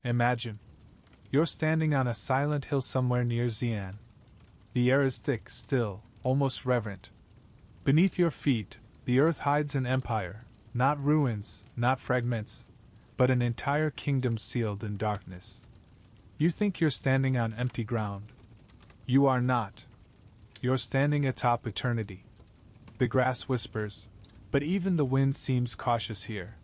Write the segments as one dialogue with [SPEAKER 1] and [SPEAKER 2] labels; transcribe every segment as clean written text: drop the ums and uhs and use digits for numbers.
[SPEAKER 1] Imagine. You're standing on a silent hill somewhere near Xi'an. The air is thick, still, almost reverent. Beneath your feet, the earth hides an empire, not ruins, not fragments, but an entire kingdom sealed in darkness. You think you're standing on empty ground. You are not. You're standing atop eternity. The grass whispers, but even the wind seems cautious here.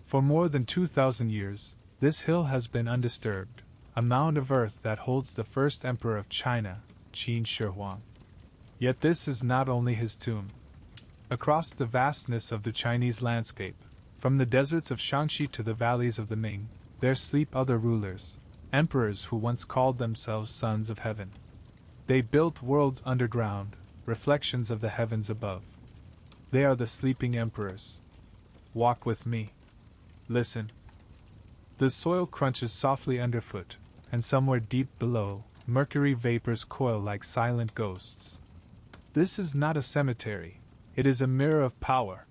[SPEAKER 1] For more than 2,000 years, this hill has been undisturbed, a mound of earth that holds the first emperor of China, Qin Shi Huang. Yet this is not only his tomb. Across the vastness of the Chinese landscape, from the deserts of Shaanxi to the valleys of the Ming, there sleep other rulers, emperors who once called themselves sons of heaven. They built worlds underground, reflections of the heavens above. They are the sleeping emperors. Walk with me. Listen. The soil crunches softly underfoot, and somewhere deep below, mercury vapors coil like silent ghosts. This is not a cemetery, it is a mirror of power.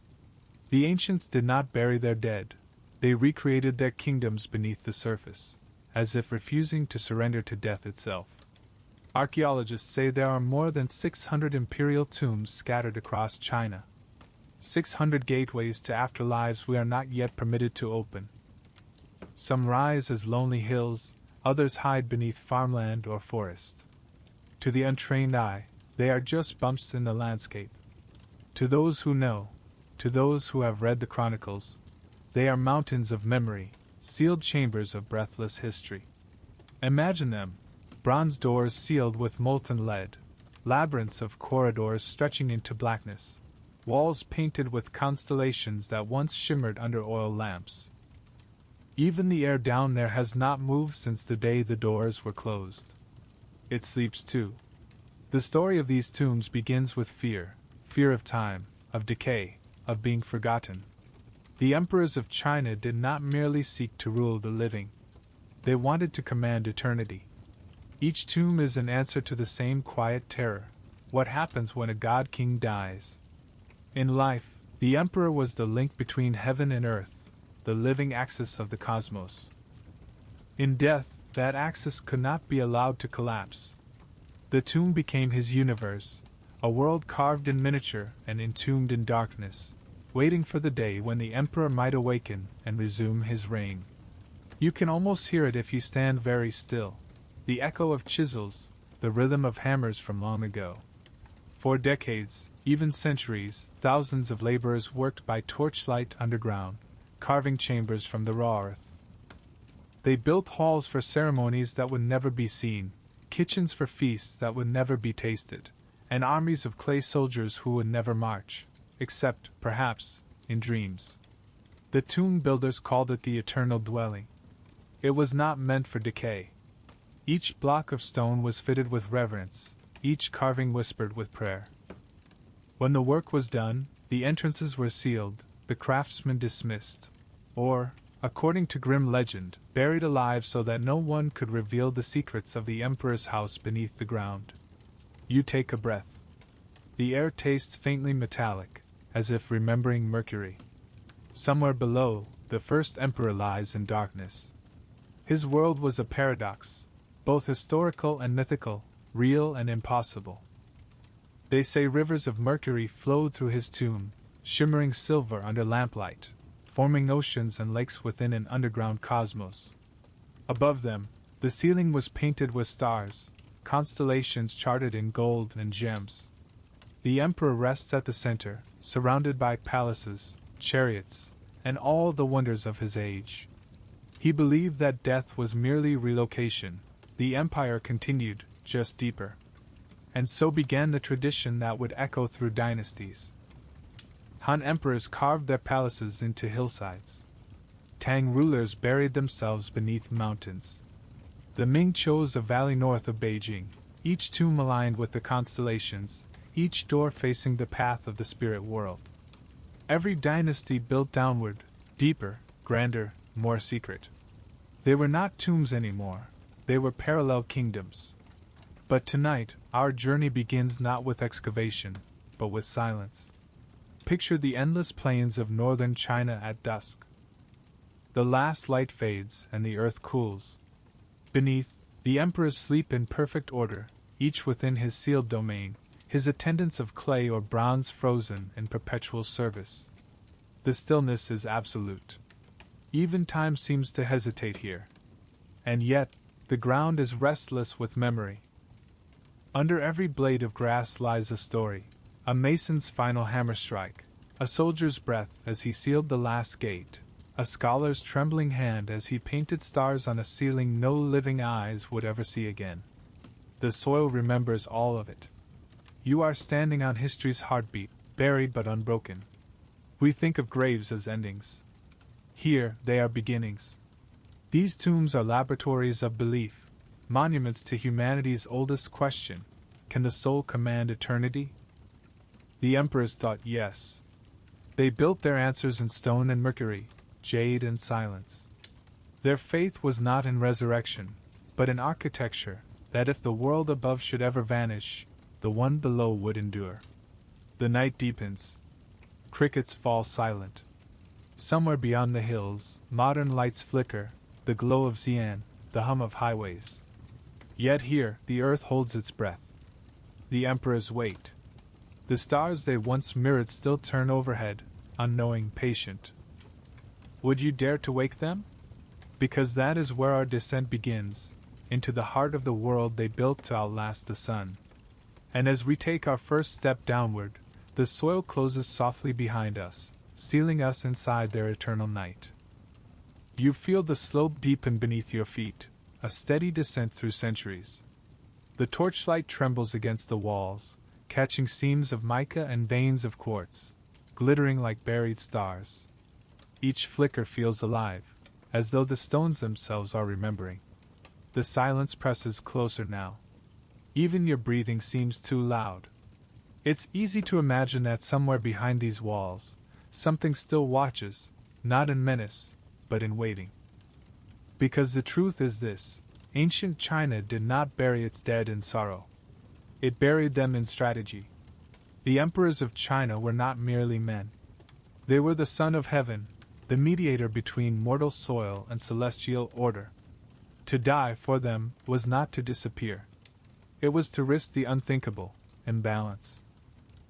[SPEAKER 1] The ancients did not bury their dead, they recreated their kingdoms beneath the surface, as if refusing to surrender to death itself. Archaeologists say there are more than 600 imperial tombs scattered across China. 600 gateways to afterlives we are not yet permitted to open. Some rise as lonely hills, others hide beneath farmland or forest. To the untrained eye, they are just bumps in the landscape. To those who know, to those who have read the chronicles, they are mountains of memory, sealed chambers of breathless history. Imagine them, bronze doors sealed with molten lead, labyrinths of corridors stretching into blackness, walls painted with constellations that once shimmered under oil lamps. Even the air down there has not moved since the day the doors were closed. It sleeps too. The story of these tombs begins with fear of time, of decay, of being forgotten. The emperors of China did not merely seek to rule the living. They wanted to command eternity. Each tomb is an answer to the same quiet terror. What happens when a god-king dies? In life, the emperor was the link between heaven and earth, the living axis of the cosmos. In death, that axis could not be allowed to collapse. The tomb became his universe, a world carved in miniature and entombed in darkness, waiting for the day when the emperor might awaken and resume his reign. You can almost hear it if you stand very still. The echo of chisels, the rhythm of hammers from long ago. For decades, even centuries, thousands of laborers worked by torchlight underground, carving chambers from the raw earth. They built halls for ceremonies that would never be seen, kitchens for feasts that would never be tasted, and armies of clay soldiers who would never march, except, perhaps, in dreams. The tomb builders called it the eternal dwelling. It was not meant for decay. Each block of stone was fitted with reverence, each carving whispered with prayer. When the work was done, the entrances were sealed, the craftsmen dismissed, or, according to grim legend, buried alive so that no one could reveal the secrets of the emperor's house beneath the ground. You take a breath. The air tastes faintly metallic, as if remembering mercury. Somewhere below, the first emperor lies in darkness. His world was a paradox, both historical and mythical, real and impossible. They say rivers of mercury flowed through his tomb, shimmering silver under lamplight, forming oceans and lakes within an underground cosmos. Above them, the ceiling was painted with stars, constellations charted in gold and gems. The emperor rests at the center, surrounded by palaces, chariots, and all the wonders of his age. He believed that death was merely relocation. The empire continued, just deeper. And so began the tradition that would echo through dynasties. Han emperors carved their palaces into hillsides. Tang rulers buried themselves beneath mountains. The Ming chose a valley north of Beijing, each tomb aligned with the constellations, each door facing the path of the spirit world. Every dynasty built downward, deeper, grander, more secret. They were not tombs anymore. They were parallel kingdoms. But tonight, our journey begins not with excavation, but with silence. Picture the endless plains of northern China at dusk. The last light fades and the earth cools. Beneath, the emperors sleep in perfect order, each within his sealed domain, his attendants of clay or bronze frozen in perpetual service. The stillness is absolute. Even time seems to hesitate here. And yet, the ground is restless with memory. Under every blade of grass lies a story, a mason's final hammer strike, a soldier's breath as he sealed the last gate, a scholar's trembling hand as he painted stars on a ceiling no living eyes would ever see again. The soil remembers all of it. You are standing on history's heartbeat, buried but unbroken. We think of graves as endings. Here, they are beginnings. These tombs are laboratories of belief, monuments to humanity's oldest question: can the soul command eternity? The emperors thought yes. They built their answers in stone and mercury, jade and silence. Their faith was not in resurrection, but in architecture, that if the world above should ever vanish, the one below would endure. The night deepens. Crickets fall silent. Somewhere beyond the hills, modern lights flicker, the glow of Xi'an, the hum of highways. Yet here, the earth holds its breath. The emperors wait. The stars they once mirrored still turn overhead, unknowing, patient. Would you dare to wake them? Because that is where our descent begins, into the heart of the world they built to outlast the sun. And as we take our first step downward, the soil closes softly behind us, sealing us inside their eternal night. You feel the slope deepen beneath your feet, a steady descent through centuries. The torchlight trembles against the walls, catching seams of mica and veins of quartz, glittering like buried stars. Each flicker feels alive, as though the stones themselves are remembering. The silence presses closer now. Even your breathing seems too loud. It's easy to imagine that somewhere behind these walls, something still watches, not in menace, but in waiting. Because the truth is this: ancient China did not bury its dead in sorrow. It buried them in strategy. The emperors of China were not merely men. They were the Son of Heaven, the mediator between mortal soil and celestial order. To die for them was not to disappear. It was to risk the unthinkable, imbalance.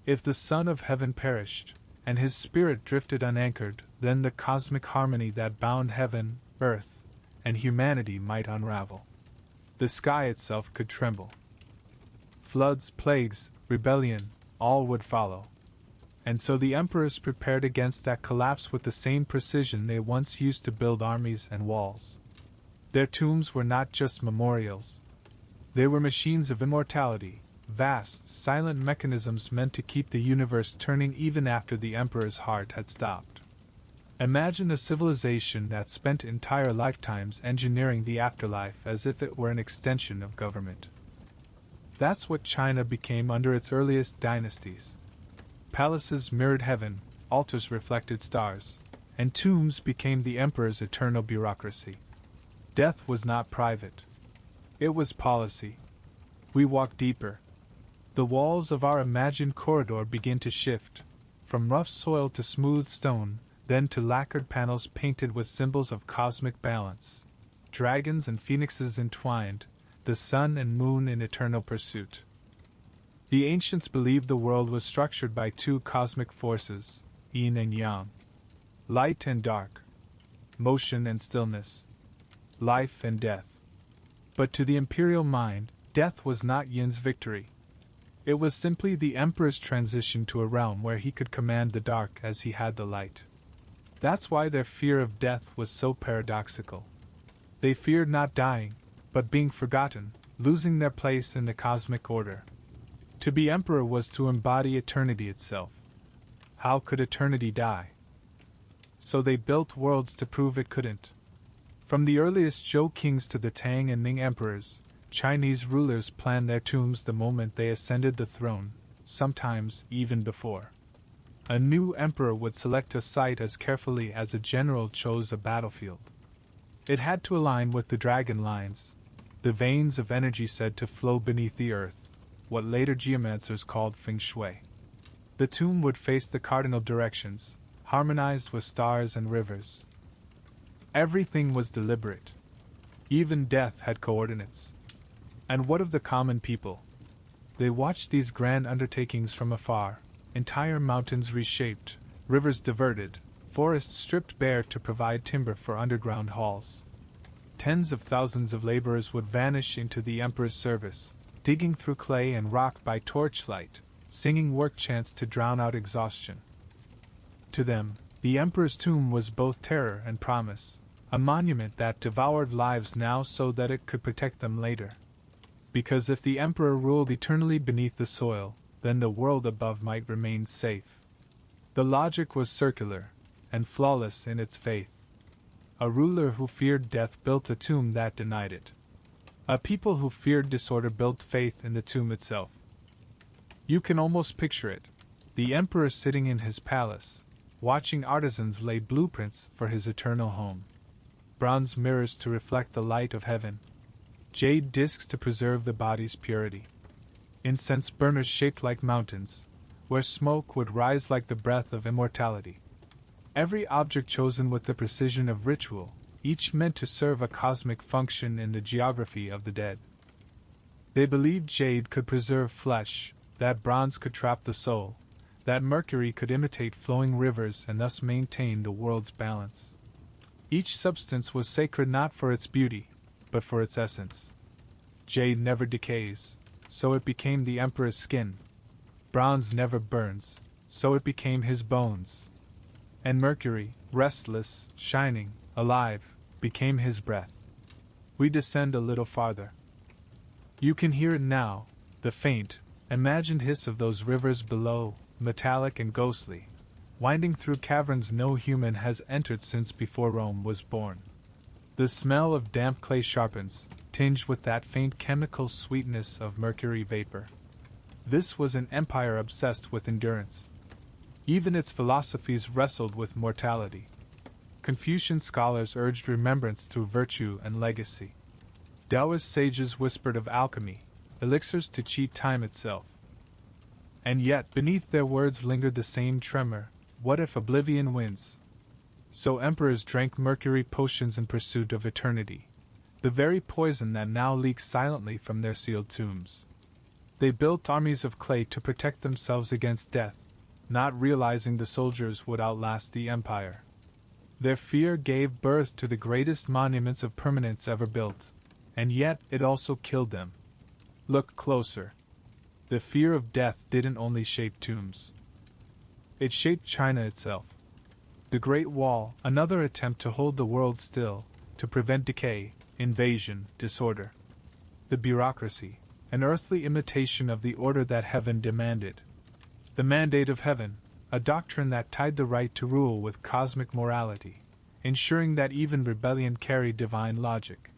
[SPEAKER 1] If the Son of Heaven perished, and his spirit drifted unanchored, then the cosmic harmony that bound heaven, earth, and humanity might unravel. The sky itself could tremble. Floods, plagues, rebellion, all would follow. And so the emperors prepared against that collapse with the same precision they once used to build armies and walls. Their tombs were not just memorials. They were machines of immortality, vast, silent mechanisms meant to keep the universe turning even after the emperor's heart had stopped. Imagine a civilization that spent entire lifetimes engineering the afterlife as if it were an extension of government. That's what China became under its earliest dynasties. Palaces mirrored heaven, altars reflected stars, and tombs became the emperor's eternal bureaucracy. Death was not private. It was policy. We walk deeper. The walls of our imagined corridor begin to shift, from rough soil to smooth stone, then to lacquered panels painted with symbols of cosmic balance. Dragons and phoenixes entwined, the sun and moon in eternal pursuit. The ancients believed the world was structured by two cosmic forces, yin and yang. Light and dark. Motion and stillness. Life and death. But to the imperial mind, death was not yin's victory. It was simply the emperor's transition to a realm where he could command the dark as he had the light. That's why their fear of death was so paradoxical. They feared not dying, but being forgotten, losing their place in the cosmic order. To be emperor was to embody eternity itself. How could eternity die? So they built worlds to prove it couldn't. From the earliest Zhou kings to the Tang and Ming emperors, Chinese rulers planned their tombs the moment they ascended the throne, sometimes even before. A new emperor would select a site as carefully as a general chose a battlefield. It had to align with the dragon lines, the veins of energy said to flow beneath the earth, what later geomancers called feng shui. The tomb would face the cardinal directions, harmonized with stars and rivers. Everything was deliberate. Even death had coordinates. And what of the common people? They watched these grand undertakings from afar, entire mountains reshaped, rivers diverted, forests stripped bare to provide timber for underground halls. Tens of thousands of laborers would vanish into the emperor's service, digging through clay and rock by torchlight, singing work chants to drown out exhaustion. To them, the emperor's tomb was both terror and promise, a monument that devoured lives now so that it could protect them later. Because if the emperor ruled eternally beneath the soil, then the world above might remain safe. The logic was circular, and flawless in its faith. A ruler who feared death built a tomb that denied it. A people who feared disorder built faith in the tomb itself. You can almost picture it, the emperor sitting in his palace, watching artisans lay blueprints for his eternal home. Bronze mirrors to reflect the light of heaven. Jade discs to preserve the body's purity. Incense burners shaped like mountains, where smoke would rise like the breath of immortality. Every object chosen with the precision of ritual, each meant to serve a cosmic function in the geography of the dead. They believed jade could preserve flesh, that bronze could trap the soul, that mercury could imitate flowing rivers and thus maintain the world's balance. Each substance was sacred not for its beauty, but for its essence. Jade never decays, so it became the emperor's skin. Bronze never burns, so it became his bones. And mercury, restless, shining, alive, became his breath. We descend a little farther. You can hear it now, the faint, imagined hiss of those rivers below, metallic and ghostly, winding through caverns no human has entered since before Rome was born. The smell of damp clay sharpens, tinged with that faint chemical sweetness of mercury vapor. This was an empire obsessed with endurance. Even its philosophies wrestled with mortality. Confucian scholars urged remembrance through virtue and legacy. Taoist sages whispered of alchemy, elixirs to cheat time itself. And yet, beneath their words lingered the same tremor: what if oblivion wins? So emperors drank mercury potions in pursuit of eternity, the very poison that now leaks silently from their sealed tombs. They built armies of clay to protect themselves against death, not realizing the soldiers would outlast the empire. Their fear gave birth to the greatest monuments of permanence ever built, and yet it also killed them. Look closer. The fear of death didn't only shape tombs. It shaped China itself. The Great Wall, another attempt to hold the world still, to prevent decay, invasion, disorder. The bureaucracy, an earthly imitation of the order that heaven demanded. The mandate of heaven, a doctrine that tied the right to rule with cosmic morality, ensuring that even rebellion carried divine logic.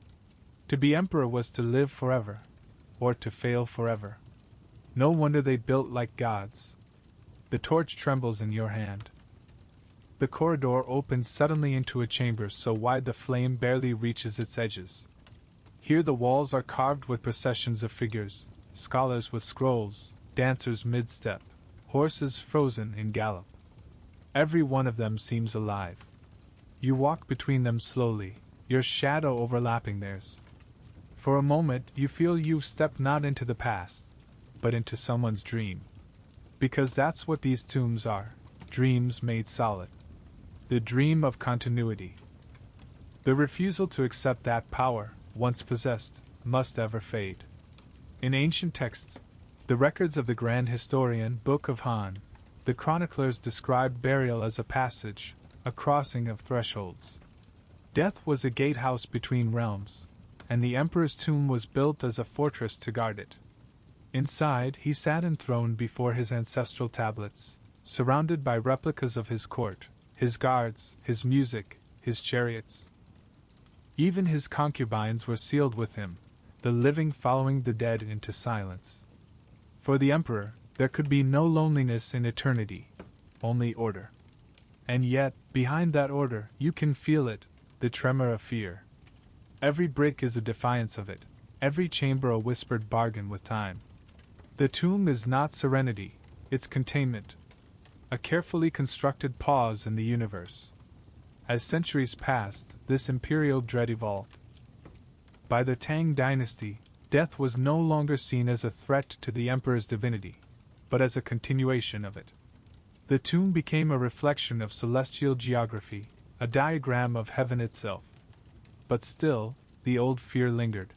[SPEAKER 1] To be emperor was to live forever, or to fail forever. No wonder they built like gods. The torch trembles in your hand. The corridor opens suddenly into a chamber so wide the flame barely reaches its edges. Here the walls are carved with processions of figures, scholars with scrolls, dancers mid-step, horses frozen in gallop. Every one of them seems alive. You walk between them slowly, your shadow overlapping theirs. For a moment you feel you've stepped not into the past, but into someone's dream. Because that's what these tombs are, dreams made solid. The dream of continuity. The refusal to accept that power, once possessed, must ever fade. In ancient texts, the records of the grand historian Book of Han, the chroniclers described burial as a passage, a crossing of thresholds. Death was a gatehouse between realms, and the emperor's tomb was built as a fortress to guard it. Inside, he sat enthroned before his ancestral tablets, surrounded by replicas of his court, his guards, his music, his chariots. Even his concubines were sealed with him, the living following the dead into silence. For the emperor, there could be no loneliness in eternity, only order. And yet, behind that order, you can feel it, the tremor of fear. Every brick is a defiance of it, every chamber a whispered bargain with time. The tomb is not serenity, it's containment. A carefully constructed pause in the universe. As centuries passed, this imperial dread evolved. By the Tang dynasty, death was no longer seen as a threat to the emperor's divinity, but as a continuation of it. The tomb became a reflection of celestial geography, a diagram of heaven itself. But still, the old fear lingered.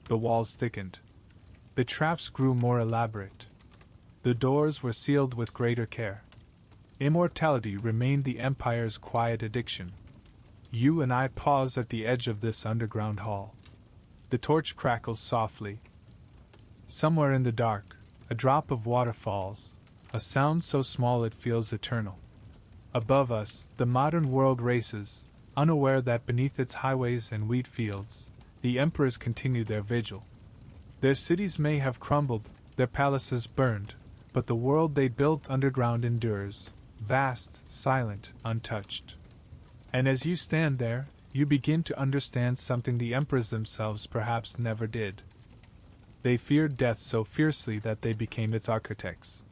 [SPEAKER 1] The walls thickened. The traps grew more elaborate. The doors were sealed with greater care. Immortality remained the Empire's quiet addiction. You and I pause at the edge of this underground hall. The torch crackles softly. Somewhere in the dark, a drop of water falls, a sound so small it feels eternal. Above us, the modern world races, unaware that beneath its highways and wheat fields, the emperors continue their vigil. Their cities may have crumbled, their palaces burned, but the world they built underground endures, vast, silent, untouched. And as you stand there, you begin to understand something the emperors themselves perhaps never did. They feared death so fiercely that they became its architects.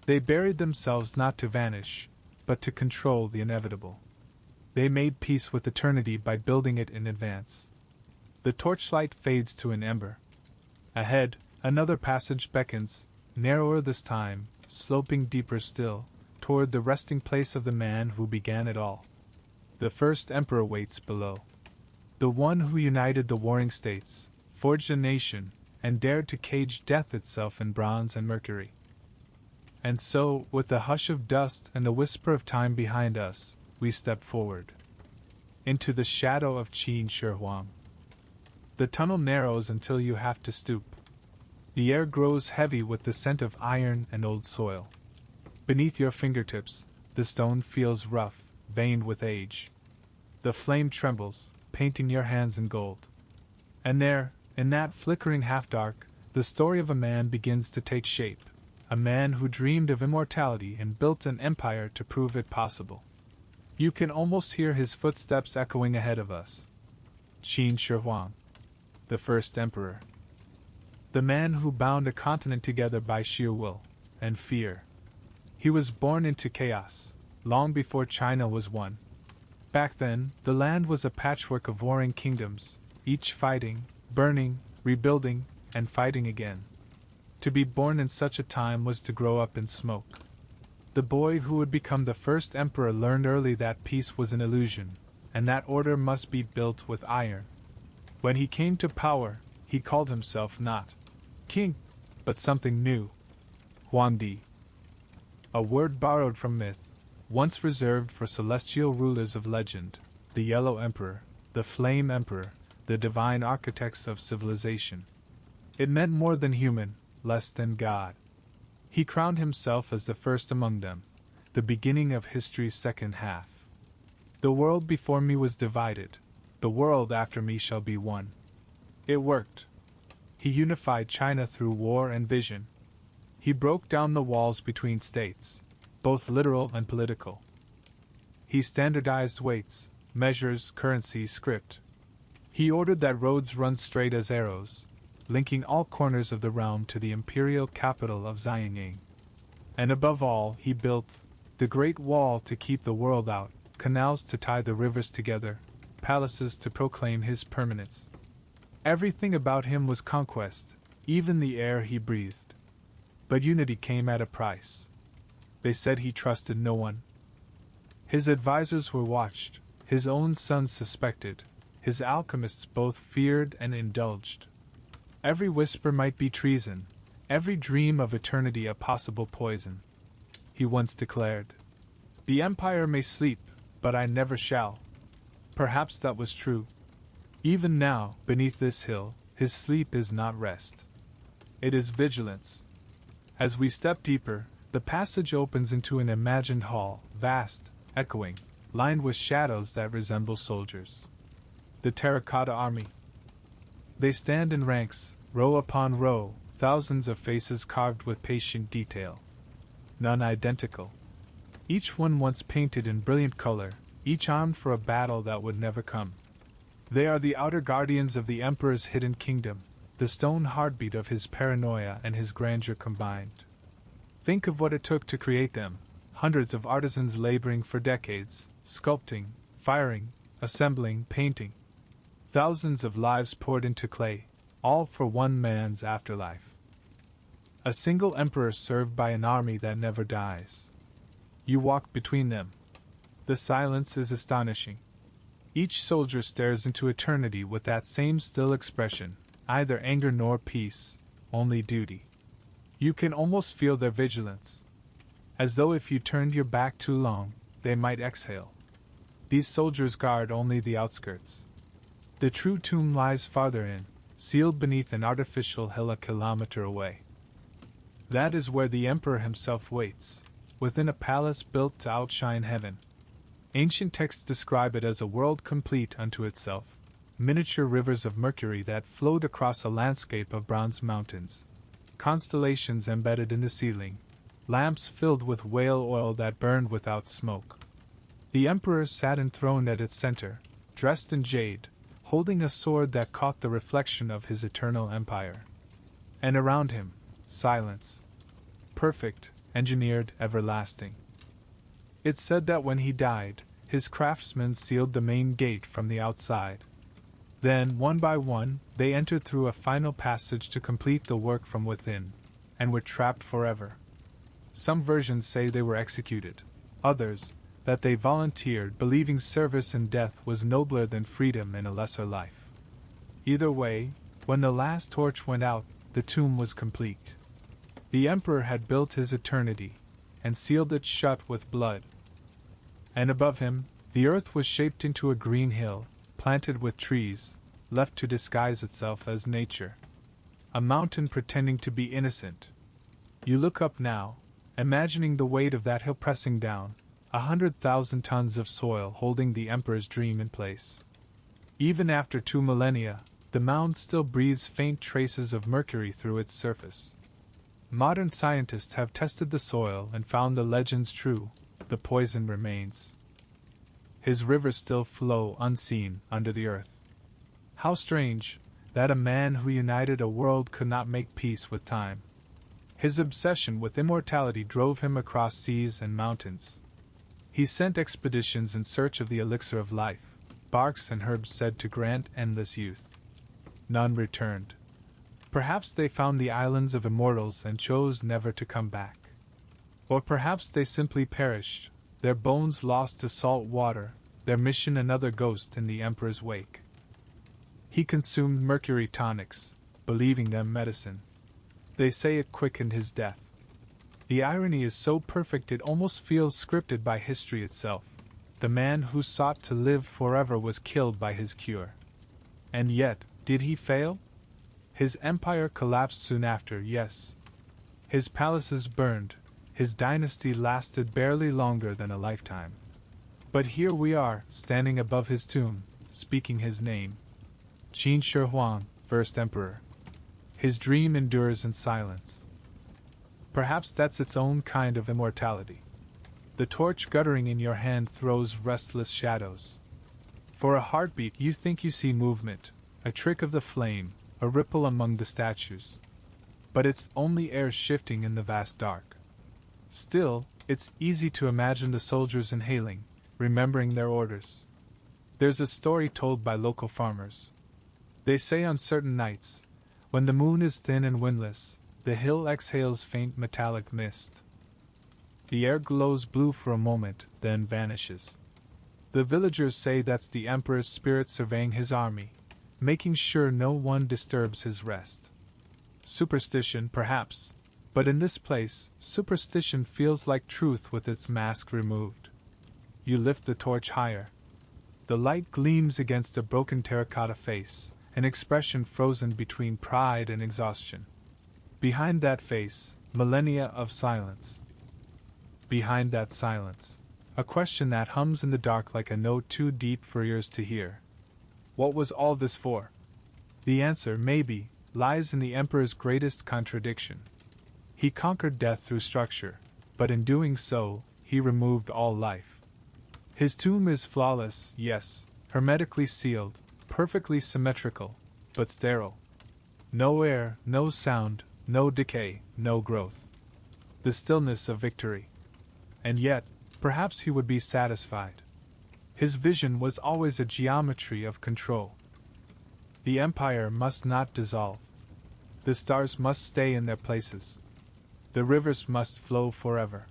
[SPEAKER 1] They buried themselves not to vanish, but to control the inevitable. They made peace with eternity by building it in advance. The torchlight fades to an ember. Ahead, another passage beckons, narrower this time, sloping deeper still, toward the resting place of the man who began it all. The first emperor waits below. The one who united the warring states, forged a nation, and dared to cage death itself in bronze and mercury. And so, with the hush of dust and the whisper of time behind us, we step forward. Into the shadow of Qin Shi Huang. The tunnel narrows until you have to stoop. The air grows heavy with the scent of iron and old soil. Beneath your fingertips, the stone feels rough, veined with age. The flame trembles, painting your hands in gold. And there, in that flickering half-dark, the story of a man begins to take shape. A man who dreamed of immortality and built an empire to prove it possible. You can almost hear his footsteps echoing ahead of us. Qin Shi Huang, the first emperor. The man who bound a continent together by sheer will and fear. He was born into chaos, long before China was one. Back then, the land was a patchwork of warring kingdoms, each fighting, burning, rebuilding, and fighting again. To be born in such a time was to grow up in smoke. The boy who would become the first emperor learned early that peace was an illusion, and that order must be built with iron. When he came to power, he called himself not king, but something new. Huangdi. A word borrowed from myth, once reserved for celestial rulers of legend, the Yellow Emperor, the Flame Emperor, the divine architects of civilization. It meant more than human, less than God. He crowned himself as the first among them, the beginning of history's second half. The world before me was divided, the world after me shall be one. It worked. He unified China through war and vision. He broke down the walls between states, both literal and political. He standardized weights, measures, currency, script. He ordered that roads run straight as arrows, linking all corners of the realm to the imperial capital of Xianying. And above all, he built the Great Wall to keep the world out, canals to tie the rivers together, palaces to proclaim his permanence. Everything about him was conquest, even the air he breathed. But unity came at a price. They said he trusted no one. His advisors were watched, his own sons suspected, his alchemists both feared and indulged. Every whisper might be treason, every dream of eternity a possible poison. He once declared, "The empire may sleep, but I never shall." Perhaps that was true. Even now, beneath this hill, his sleep is not rest. It is vigilance. As we step deeper, the passage opens into an imagined hall, vast, echoing, lined with shadows that resemble soldiers. The terracotta army. They stand in ranks, row upon row, thousands of faces carved with patient detail. None identical. Each one once painted in brilliant color, each armed for a battle that would never come. They are the outer guardians of the Emperor's hidden kingdom, the stone heartbeat of his paranoia and his grandeur combined. Think of what it took to create them, hundreds of artisans laboring for decades, sculpting, firing, assembling, painting. Thousands of lives poured into clay, all for one man's afterlife. A single emperor served by an army that never dies. You walk between them. The silence is astonishing. Each soldier stares into eternity with that same still expression, neither anger nor peace, only duty. You can almost feel their vigilance. As though if you turned your back too long, they might exhale. These soldiers guard only the outskirts. The true tomb lies farther in, sealed beneath an artificial hill a kilometer away. That is where the emperor himself waits, within a palace built to outshine heaven. Ancient texts describe it as a world complete unto itself, miniature rivers of mercury that flowed across a landscape of bronze mountains, constellations embedded in the ceiling, lamps filled with whale oil that burned without smoke. The emperor sat enthroned at its center, dressed in jade, holding a sword that caught the reflection of his eternal empire. And around him, silence. Perfect, engineered, everlasting. It's said that when he died, his craftsmen sealed the main gate from the outside. Then, one by one, they entered through a final passage to complete the work from within, and were trapped forever. Some versions say they were executed, others, that they volunteered, believing service in death was nobler than freedom in a lesser life. Either way, when the last torch went out, the tomb was complete. The emperor had built his eternity, and sealed it shut with blood. And above him, the earth was shaped into a green hill, planted with trees, left to disguise itself as nature. A mountain pretending to be innocent. You look up now, imagining the weight of that hill pressing down, 100,000 tons of soil holding the emperor's dream in place. Even after 2 millennia, the mound still breathes faint traces of mercury through its surface. Modern scientists have tested the soil and found the legends true. The poison remains. His rivers still flow unseen under the earth. How strange, that a man who united a world could not make peace with time. His obsession with immortality drove him across seas and mountains. He sent expeditions in search of the elixir of life, barks and herbs said to grant endless youth. None returned. Perhaps they found the islands of immortals and chose never to come back. Or perhaps they simply perished, their bones lost to salt water, their mission another ghost in the emperor's wake. He consumed mercury tonics, believing them medicine. They say it quickened his death. The irony is so perfect it almost feels scripted by history itself. The man who sought to live forever was killed by his cure. And yet, did he fail? His empire collapsed soon after, yes. His palaces burned. His dynasty lasted barely longer than a lifetime. But here we are, standing above his tomb, speaking his name. Qin Shi Huang, first emperor. His dream endures in silence. Perhaps that's its own kind of immortality. The torch guttering in your hand throws restless shadows. For a heartbeat you think you see movement, a trick of the flame, a ripple among the statues. But it's only air shifting in the vast dark. Still, it's easy to imagine the soldiers inhaling, remembering their orders. There's a story told by local farmers. They say on certain nights, when the moon is thin and windless, the hill exhales faint metallic mist. The air glows blue for a moment, then vanishes. The villagers say that's the emperor's spirit surveying his army, making sure no one disturbs his rest. Superstition, perhaps. But in this place, superstition feels like truth with its mask removed. You lift the torch higher. The light gleams against a broken terracotta face, an expression frozen between pride and exhaustion. Behind that face, millennia of silence. Behind that silence, a question that hums in the dark like a note too deep for ears to hear. What was all this for? The answer, maybe, lies in the emperor's greatest contradiction. He conquered death through structure, but in doing so, he removed all life. His tomb is flawless, yes, hermetically sealed, perfectly symmetrical, but sterile. No air, no sound, no decay, no growth. The stillness of victory. And yet, perhaps he would be satisfied. His vision was always a geometry of control. The empire must not dissolve. The stars must stay in their places. The rivers must flow forever.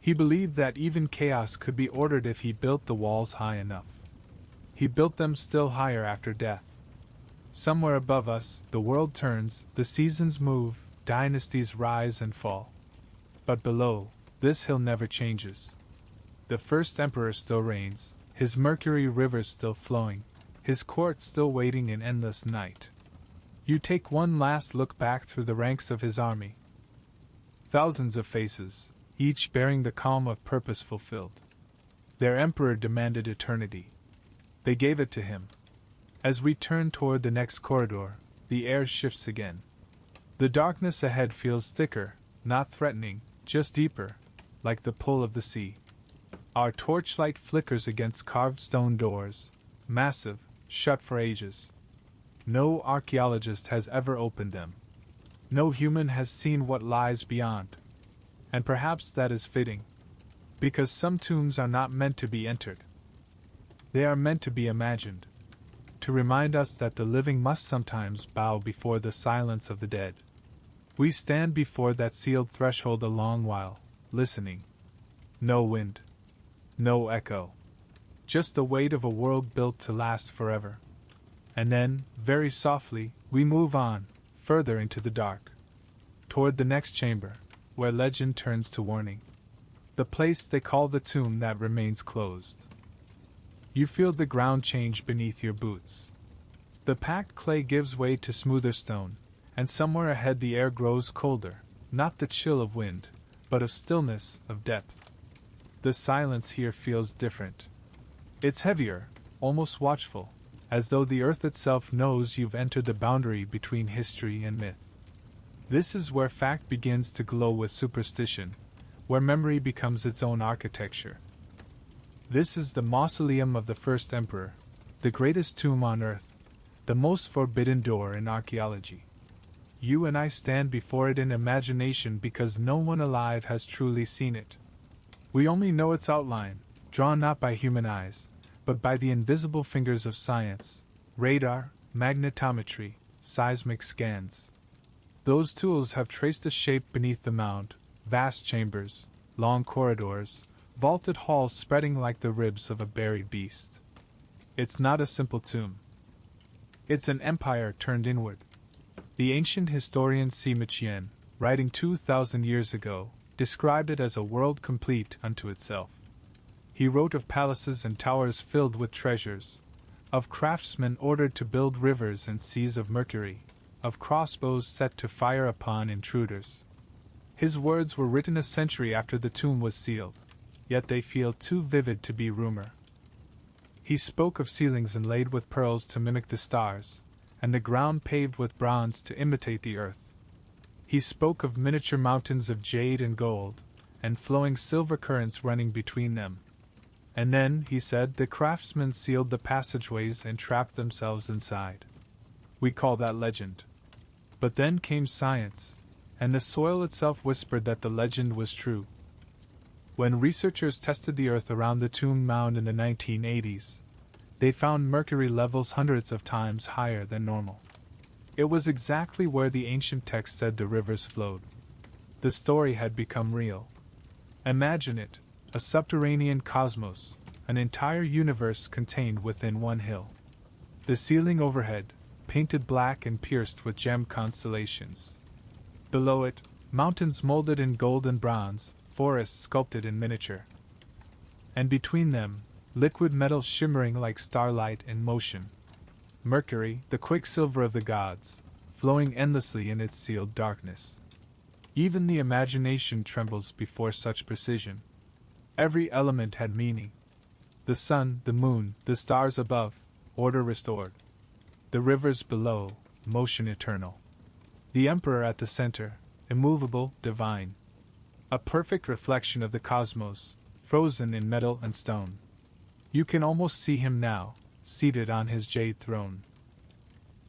[SPEAKER 1] He believed that even chaos could be ordered if he built the walls high enough. He built them still higher after death. Somewhere above us, the world turns, the seasons move, dynasties rise and fall. But below, this hill never changes. The first emperor still reigns, his mercury rivers still flowing, his court still waiting in endless night. You take one last look back through the ranks of his army. Thousands of faces, each bearing the calm of purpose fulfilled. Their emperor demanded eternity. They gave it to him. As we turn toward the next corridor, the air shifts again. The darkness ahead feels thicker, not threatening, just deeper, like the pull of the sea. Our torchlight flickers against carved stone doors, massive, shut for ages. No archaeologist has ever opened them. No human has seen what lies beyond. And perhaps that is fitting, because some tombs are not meant to be entered. They are meant to be imagined, to remind us that the living must sometimes bow before the silence of the dead. We stand before that sealed threshold a long while, listening. No wind. No echo. Just the weight of a world built to last forever. And then, very softly, we move on, further into the dark. Toward the next chamber, where legend turns to warning. The place they call the tomb that remains closed. You feel the ground change beneath your boots. The packed clay gives way to smoother stone, and somewhere ahead the air grows colder, not the chill of wind, but of stillness, of depth. The silence here feels different. It's heavier, almost watchful, as though the earth itself knows you've entered the boundary between history and myth. This is where fact begins to glow with superstition, where memory becomes its own architecture. This is the mausoleum of the first emperor, the greatest tomb on earth, the most forbidden door in archaeology. You and I stand before it in imagination because no one alive has truly seen it. We only know its outline, drawn not by human eyes, but by the invisible fingers of science, radar, magnetometry, seismic scans. Those tools have traced a shape beneath the mound, vast chambers, long corridors, vaulted halls spreading like the ribs of a buried beast. It's not a simple tomb. It's an empire turned inward. The ancient historian Sima Qian, writing 2,000 years ago, described it as a world complete unto itself. He wrote of palaces and towers filled with treasures, of craftsmen ordered to build rivers and seas of mercury, of crossbows set to fire upon intruders. His words were written a century after the tomb was sealed, yet they feel too vivid to be rumor. He spoke of ceilings inlaid with pearls to mimic the stars, and the ground paved with bronze to imitate the earth. He spoke of miniature mountains of jade and gold, and flowing silver currents running between them. And then, he said, the craftsmen sealed the passageways and trapped themselves inside. We call that legend. But then came science, and the soil itself whispered that the legend was true. When researchers tested the earth around the tomb mound in the 1980s, they found mercury levels hundreds of times higher than normal. It was exactly where the ancient text said the rivers flowed. The story had become real. Imagine it, a subterranean cosmos, an entire universe contained within one hill. The ceiling overhead, painted black and pierced with gem constellations. Below it, mountains molded in gold and bronze, forests sculpted in miniature. And between them, liquid metal shimmering like starlight in motion. Mercury, the quicksilver of the gods, flowing endlessly in its sealed darkness. Even the imagination trembles before such precision. Every element had meaning. The sun, the moon, the stars above, order restored. The rivers below, motion eternal. The emperor at the center, immovable, divine. A perfect reflection of the cosmos, frozen in metal and stone. You can almost see him now, seated on his jade throne.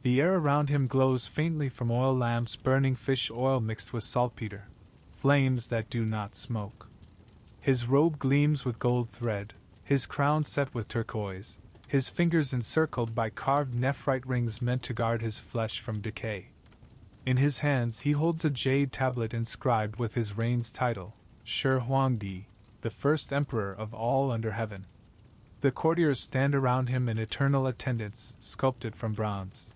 [SPEAKER 1] The air around him glows faintly from oil lamps burning fish oil mixed with saltpeter, flames that do not smoke. His robe gleams with gold thread, his crown set with turquoise, his fingers encircled by carved nephrite rings meant to guard his flesh from decay. In his hands he holds a jade tablet inscribed with his reign's title, Shi Huang, the first emperor of all under heaven. The courtiers stand around him in eternal attendance, sculpted from bronze.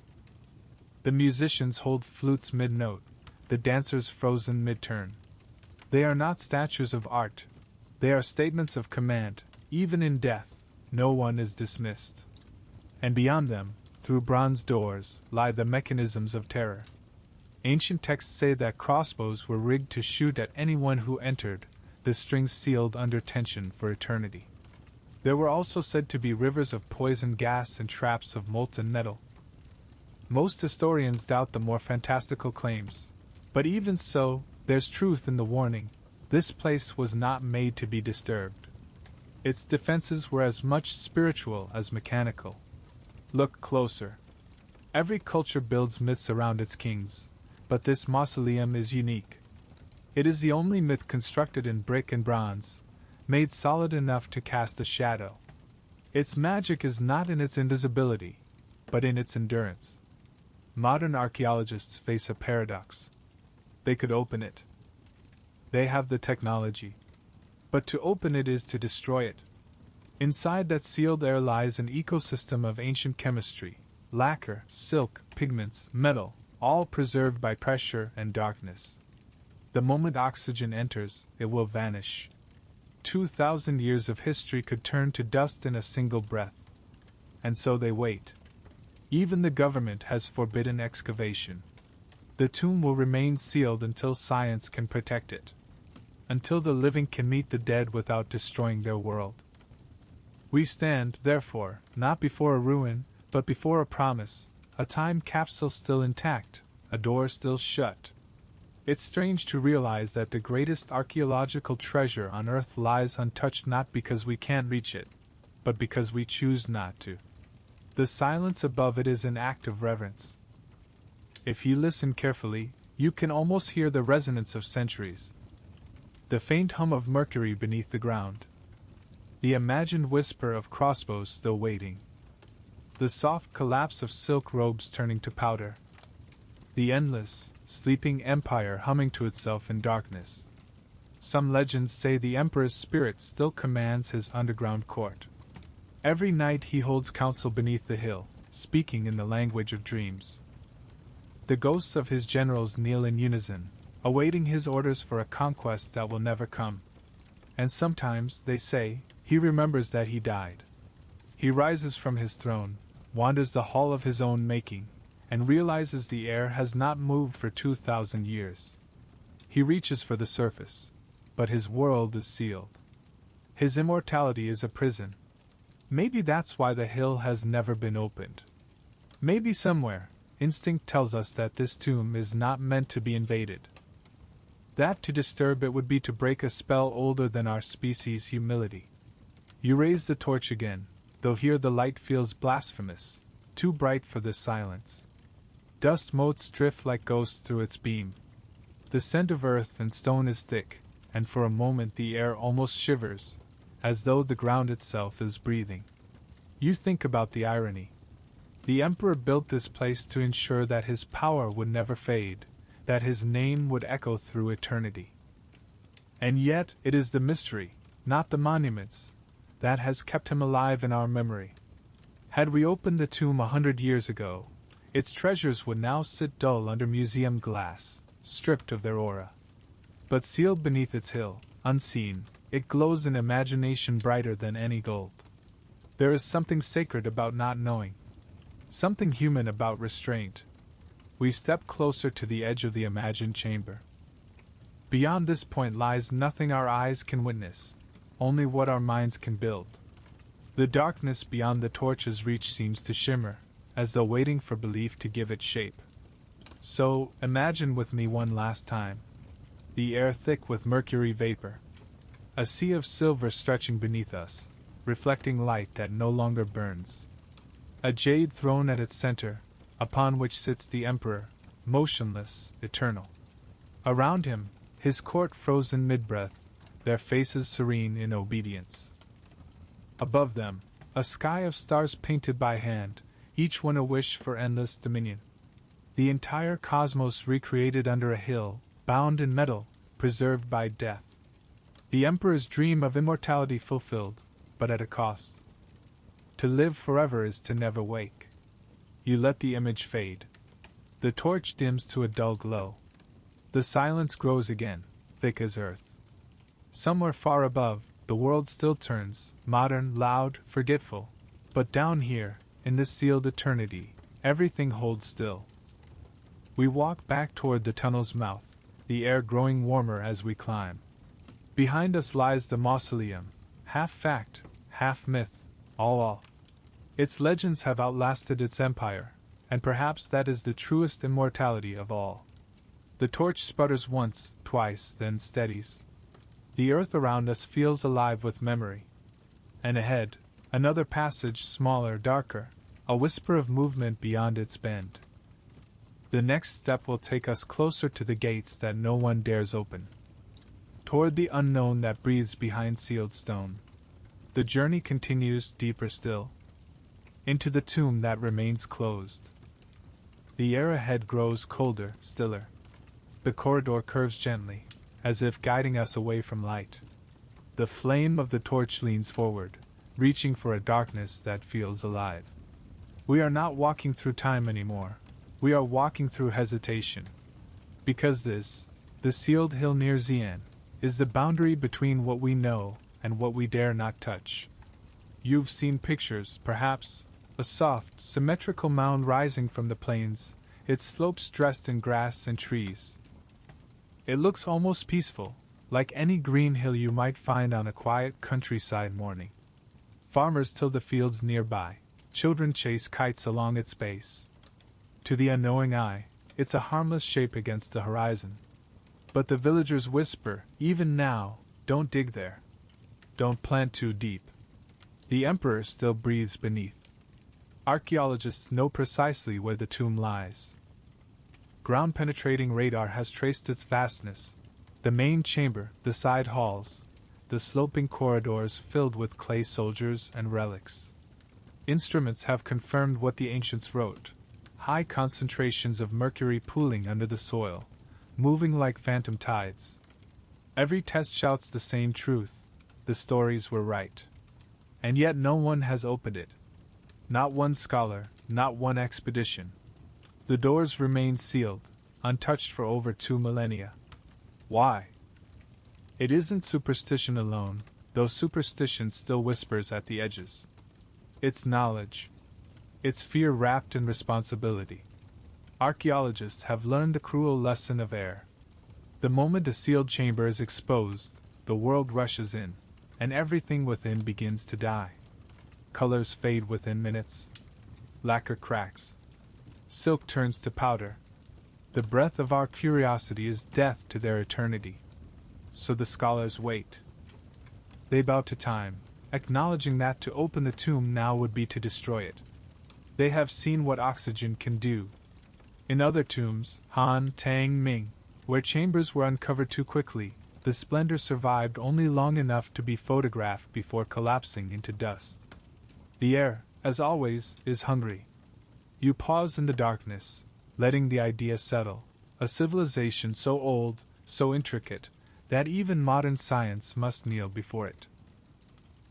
[SPEAKER 1] The musicians hold flutes mid-note, the dancers frozen mid-turn. They are not statues of art. They are statements of command. Even in death, no one is dismissed. And beyond them, through bronze doors, lie the mechanisms of terror. Ancient texts say that crossbows were rigged to shoot at anyone who entered, the strings sealed under tension for eternity. There were also said to be rivers of poison gas and traps of molten metal. Most historians doubt the more fantastical claims. But even so, there's truth in the warning. This place was not made to be disturbed. Its defenses were as much spiritual as mechanical. Look closer. Every culture builds myths around its kings, but this mausoleum is unique. It is the only myth constructed in brick and bronze, made solid enough to cast a shadow. Its magic is not in its invisibility, but in its endurance. Modern archaeologists face a paradox. They could open it. They have the technology. But to open it is to destroy it. Inside that sealed air lies an ecosystem of ancient chemistry, lacquer, silk, pigments, metal, all preserved by pressure and darkness. The moment oxygen enters, it will vanish. 2,000 years of history could turn to dust in a single breath. And so they wait. Even the government has forbidden excavation. The tomb will remain sealed until science can protect it. Until the living can meet the dead without destroying their world. We stand, therefore, not before a ruin, but before a promise, a time capsule still intact, a door still shut. It's strange to realize that the greatest archaeological treasure on Earth lies untouched not because we can't reach it, but because we choose not to. The silence above it is an act of reverence. If you listen carefully, you can almost hear the resonance of centuries. The faint hum of mercury beneath the ground. The imagined whisper of crossbows still waiting. The soft collapse of silk robes turning to powder. The endless, sleeping empire humming to itself in darkness. Some legends say the emperor's spirit still commands his underground court. Every night he holds council beneath the hill, speaking in the language of dreams. The ghosts of his generals kneel in unison, awaiting his orders for a conquest that will never come. And sometimes, they say, he remembers that he died. He rises from his throne, wanders the hall of his own making, and realizes the air has not moved for 2,000 years. He reaches for the surface, but his world is sealed. His immortality is a prison. Maybe that's why the hill has never been opened. Maybe somewhere, instinct tells us that this tomb is not meant to be invaded. That to disturb it would be to break a spell older than our species' humility. You raise the torch again, though here the light feels blasphemous, too bright for this silence. Dust motes drift like ghosts through its beam. The scent of earth and stone is thick, and for a moment the air almost shivers, as though the ground itself is breathing. You think about the irony. The emperor built this place to ensure that his power would never fade, that his name would echo through eternity. And yet, it is the mystery, not the monuments, that has kept him alive in our memory. Had we opened the tomb 100 years ago, its treasures would now sit dull under museum glass, stripped of their aura. But sealed beneath its hill, unseen, it glows in imagination brighter than any gold. There is something sacred about not knowing. Something human about restraint. We step closer to the edge of the imagined chamber. Beyond this point lies nothing our eyes can witness, only what our minds can build. The darkness beyond the torch's reach seems to shimmer, as though waiting for belief to give it shape. So, imagine with me one last time. The air thick with mercury vapor. A sea of silver stretching beneath us, reflecting light that no longer burns. A jade throne at its center, upon which sits the emperor, motionless, eternal. Around him, his court frozen mid-breath, their faces serene in obedience. Above them, a sky of stars painted by hand, each one a wish for endless dominion. The entire cosmos recreated under a hill, bound in metal, preserved by death. The Emperor's dream of immortality fulfilled, but at a cost. To live forever is to never wake. You let the image fade. The torch dims to a dull glow. The silence grows again, thick as earth. Somewhere far above, the world still turns, modern, loud, forgetful. But down here, in this sealed eternity, everything holds still. We walk back toward the tunnel's mouth, the air growing warmer as we climb. Behind us lies the mausoleum, half fact, half myth, all. Its legends have outlasted its empire, and perhaps that is the truest immortality of all. The torch sputters once, twice, then steadies. The earth around us feels alive with memory. And ahead, another passage smaller, darker, a whisper of movement beyond its bend. The next step will take us closer to the gates that no one dares open. Toward the unknown that breathes behind sealed stone. The journey continues deeper still. Into the tomb that remains closed. The air ahead grows colder, stiller. The corridor curves gently, as if guiding us away from light. The flame of the torch leans forward, reaching for a darkness that feels alive. We are not walking through time anymore. We are walking through hesitation. Because this, the sealed hill near Xi'an, is the boundary between what we know and what we dare not touch. You've seen pictures, perhaps, a soft, symmetrical mound rising from the plains, its slopes dressed in grass and trees. It looks almost peaceful, like any green hill you might find on a quiet countryside morning. Farmers till the fields nearby, children chase kites along its base. To the unknowing eye, it's a harmless shape against the horizon. But the villagers whisper, even now, don't dig there. Don't plant too deep. The Emperor still breathes beneath. Archaeologists know precisely where the tomb lies. Ground-penetrating radar has traced its vastness. The main chamber, the side halls, the sloping corridors filled with clay soldiers and relics. Instruments have confirmed what the ancients wrote. High concentrations of mercury pooling under the soil, moving like phantom tides. Every test shouts the same truth. The stories were right. And yet no one has opened it. Not one scholar, not one expedition. The doors remain sealed, untouched for over 2 millennia. Why? It isn't superstition alone, though superstition still whispers at the edges. It's knowledge. It's fear wrapped in responsibility. Archaeologists have learned the cruel lesson of air. The moment a sealed chamber is exposed, the world rushes in, and everything within begins to die. Colors fade within minutes. Lacquer cracks. Silk turns to powder. The breath of our curiosity is death to their eternity. So the scholars wait. They bow to time, acknowledging that to open the tomb now would be to destroy it. They have seen what oxygen can do. In other tombs, Han, Tang, Ming, where chambers were uncovered too quickly, the splendor survived only long enough to be photographed before collapsing into dust. The air, as always, is hungry. You pause in the darkness, letting the idea settle, a civilization so old, so intricate, that even modern science must kneel before it.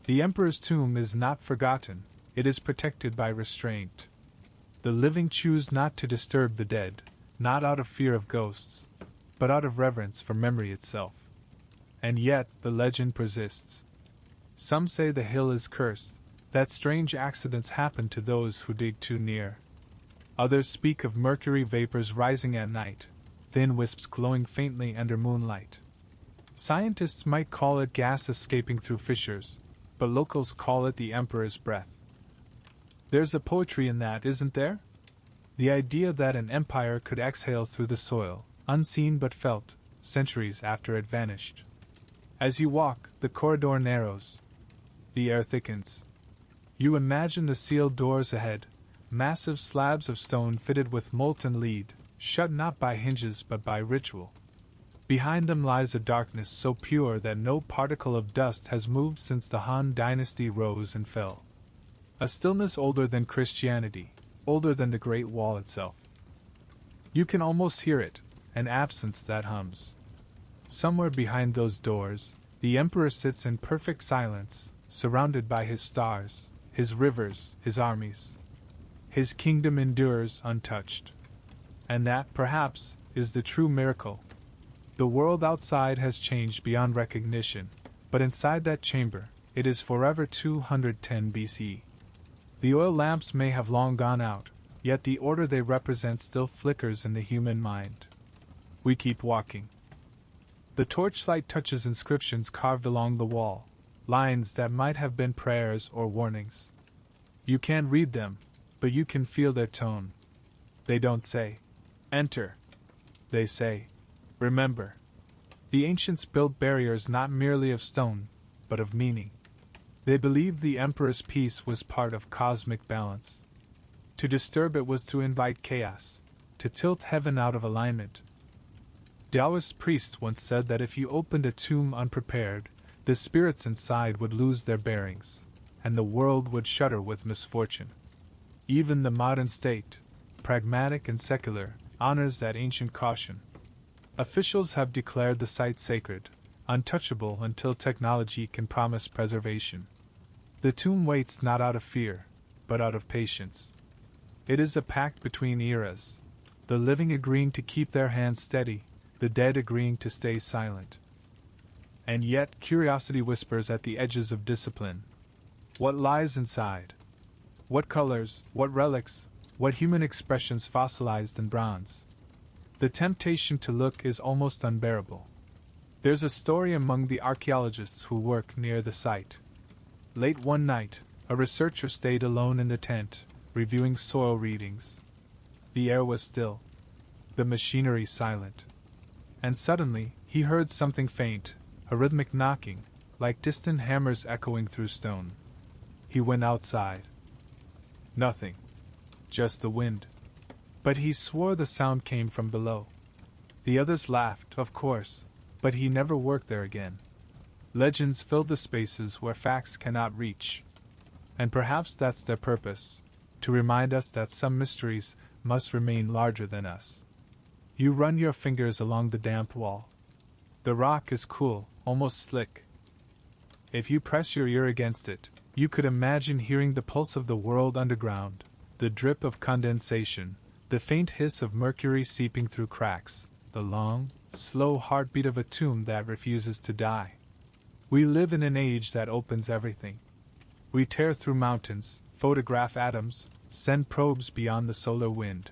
[SPEAKER 1] The Emperor's tomb is not forgotten, it is protected by restraint. The living choose not to disturb the dead, not out of fear of ghosts, but out of reverence for memory itself. And yet the legend persists. Some say the hill is cursed, that strange accidents happen to those who dig too near. Others speak of mercury vapors rising at night, thin wisps glowing faintly under moonlight. Scientists might call it gas escaping through fissures, but locals call it the Emperor's breath. There's a poetry in that, isn't there? The idea that an empire could exhale through the soil, unseen but felt, centuries after it vanished. As you walk, the corridor narrows. The air thickens. You imagine the sealed doors ahead, massive slabs of stone fitted with molten lead, shut not by hinges but by ritual. Behind them lies a darkness so pure that no particle of dust has moved since the Han dynasty rose and fell. A stillness older than Christianity, older than the Great Wall itself. You can almost hear it, an absence that hums. Somewhere behind those doors, the Emperor sits in perfect silence, surrounded by his stars, his rivers, his armies. His kingdom endures untouched. And that, perhaps, is the true miracle. The world outside has changed beyond recognition, but inside that chamber, it is forever 210 BC. The oil lamps may have long gone out, yet the order they represent still flickers in the human mind. We keep walking. The torchlight touches inscriptions carved along the wall, lines that might have been prayers or warnings. You can't read them, but you can feel their tone. They don't say, "Enter." They say, "Remember." The ancients built barriers not merely of stone, but of meaning. They believed the emperor's peace was part of cosmic balance. To disturb it was to invite chaos, to tilt heaven out of alignment. Taoist priests once said that if you opened a tomb unprepared, the spirits inside would lose their bearings, and the world would shudder with misfortune. Even the modern state, pragmatic and secular, honors that ancient caution. Officials have declared the site sacred, untouchable until technology can promise preservation. The tomb waits not out of fear, but out of patience. It is a pact between eras, the living agreeing to keep their hands steady, the dead agreeing to stay silent. And yet curiosity whispers at the edges of discipline. What lies inside? What colors, what relics, what human expressions fossilized in bronze? The temptation to look is almost unbearable. There's a story among the archaeologists who work near the site. Late one night, a researcher stayed alone in the tent, reviewing soil readings. The air was still, the machinery silent. And suddenly, he heard something faint, a rhythmic knocking, like distant hammers echoing through stone. He went outside. Nothing. Just the wind. But he swore the sound came from below. The others laughed, of course, but he never worked there again. Legends fill the spaces where facts cannot reach. And perhaps that's their purpose, to remind us that some mysteries must remain larger than us. You run your fingers along the damp wall. The rock is cool, almost slick. If you press your ear against it, you could imagine hearing the pulse of the world underground, the drip of condensation, the faint hiss of mercury seeping through cracks, the long, slow heartbeat of a tomb that refuses to die. We live in an age that opens everything. We tear through mountains, photograph atoms, send probes beyond the solar wind.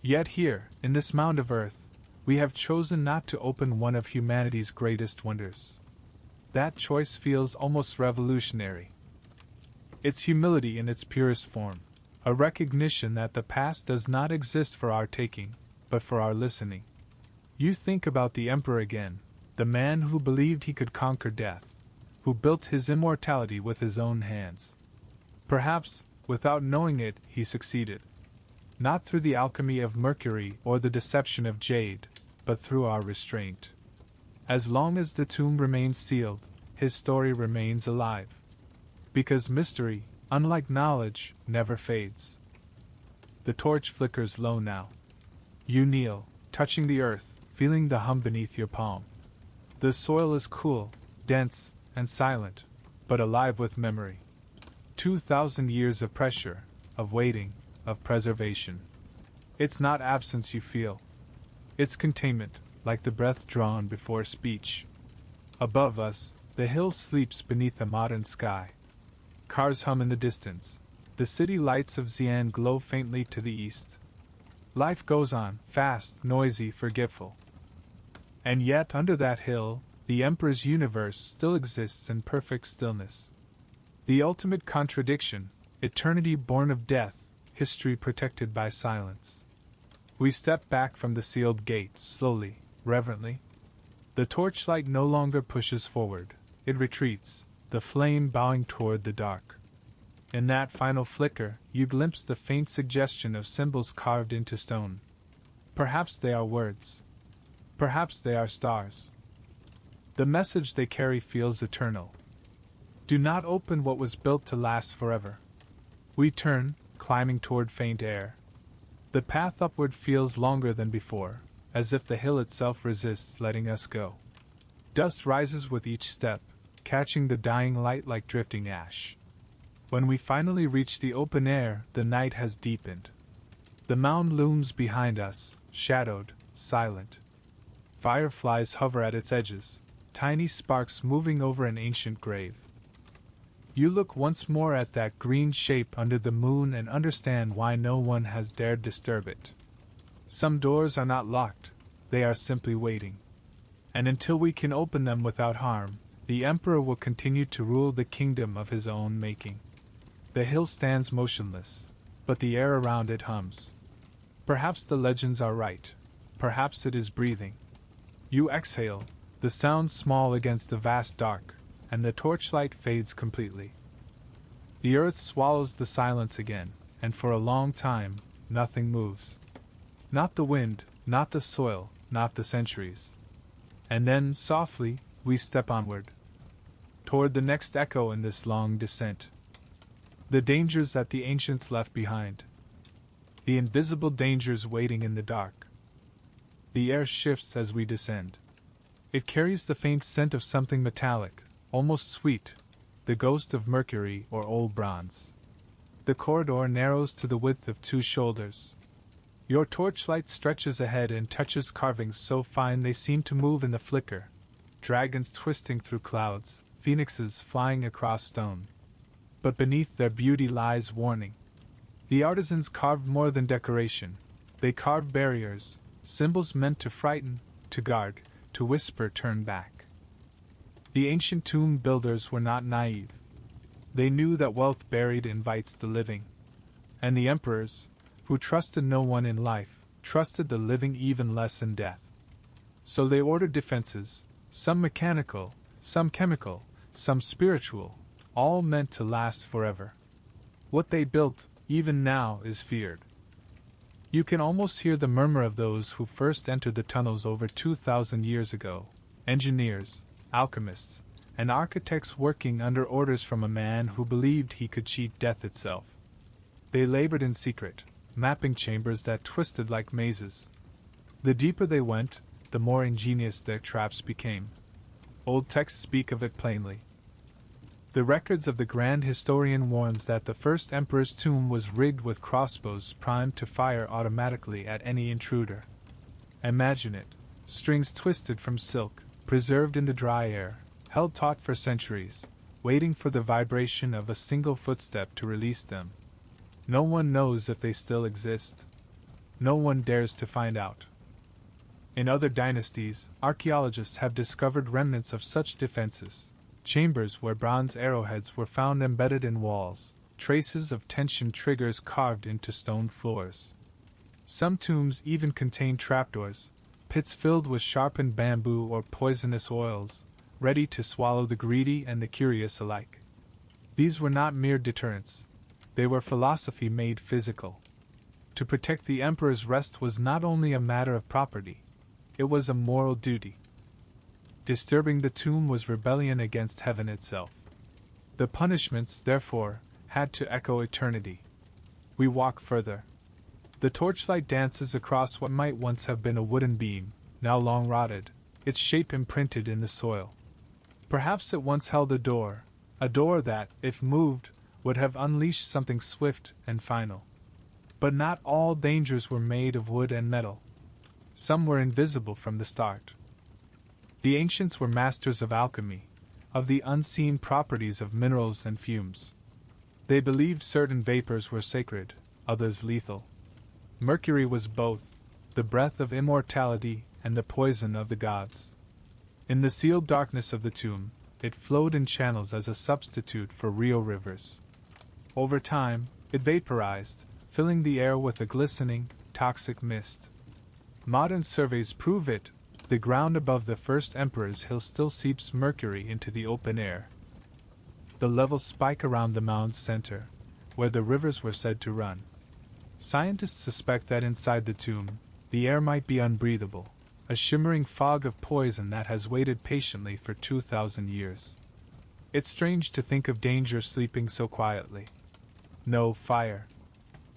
[SPEAKER 1] Yet here, in this mound of earth, we have chosen not to open one of humanity's greatest wonders. That choice feels almost revolutionary. It's humility in its purest form, a recognition that the past does not exist for our taking, but for our listening. You think about the emperor again, the man who believed he could conquer death, who built his immortality with his own hands. Perhaps, without knowing it, he succeeded. Not through the alchemy of mercury or the deception of jade, but through our restraint. As long as the tomb remains sealed, his story remains alive. Because mystery, unlike knowledge, never fades. The torch flickers low now. You kneel, touching the earth, feeling the hum beneath your palm. The soil is cool, dense, and silent, but alive with memory. 2,000 years of pressure, of waiting, of preservation. It's not absence you feel. It's containment, like the breath drawn before speech. Above us, the hill sleeps beneath a modern sky. Cars hum in the distance. The city lights of Xi'an glow faintly to the east. Life goes on, fast, noisy, forgetful. And yet, under that hill, the Emperor's universe still exists in perfect stillness. The ultimate contradiction, eternity born of death, history protected by silence. We step back from the sealed gate, slowly, reverently. The torchlight no longer pushes forward, it retreats, the flame bowing toward the dark. In that final flicker, you glimpse the faint suggestion of symbols carved into stone. Perhaps they are words. Perhaps they are stars. The message they carry feels eternal. Do not open what was built to last forever. We turn, climbing toward faint air. The path upward feels longer than before, as if the hill itself resists letting us go. Dust rises with each step, catching the dying light like drifting ash. When we finally reach the open air, the night has deepened. The mound looms behind us, shadowed, silent. Fireflies hover at its edges, tiny sparks moving over an ancient grave. You look once more at that green shape under the moon and understand why no one has dared disturb it. Some doors are not locked, they are simply waiting. And until we can open them without harm, the Emperor will continue to rule the kingdom of his own making. The hill stands motionless, but the air around it hums. Perhaps the legends are right. Perhaps it is breathing. You exhale, the sound small against the vast dark, and the torchlight fades completely. The earth swallows the silence again, and for a long time, nothing moves. Not the wind, not the soil, not the centuries. And then, softly, we step onward. Toward the next echo in this long descent. The dangers that the ancients left behind. The invisible dangers waiting in the dark. The air shifts as we descend. It carries the faint scent of something metallic, almost sweet, the ghost of mercury or old bronze. The corridor narrows to the width of 2 shoulders. Your torchlight stretches ahead and touches carvings so fine they seem to move in the flicker. Dragons twisting through clouds, phoenixes flying across stone. But beneath their beauty lies warning. The artisans carved more than decoration. They carved barriers, symbols meant to frighten, to guard, to whisper turn back. The ancient tomb builders were not naive. They knew that wealth buried invites the living. And the emperors, who trusted no one in life, trusted the living even less in death. So they ordered defenses, some mechanical, some chemical, some spiritual, all meant to last forever. What they built, even now, is feared. You can almost hear the murmur of those who first entered the tunnels over 2,000 years ago, engineers, alchemists, and architects working under orders from a man who believed he could cheat death itself. They labored in secret, mapping chambers that twisted like mazes. The deeper they went, the more ingenious their traps became. Old texts speak of it plainly. The records of the grand historian warns that the first emperor's tomb was rigged with crossbows primed to fire automatically at any intruder. Imagine it, strings twisted from silk, preserved in the dry air, held taut for centuries, waiting for the vibration of a single footstep to release them. No one knows if they still exist. No one dares to find out. In other dynasties, archaeologists have discovered remnants of such defenses. Chambers where bronze arrowheads were found embedded in walls, traces of tension triggers carved into stone floors. Some tombs even contain trapdoors, pits filled with sharpened bamboo or poisonous oils, ready to swallow the greedy and the curious alike. These were not mere deterrents. They were philosophy made physical. To protect the emperor's rest was not only a matter of property, it was a moral duty. Disturbing the tomb was rebellion against heaven itself. The punishments, therefore, had to echo eternity. We walk further. The torchlight dances across what might once have been a wooden beam, now long rotted, its shape imprinted in the soil. Perhaps it once held a door that, if moved, would have unleashed something swift and final. But not all dangers were made of wood and metal. Some were invisible from the start. The ancients were masters of alchemy, of the unseen properties of minerals and fumes. They believed certain vapors were sacred, others lethal. Mercury was both, the breath of immortality and the poison of the gods. In the sealed darkness of the tomb, it flowed in channels as a substitute for real rivers. Over time, it vaporized, filling the air with a glistening, toxic mist. Modern surveys prove it. The ground above the first emperor's hill still seeps mercury into the open air. The levels spike around the mound's center, where the rivers were said to run. Scientists suspect that inside the tomb, the air might be unbreathable, a shimmering fog of poison that has waited patiently for 2,000 years. It's strange to think of danger sleeping so quietly. No fire.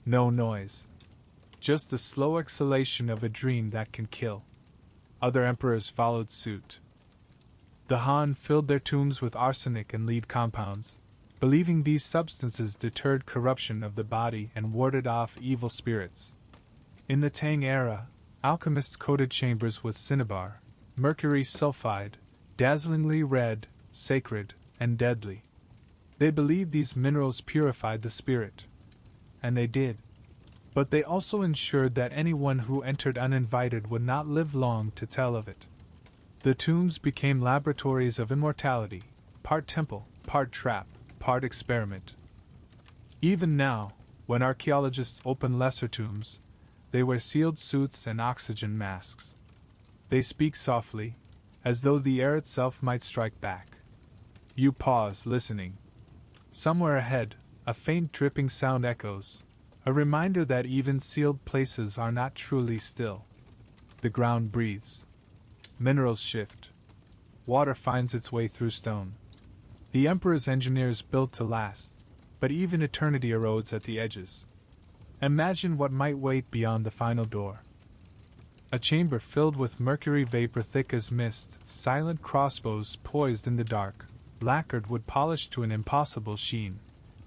[SPEAKER 1] No noise. Just the slow exhalation of a dream that can kill. Other emperors followed suit. The Han filled their tombs with arsenic and lead compounds, believing these substances deterred corruption of the body and warded off evil spirits. In the Tang era, alchemists coated chambers with cinnabar, mercury sulfide, dazzlingly red, sacred, and deadly. They believed these minerals purified the spirit. And they did. But they also ensured that anyone who entered uninvited would not live long to tell of it. The tombs became laboratories of immortality, part temple, part trap, part experiment. Even now, when archaeologists open lesser tombs, they wear sealed suits and oxygen masks. They speak softly, as though the air itself might strike back. You pause, listening. Somewhere ahead, a faint dripping sound echoes, a reminder that even sealed places are not truly still. The ground breathes. Minerals shift. Water finds its way through stone. The Emperor's engineers built to last, but even eternity erodes at the edges. Imagine what might wait beyond the final door. A chamber filled with mercury vapor thick as mist, silent crossbows poised in the dark, lacquered wood polished to an impossible sheen,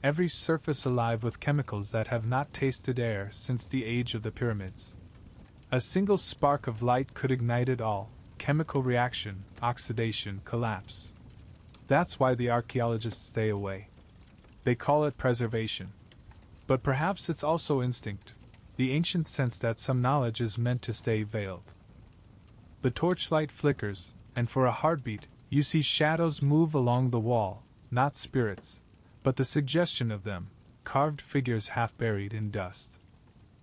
[SPEAKER 1] every surface alive with chemicals that have not tasted air since the age of the pyramids. A single spark of light could ignite it all: chemical reaction, oxidation, collapse. That's why the archaeologists stay away. They call it preservation. But perhaps it's also instinct, the ancient sense that some knowledge is meant to stay veiled. The torchlight flickers, and for a heartbeat, you see shadows move along the wall, not spirits, but the suggestion of them, carved figures half buried in dust.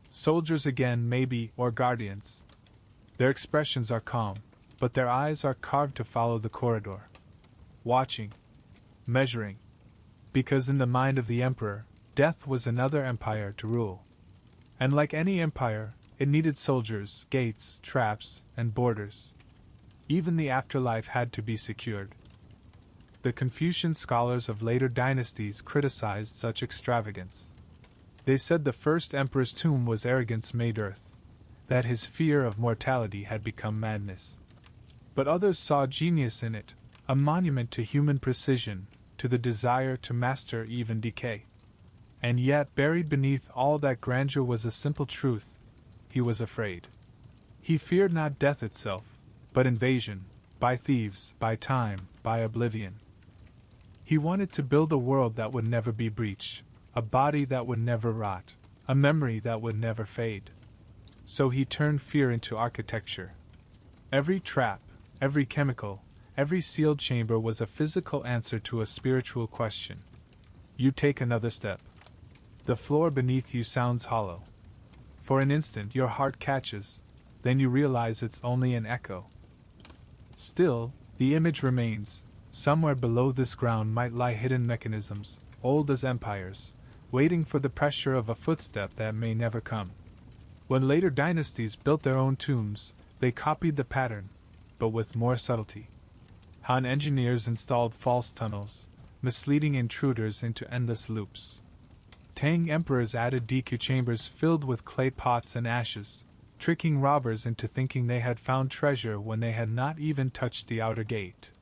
[SPEAKER 1] Soldiers again, maybe, or guardians. Their expressions are calm, but their eyes are carved to follow the corridor. Watching. Measuring. Because in the mind of the Emperor, death was another empire to rule. And like any empire, it needed soldiers, gates, traps, and borders. Even the afterlife had to be secured. The Confucian scholars of later dynasties criticized such extravagance. They said the first emperor's tomb was arrogance made earth, that his fear of mortality had become madness. But others saw genius in it, a monument to human precision, to the desire to master even decay. And yet, buried beneath all that grandeur was a simple truth: he was afraid. He feared not death itself, but invasion, by thieves, by time, by oblivion. He wanted to build a world that would never be breached, a body that would never rot, a memory that would never fade. So he turned fear into architecture. Every trap, every chemical, every sealed chamber was a physical answer to a spiritual question. You take another step. The floor beneath you sounds hollow. For an instant your heart catches, then you realize it's only an echo. Still, the image remains. Somewhere below this ground might lie hidden mechanisms, old as empires, waiting for the pressure of a footstep that may never come. When later dynasties built their own tombs, they copied the pattern, but with more subtlety. Han engineers installed false tunnels, misleading intruders into endless loops. Tang emperors added DQ chambers filled with clay pots and ashes, tricking robbers into thinking they had found treasure when they had not even touched the outer gate.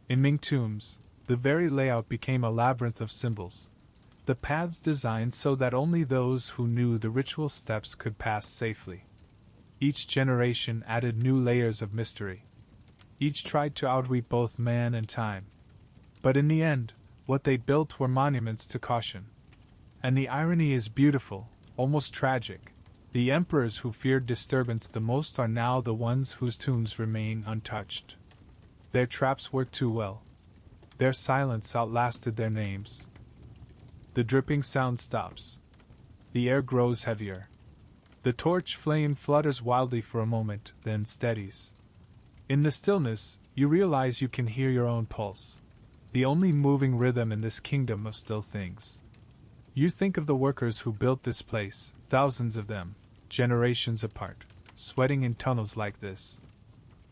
[SPEAKER 1] In Ming tombs, the very layout became a labyrinth of symbols, the paths designed so that only those who knew the ritual steps could pass safely. Each generation added new layers of mystery. Each tried to outweigh both man and time. But in the end, what they built were monuments to caution. And the irony is beautiful, almost tragic. The emperors who feared disturbance the most are now the ones whose tombs remain untouched. Their traps worked too well. Their silence outlasted their names. The dripping sound stops. The air grows heavier. The torch flame flutters wildly for a moment, then steadies. In the stillness, you realize you can hear your own pulse, the only moving rhythm in this kingdom of still things. You think of the workers who built this place, thousands of them, generations apart, sweating in tunnels like this.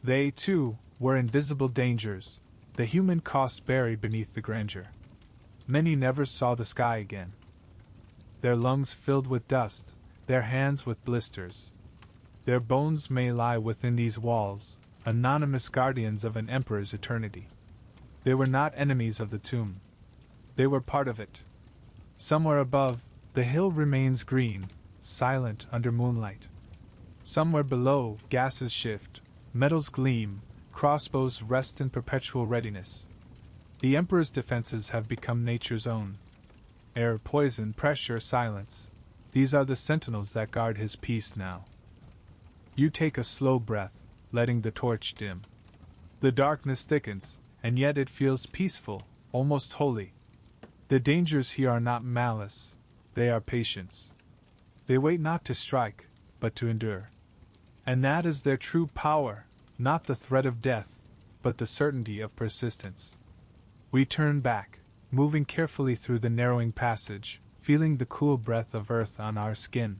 [SPEAKER 1] They, too, were invisible dangers, the human cost buried beneath the grandeur. Many never saw the sky again. Their lungs filled with dust, their hands with blisters. Their bones may lie within these walls, anonymous guardians of an emperor's eternity. They were not enemies of the tomb. They were part of it. Somewhere above, the hill remains green, silent under moonlight. Somewhere below, gases shift, metals gleam, crossbows rest in perpetual readiness. The Emperor's defenses have become nature's own. Air, poison, pressure, silence. These are the sentinels that guard his peace now. You take a slow breath, letting the torch dim. The darkness thickens, and yet it feels peaceful, almost holy. The dangers here are not malice, they are patience. They wait not to strike, but to endure. And that is their true power, not the threat of death, but the certainty of persistence. We turn back, moving carefully through the narrowing passage, feeling the cool breath of earth on our skin.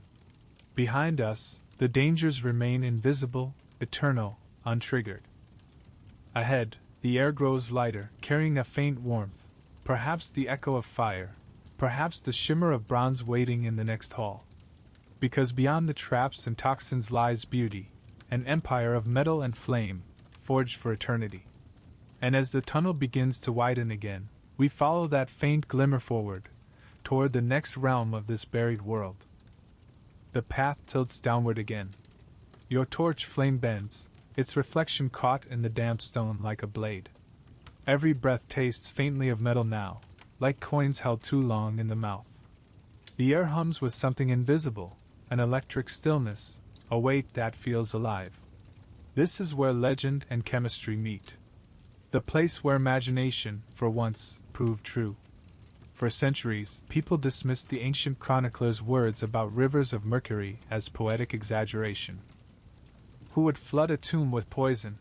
[SPEAKER 1] Behind us, the dangers remain invisible, eternal, untriggered. Ahead, the air grows lighter, carrying a faint warmth, perhaps the echo of fire, perhaps the shimmer of bronze waiting in the next hall. Because beyond the traps and toxins lies beauty, an empire of metal and flame, forged for eternity. And as the tunnel begins to widen again, we follow that faint glimmer forward, toward the next realm of this buried world. The path tilts downward again. Your torch flame bends, its reflection caught in the damp stone like a blade. Every breath tastes faintly of metal now, like coins held too long in the mouth. The air hums with something invisible, an electric stillness, a weight that feels alive. This is where legend and chemistry meet. The place where imagination, for once, proved true. For centuries, people dismissed the ancient chronicler's words about rivers of mercury as poetic exaggeration. Who would flood a tomb with poison?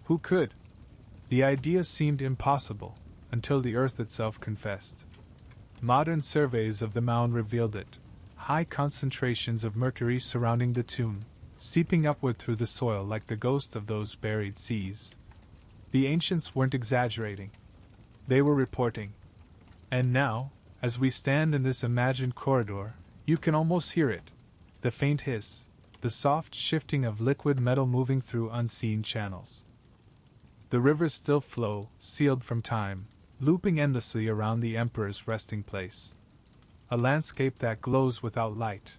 [SPEAKER 1] Who could? The idea seemed impossible, until the earth itself confessed. Modern surveys of the mound revealed it. High concentrations of mercury surrounding the tomb, seeping upward through the soil like the ghost of those buried seas. The ancients weren't exaggerating. They were reporting. And now, as we stand in this imagined corridor, you can almost hear it. The faint hiss, the soft shifting of liquid metal moving through unseen channels. The rivers still flow, sealed from time, looping endlessly around the Emperor's resting place. A landscape that glows without light.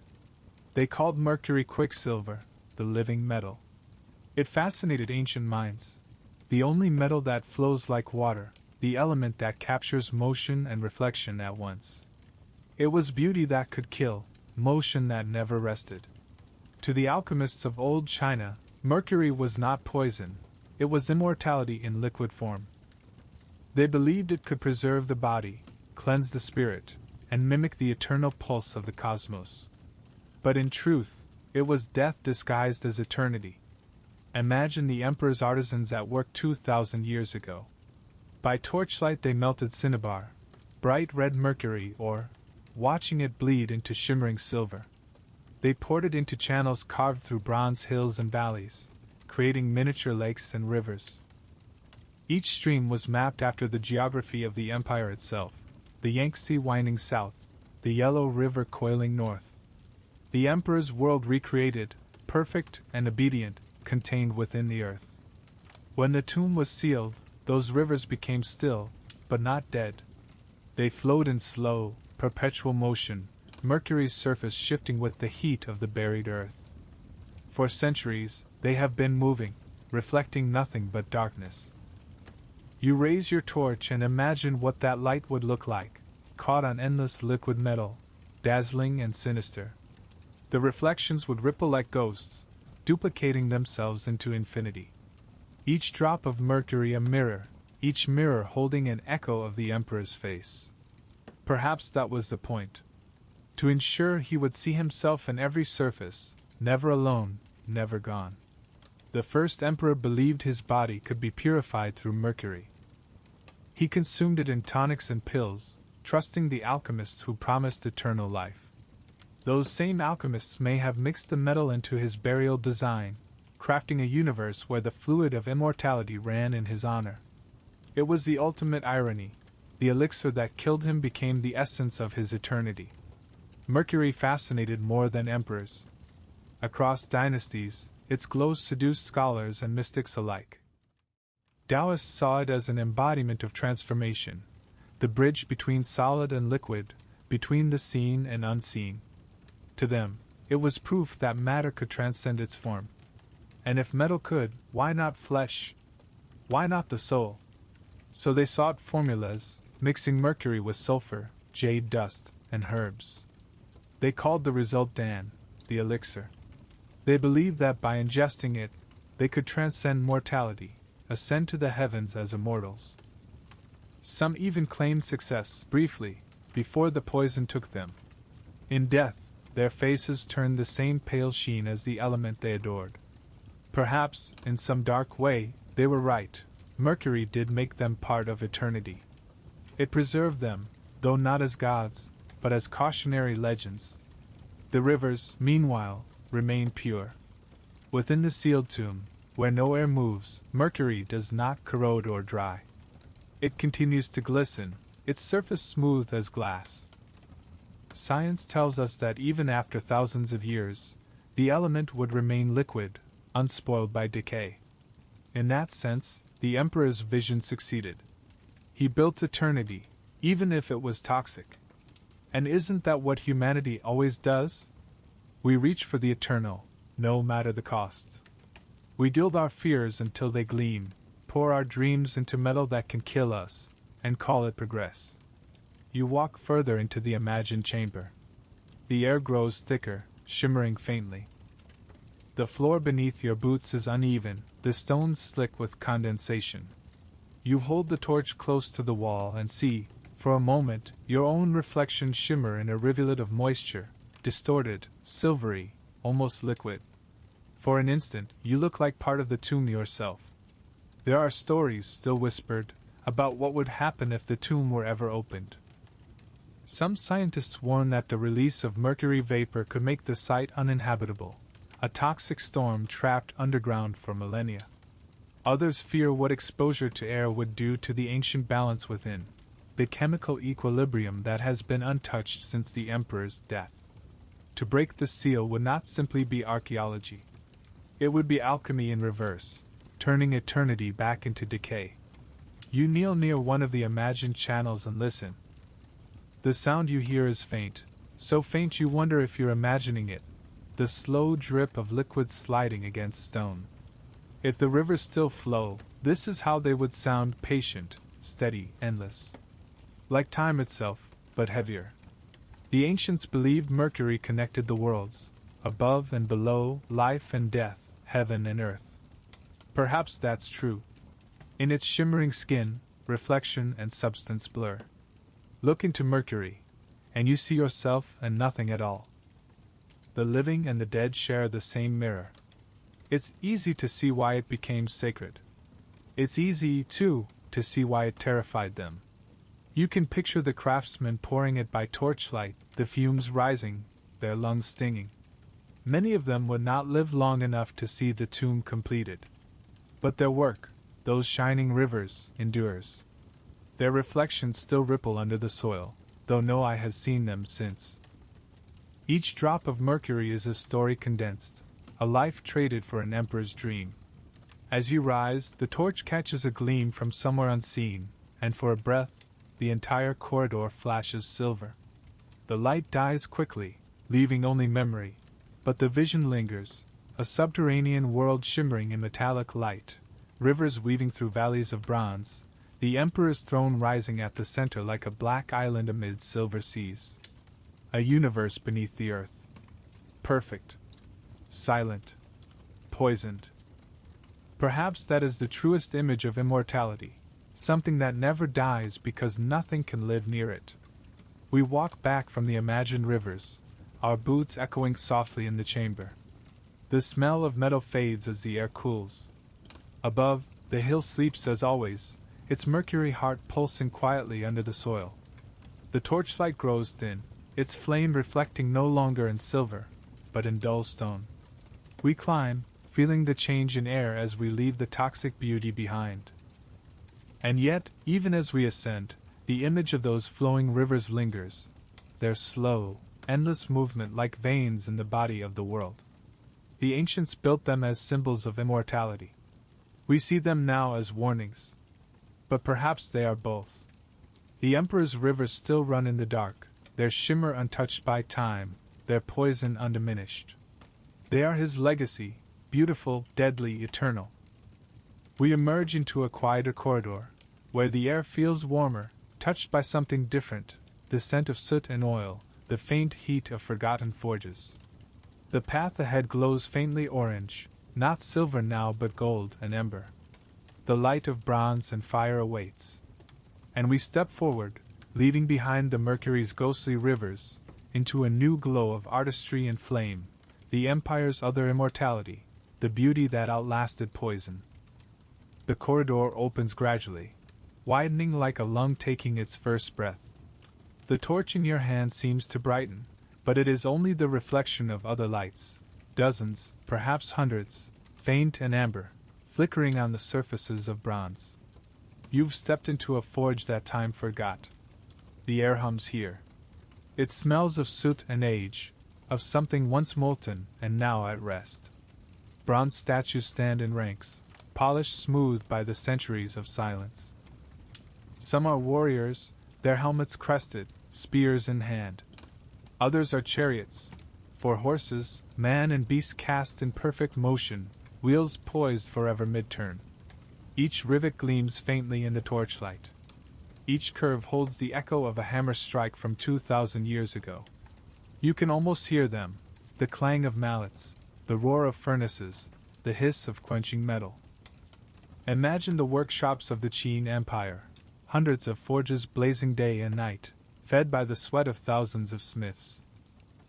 [SPEAKER 1] They called mercury quicksilver, the living metal. It fascinated ancient minds. The only metal that flows like water, the element that captures motion and reflection at once. It was beauty that could kill, motion that never rested. To the alchemists of old China, mercury was not poison, it was immortality in liquid form. They believed it could preserve the body, cleanse the spirit, and mimic the eternal pulse of the cosmos. But in truth, it was death disguised as eternity. Imagine the emperor's artisans at work 2,000 years ago. By torchlight they melted cinnabar, bright red mercury ore, watching it bleed into shimmering silver. They poured it into channels carved through bronze hills and valleys, creating miniature lakes and rivers. Each stream was mapped after the geography of the empire itself, the Yangtze winding south, the Yellow River coiling north. The emperor's world recreated, perfect and obedient, contained within the earth. When the tomb was sealed, those rivers became still, but not dead. They flowed in slow, perpetual motion, Mercury's surface shifting with the heat of the buried earth. For centuries, they have been moving, reflecting nothing but darkness. You raise your torch and imagine what that light would look like, caught on endless liquid metal, dazzling and sinister. The reflections would ripple like ghosts, duplicating themselves into infinity. Each drop of mercury a mirror, each mirror holding an echo of the emperor's face. Perhaps that was the point. To ensure he would see himself in every surface, never alone, never gone. The first emperor believed his body could be purified through mercury. He consumed it in tonics and pills, trusting the alchemists who promised eternal life. Those same alchemists may have mixed the metal into his burial design, crafting a universe where the fluid of immortality ran in his honor. It was the ultimate irony. The elixir that killed him became the essence of his eternity. Mercury fascinated more than emperors. Across dynasties, its glow seduced scholars and mystics alike. Taoists saw it as an embodiment of transformation, the bridge between solid and liquid, between the seen and unseen. To them, it was proof that matter could transcend its form. And if metal could, why not flesh? Why not the soul? So they sought formulas, mixing mercury with sulfur, jade dust, and herbs. They called the result Dan, the elixir. They believed that by ingesting it, they could transcend mortality, ascend to the heavens as immortals. Some even claimed success, briefly, before the poison took them. In death, their faces turned the same pale sheen as the element they adored. Perhaps, in some dark way, they were right. Mercury did make them part of eternity. It preserved them, though not as gods, but as cautionary legends. The rivers, meanwhile, remain pure. Within the sealed tomb, where no air moves, mercury does not corrode or dry. It continues to glisten, its surface smooth as glass. Science tells us that even after thousands of years, the element would remain liquid, unspoiled by decay. In that sense, the Emperor's vision succeeded. He built eternity, even if it was toxic. And isn't that what humanity always does? We reach for the eternal, no matter the cost. We gild our fears until they gleam, pour our dreams into metal that can kill us, and call it progress. You walk further into the imagined chamber. The air grows thicker, shimmering faintly. The floor beneath your boots is uneven, the stones slick with condensation. You hold the torch close to the wall and see, for a moment, your own reflection shimmer in a rivulet of moisture, distorted, silvery, almost liquid. For an instant, you look like part of the tomb yourself. There are stories, still whispered, about what would happen if the tomb were ever opened. Some scientists warn that the release of mercury vapor could make the site uninhabitable, a toxic storm trapped underground for millennia. Others fear what exposure to air would do to the ancient balance within, the chemical equilibrium that has been untouched since the Emperor's death. To break the seal would not simply be archaeology. It would be alchemy in reverse, turning eternity back into decay. You kneel near one of the imagined channels and listen. The sound you hear is faint, so faint you wonder if you're imagining it, the slow drip of liquid sliding against stone. If the rivers still flow, this is how they would sound: patient, steady, endless. Like time itself, but heavier. The ancients believed mercury connected the worlds, above and below, life and death, heaven and earth. Perhaps that's true. In its shimmering skin, reflection and substance blur. Look into mercury, and you see yourself and nothing at all. The living and the dead share the same mirror. It's easy to see why it became sacred. It's easy, too, to see why it terrified them. You can picture the craftsmen pouring it by torchlight, the fumes rising, their lungs stinging. Many of them would not live long enough to see the tomb completed. But their work, those shining rivers, endures. Their reflections still ripple under the soil, though no eye has seen them since. Each drop of mercury is a story condensed, a life traded for an emperor's dream. As you rise, the torch catches a gleam from somewhere unseen, and for a breath, the entire corridor flashes silver. The light dies quickly, leaving only memory, but the vision lingers, a subterranean world shimmering in metallic light, rivers weaving through valleys of bronze, the emperor's throne rising at the center like a black island amid silver seas. A universe beneath the earth. Perfect. Silent. Poisoned. Perhaps that is the truest image of immortality, something that never dies because nothing can live near it. We walk back from the imagined rivers, our boots echoing softly in the chamber. The smell of metal fades as the air cools. Above, the hill sleeps as always, its mercury heart pulsing quietly under the soil. The torchlight grows thin, its flame reflecting no longer in silver, but in dull stone. We climb, feeling the change in air as we leave the toxic beauty behind. And yet, even as we ascend, the image of those flowing rivers lingers, their slow, endless movement like veins in the body of the world. The ancients built them as symbols of immortality. We see them now as warnings. But perhaps they are both. The Emperor's rivers still run in the dark, their shimmer untouched by time, their poison undiminished. They are his legacy, beautiful, deadly, eternal. We emerge into a quieter corridor, where the air feels warmer, touched by something different, the scent of soot and oil, the faint heat of forgotten forges. The path ahead glows faintly orange, not silver now but gold and ember. The light of bronze and fire awaits. And we step forward, leaving behind the mercury's ghostly rivers, into a new glow of artistry and flame, the Empire's other immortality, the beauty that outlasted poison. The corridor opens gradually, widening like a lung taking its first breath. The torch in your hand seems to brighten, but it is only the reflection of other lights, dozens, perhaps hundreds, faint and amber, flickering on the surfaces of bronze. You've stepped into a forge that time forgot. The air hums here. It smells of soot and age, of something once molten and now at rest. Bronze statues stand in ranks, polished smooth by the centuries of silence. Some are warriors, their helmets crested, spears in hand. Others are chariots, for horses, man and beast cast in perfect motion, wheels poised forever mid-turn. Each rivet gleams faintly in the torchlight. Each curve holds the echo of a hammer strike from 2,000 years ago. You can almost hear them, the clang of mallets, the roar of furnaces, the hiss of quenching metal. Imagine the workshops of the Qin Empire, hundreds of forges blazing day and night, fed by the sweat of thousands of smiths.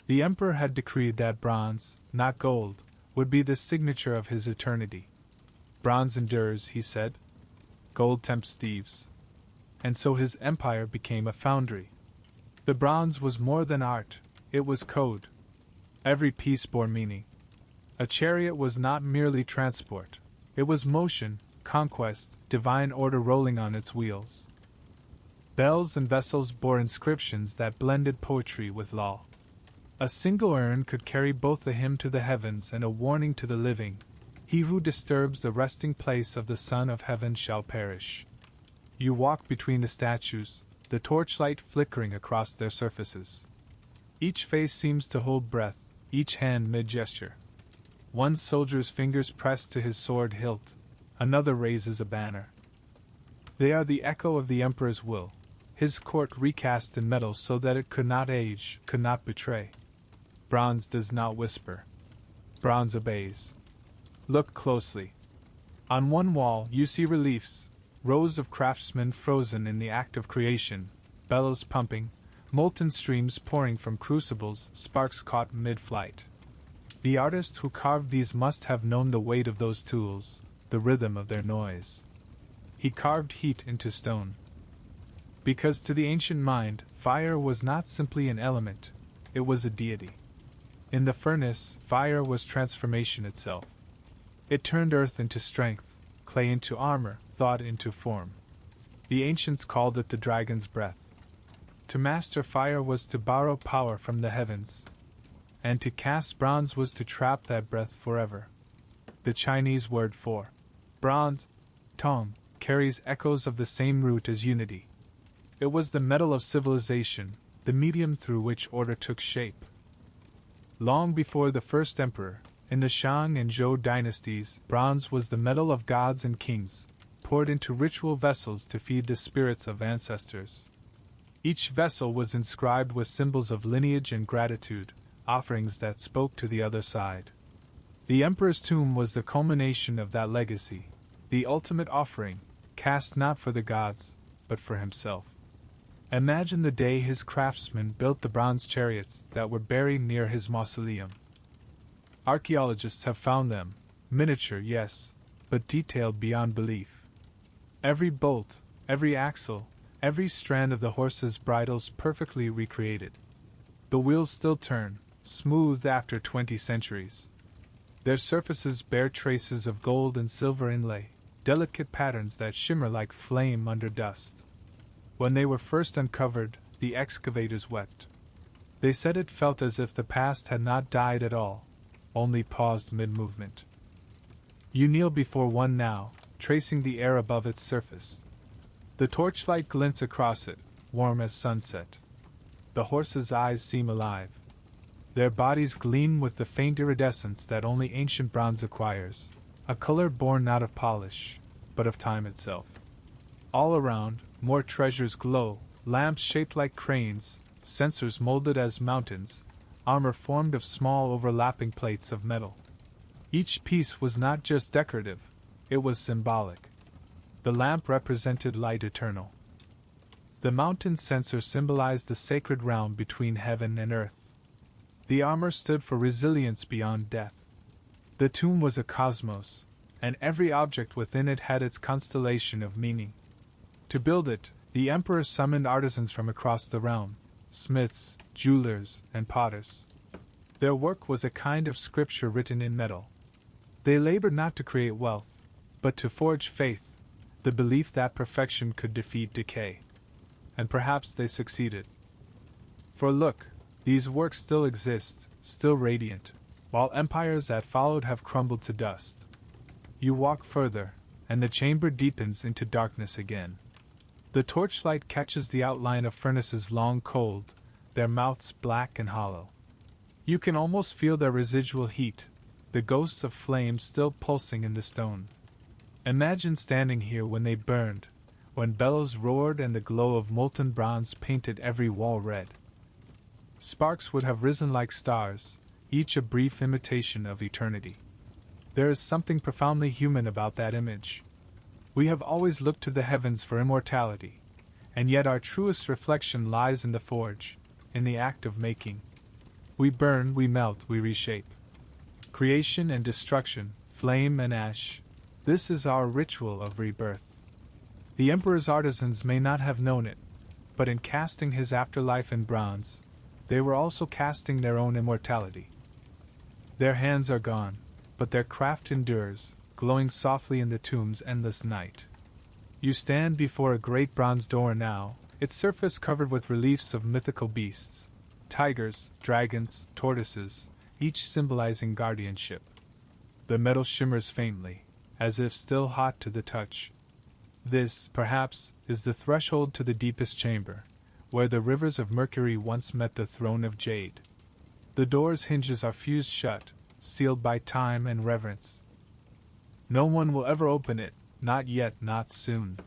[SPEAKER 1] The Emperor had decreed that bronze, not gold, would be the signature of his eternity. Bronze endures, he said. Gold tempts thieves. And so his empire became a foundry. The bronze was more than art, it was code. Every piece bore meaning. A chariot was not merely transport, it was motion, conquest, divine order rolling on its wheels. Bells and vessels bore inscriptions that blended poetry with law. A single urn could carry both a hymn to the heavens and a warning to the living. He who disturbs the resting place of the Son of Heaven shall perish. You walk between the statues, the torchlight flickering across their surfaces. Each face seems to hold breath, each hand mid-gesture. One soldier's fingers press to his sword hilt, another raises a banner. They are the echo of the Emperor's will, his court recast in metal so that it could not age, could not betray. Bronze does not whisper. Bronze obeys. Look closely. On one wall you see reliefs, rows of craftsmen frozen in the act of creation, bellows pumping, molten streams pouring from crucibles, sparks caught mid-flight. The artist who carved these must have known the weight of those tools, the rhythm of their noise. He carved heat into stone. Because to the ancient mind, fire was not simply an element, it was a deity. In the furnace, fire was transformation itself. It turned earth into strength, clay into armor, thought into form. The ancients called it the dragon's breath. To master fire was to borrow power from the heavens, and to cast bronze was to trap that breath forever. The Chinese word for bronze, Tang, carries echoes of the same root as unity. It was the metal of civilization, the medium through which order took shape. Long before the first emperor, in the Shang and Zhou dynasties, bronze was the metal of gods and kings, poured into ritual vessels to feed the spirits of ancestors. Each vessel was inscribed with symbols of lineage and gratitude, offerings that spoke to the other side. The emperor's tomb was the culmination of that legacy, the ultimate offering, cast not for the gods, but for himself. Imagine the day his craftsmen built the bronze chariots that were buried near his mausoleum. Archaeologists have found them, miniature, yes, but detailed beyond belief. Every bolt, every axle, every strand of the horses' bridles perfectly recreated. The wheels still turn, smooth after 20 centuries. Their surfaces bear traces of gold and silver inlay, delicate patterns that shimmer like flame under dust. When they were first uncovered, the excavators wept. They said it felt as if the past had not died at all, only paused mid-movement. You kneel before one now, tracing the air above its surface. The torchlight glints across it, warm as sunset. The horses' eyes seem alive. Their bodies gleam with the faint iridescence that only ancient bronze acquires, a color born not of polish, but of time itself. All around, more treasures glow, lamps shaped like cranes, censers molded as mountains, armor formed of small overlapping plates of metal. Each piece was not just decorative, it was symbolic. The lamp represented light eternal. The mountain censer symbolized the sacred realm between heaven and earth. The armor stood for resilience beyond death. The tomb was a cosmos, and every object within it had its constellation of meaning. To build it, the emperor summoned artisans from across the realm, smiths, jewelers, and potters. Their work was a kind of scripture written in metal. They labored not to create wealth, but to forge faith, the belief that perfection could defeat decay. And perhaps they succeeded. For look, these works still exist, still radiant, while empires that followed have crumbled to dust. You walk further, and the chamber deepens into darkness again. The torchlight catches the outline of furnaces long cold, their mouths black and hollow. You can almost feel their residual heat, the ghosts of flame still pulsing in the stone. Imagine standing here when they burned, when bellows roared and the glow of molten bronze painted every wall red. Sparks would have risen like stars, each a brief imitation of eternity. There is something profoundly human about that image. We have always looked to the heavens for immortality, and yet our truest reflection lies in the forge, in the act of making. We burn, we melt, we reshape. Creation and destruction, flame and ash, this is our ritual of rebirth. The emperor's artisans may not have known it, but in casting his afterlife in bronze, they were also casting their own immortality. Their hands are gone, but their craft endures, glowing softly in the tomb's endless night. You stand before a great bronze door now, its surface covered with reliefs of mythical beasts, tigers, dragons, tortoises, each symbolizing guardianship. The metal shimmers faintly, as if still hot to the touch. This, perhaps, is the threshold to the deepest chamber, where the rivers of mercury once met the throne of jade. The door's hinges are fused shut, sealed by time and reverence. No one will ever open it, not yet, not soon.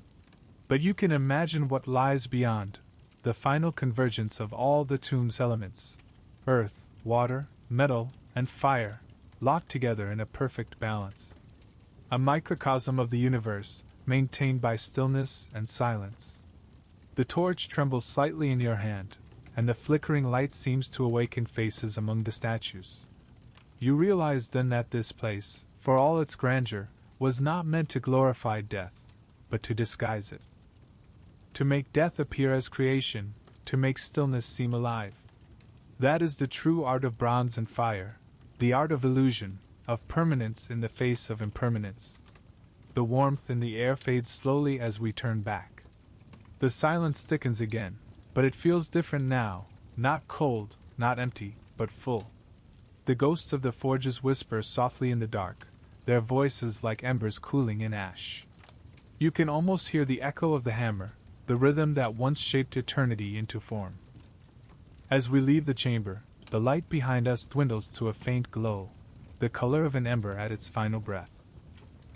[SPEAKER 1] But you can imagine what lies beyond, the final convergence of all the tomb's elements: earth, water, metal, and fire, locked together in a perfect balance. A microcosm of the universe, maintained by stillness and silence. The torch trembles slightly in your hand, and the flickering light seems to awaken faces among the statues. You realize then that this place, for all its grandeur, was not meant to glorify death, but to disguise it. To make death appear as creation, to make stillness seem alive. That is the true art of bronze and fire, the art of illusion, of permanence in the face of impermanence. The warmth in the air fades slowly as we turn back. The silence thickens again, but it feels different now, not cold, not empty, but full. The ghosts of the forges whisper softly in the dark, their voices like embers cooling in ash. You can almost hear the echo of the hammer, the rhythm that once shaped eternity into form. As we leave the chamber, the light behind us dwindles to a faint glow, the color of an ember at its final breath.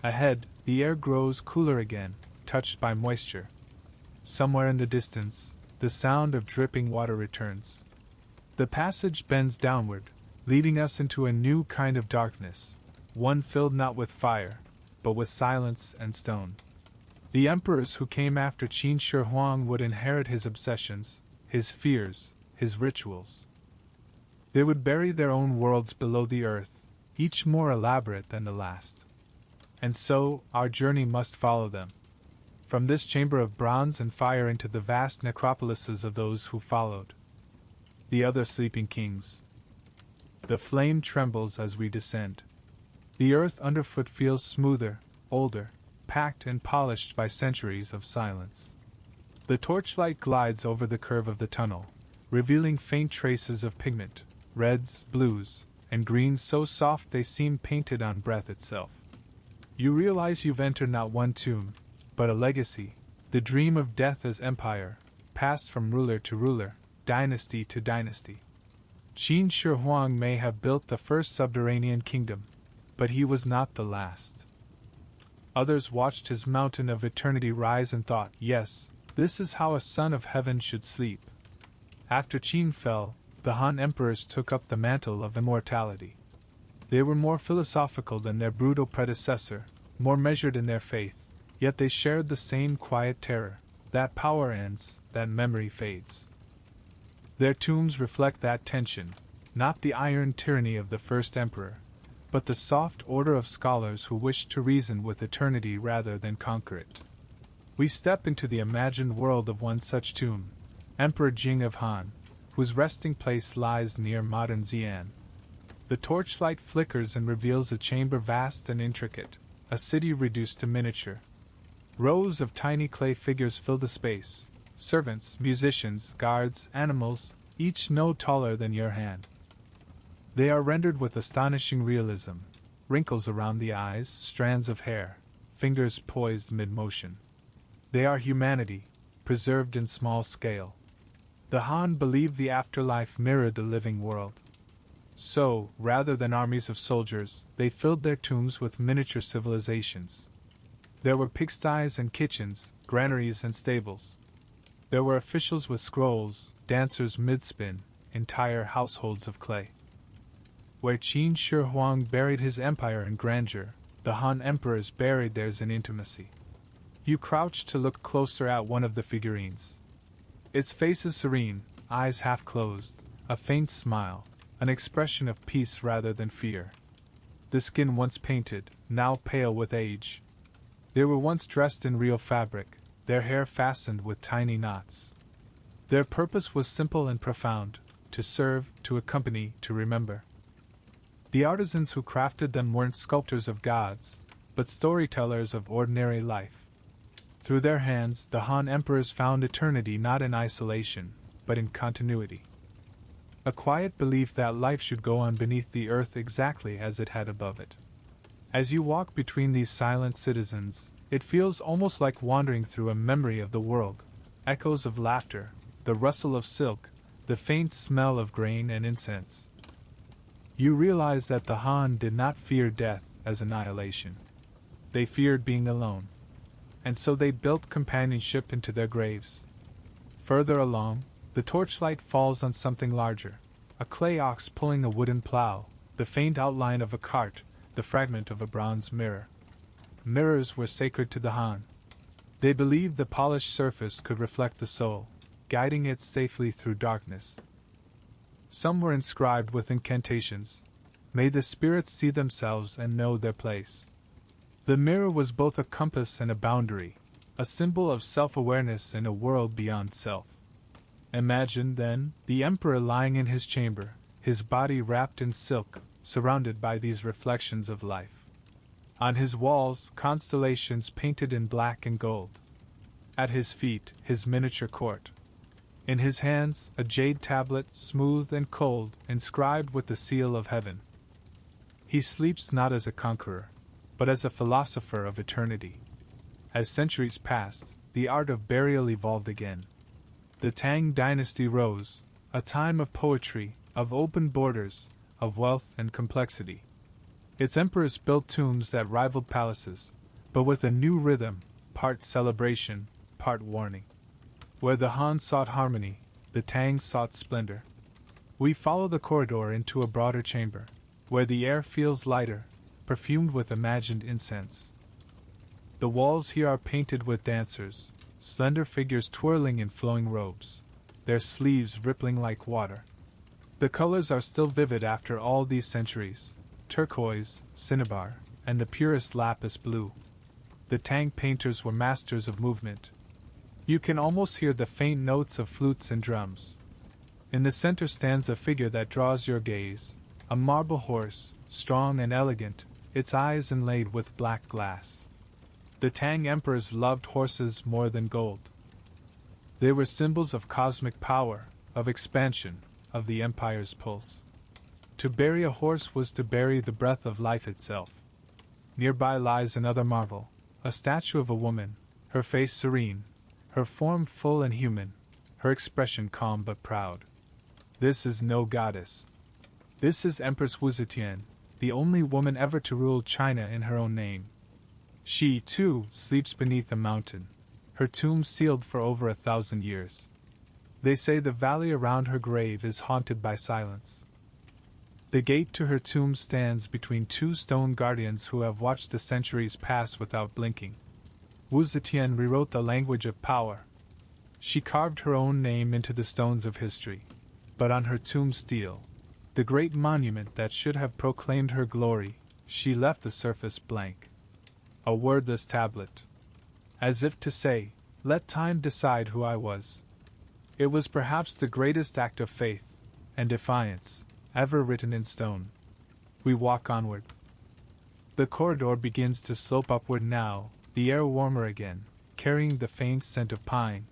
[SPEAKER 1] Ahead, the air grows cooler again, touched by moisture. Somewhere in the distance, the sound of dripping water returns. The passage bends downward, leading us into a new kind of darkness, one filled not with fire, but with silence and stone. The emperors who came after Qin Shi Huang would inherit his obsessions, his fears, his rituals. They would bury their own worlds below the earth, each more elaborate than the last. And so, our journey must follow them. From this chamber of bronze and fire into the vast necropolises of those who followed. the other sleeping kings. The flame trembles as we descend. The earth underfoot feels smoother, older, packed and polished by centuries of silence. The torchlight glides over the curve of the tunnel, revealing faint traces of pigment, reds, blues, and greens so soft they seem painted on breath itself. You realize you've entered not one tomb, but a legacy, the dream of death as empire, passed from ruler to ruler, dynasty to dynasty. Qin Shi Huang may have built the first subterranean kingdom, but he was not the last. Others watched his mountain of eternity rise and thought, yes, this is how a son of heaven should sleep. After Qin fell, the Han emperors took up the mantle of immortality. They were more philosophical than their brutal predecessor, more measured in their faith, yet they shared the same quiet terror, that power ends, that memory fades. Their tombs reflect that tension, not the iron tyranny of the first emperor, but the soft order of scholars who wish to reason with eternity rather than conquer it. We step into the imagined world of one such tomb, Emperor Jing of Han, whose resting place lies near modern Xi'an. The torchlight flickers and reveals a chamber vast and intricate, a city reduced to miniature. Rows of tiny clay figures fill the space, servants, musicians, guards, animals, each no taller than your hand. They are rendered with astonishing realism, wrinkles around the eyes, strands of hair, fingers poised mid-motion. They are humanity, preserved in small scale. The Han believed the afterlife mirrored the living world. So, rather than armies of soldiers, they filled their tombs with miniature civilizations. There were pigsties and kitchens, granaries and stables. There were officials with scrolls, dancers mid-spin, entire households of clay. Where Qin Shi Huang buried his empire in grandeur, the Han emperors buried theirs in intimacy. You crouch to look closer at one of the figurines. Its face is serene, eyes half closed, a faint smile, an expression of peace rather than fear. The skin once painted, now pale with age. They were once dressed in real fabric, their hair fastened with tiny knots. Their purpose was simple and profound, to serve, to accompany, to remember. The artisans who crafted them weren't sculptors of gods, but storytellers of ordinary life. Through their hands, the Han emperors found eternity not in isolation, but in continuity. A quiet belief that life should go on beneath the earth exactly as it had above it. As you walk between these silent citizens, it feels almost like wandering through a memory of the world, echoes of laughter, the rustle of silk, the faint smell of grain and incense. You realize that the Han did not fear death as annihilation. They feared being alone. And so they built companionship into their graves. Further along, the torchlight falls on something larger, a clay ox pulling a wooden plow, the faint outline of a cart, the fragment of a bronze mirror. Mirrors were sacred to the Han. They believed the polished surface could reflect the soul, guiding it safely through darkness. Some were inscribed with incantations. May the spirits see themselves and know their place. The mirror was both a compass and a boundary, a symbol of self-awareness in a world beyond self. Imagine, then, the emperor lying in his chamber, his body wrapped in silk, surrounded by these reflections of life. On his walls, constellations painted in black and gold. At his feet, his miniature court. In his hands, a jade tablet, smooth and cold, inscribed with the seal of heaven. He sleeps not as a conqueror, but as a philosopher of eternity. As centuries passed, the art of burial evolved again. The Tang dynasty rose, a time of poetry, of open borders, of wealth and complexity. Its emperors built tombs that rivaled palaces, but with a new rhythm, part celebration, part warning. Where the Han sought harmony, the Tang sought splendor. We follow the corridor into a broader chamber, where the air feels lighter, perfumed with imagined incense. The walls here are painted with dancers, slender figures twirling in flowing robes, their sleeves rippling like water. The colors are still vivid after all these centuries, turquoise, cinnabar, and the purest lapis blue. The Tang painters were masters of movement. You can almost hear the faint notes of flutes and drums. In the center stands a figure that draws your gaze, a marble horse, strong and elegant, its eyes inlaid with black glass. The Tang emperors loved horses more than gold. They were symbols of cosmic power, of expansion, of the empire's pulse. To bury a horse was to bury the breath of life itself. Nearby lies another marvel, a statue of a woman, her face serene, her form full and human, her expression calm but proud. This is no goddess. This is Empress Wu Zetian, the only woman ever to rule China in her own name. She, too, sleeps beneath a mountain, her tomb sealed for over 1,000 years. They say the valley around her grave is haunted by silence. The gate to her tomb stands between two stone guardians who have watched the centuries pass without blinking. Wu Zetian rewrote the language of power. She carved her own name into the stones of history. But on her tomb stele, the great monument that should have proclaimed her glory, she left the surface blank. A wordless tablet. As if to say, let time decide who I was. It was perhaps the greatest act of faith and defiance ever written in stone. We walk onward. The corridor begins to slope upward now, the air warmer again, carrying the faint scent of pine.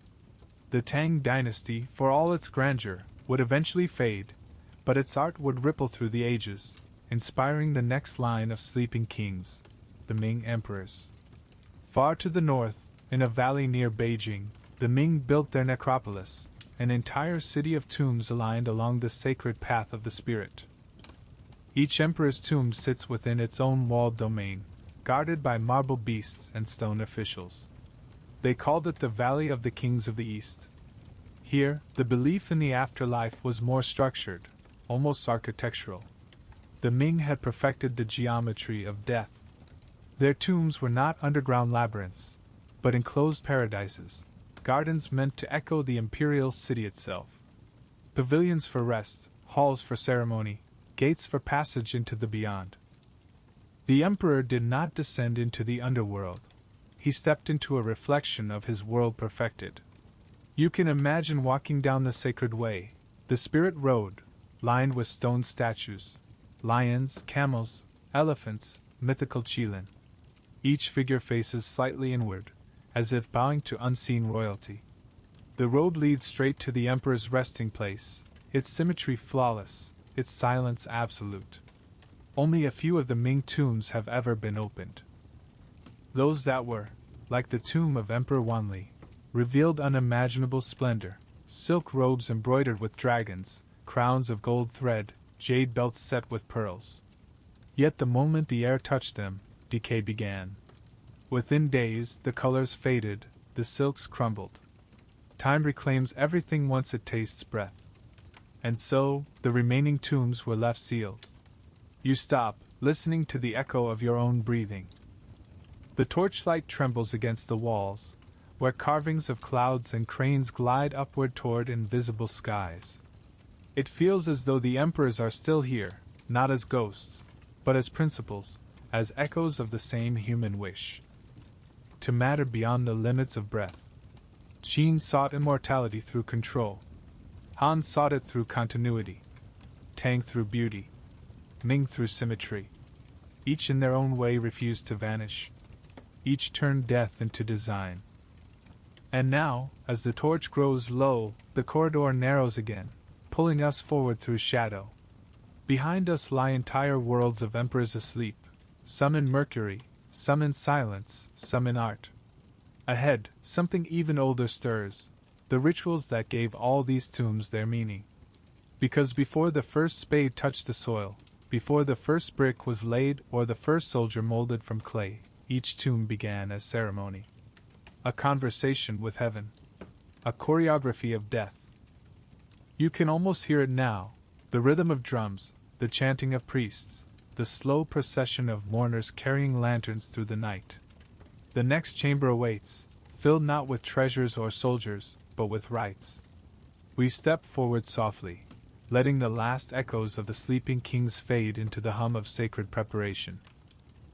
[SPEAKER 1] The Tang dynasty, for all its grandeur, would eventually fade, but its art would ripple through the ages, inspiring the next line of sleeping kings, the Ming emperors. Far to the north, in a valley near Beijing, the Ming built their necropolis, an entire city of tombs aligned along the sacred path of the spirit. Each emperor's tomb sits within its own walled domain, guarded by marble beasts and stone officials. They called it the Valley of the Kings of the East. Here, the belief in the afterlife was more structured, almost architectural. The Ming had perfected the geometry of death. Their tombs were not underground labyrinths, but enclosed paradises, gardens meant to echo the imperial city itself. Pavilions for rest, halls for ceremony, gates for passage into the beyond. The emperor did not descend into the underworld. He stepped into a reflection of his world perfected. You can imagine walking down the sacred way, the spirit road, lined with stone statues, lions, camels, elephants, mythical qilin. Each figure faces slightly inward, as if bowing to unseen royalty. The road leads straight to the emperor's resting place, its symmetry flawless, its silence absolute. Only a few of the Ming tombs have ever been opened. Those that were, like the tomb of Emperor Wanli, revealed unimaginable splendor, silk robes embroidered with dragons, crowns of gold thread, jade belts set with pearls. Yet the moment the air touched them, decay began. Within days, the colors faded, the silks crumbled. Time reclaims everything once it tastes breath. And so, the remaining tombs were left sealed. You stop, listening to the echo of your own breathing. The torchlight trembles against the walls, where carvings of clouds and cranes glide upward toward invisible skies. It feels as though the emperors are still here, not as ghosts, but as principles, as echoes of the same human wish. To matter beyond the limits of breath. Qin sought immortality through control. Han sought it through continuity. Tang through beauty. Ming through symmetry. Each in their own way refused to vanish. Each turned death into design. And now, as the torch grows low, the corridor narrows again, pulling us forward through shadow. Behind us lie entire worlds of emperors asleep, some in mercury, some in silence, some in art. Ahead, something even older stirs, the rituals that gave all these tombs their meaning. Because before the first spade touched the soil, before the first brick was laid or the first soldier molded from clay, each tomb began as ceremony. A conversation with heaven. A choreography of death. You can almost hear it now, the rhythm of drums, the chanting of priests, the slow procession of mourners carrying lanterns through the night. The next chamber awaits, filled not with treasures or soldiers, but with rites. We step forward softly, letting the last echoes of the sleeping kings fade into the hum of sacred preparation.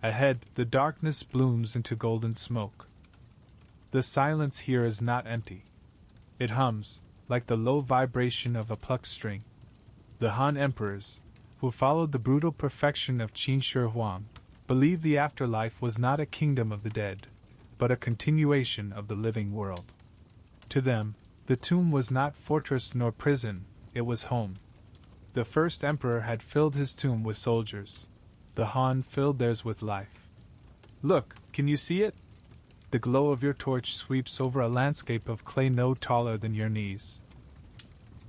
[SPEAKER 1] Ahead, the darkness blooms into golden smoke. The silence here is not empty. It hums, like the low vibration of a plucked string. The Han emperors, who followed the brutal perfection of Qin Shi Huang, believed the afterlife was not a kingdom of the dead, but a continuation of the living world. To them, the tomb was not fortress nor prison, it was home. The first emperor had filled his tomb with soldiers. The Han filled theirs with life. Look, can you see it? The glow of your torch sweeps over a landscape of clay no taller than your knees.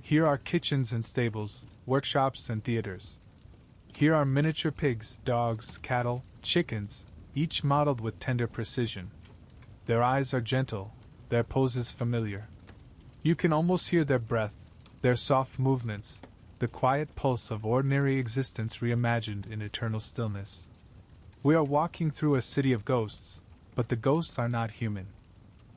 [SPEAKER 1] Here are kitchens and stables, workshops and theaters. Here are miniature pigs, dogs, cattle, chickens, each modeled with tender precision. Their eyes are gentle, their poses familiar. You can almost hear their breath, their soft movements, the quiet pulse of ordinary existence reimagined in eternal stillness. We are walking through a city of ghosts, but the ghosts are not human.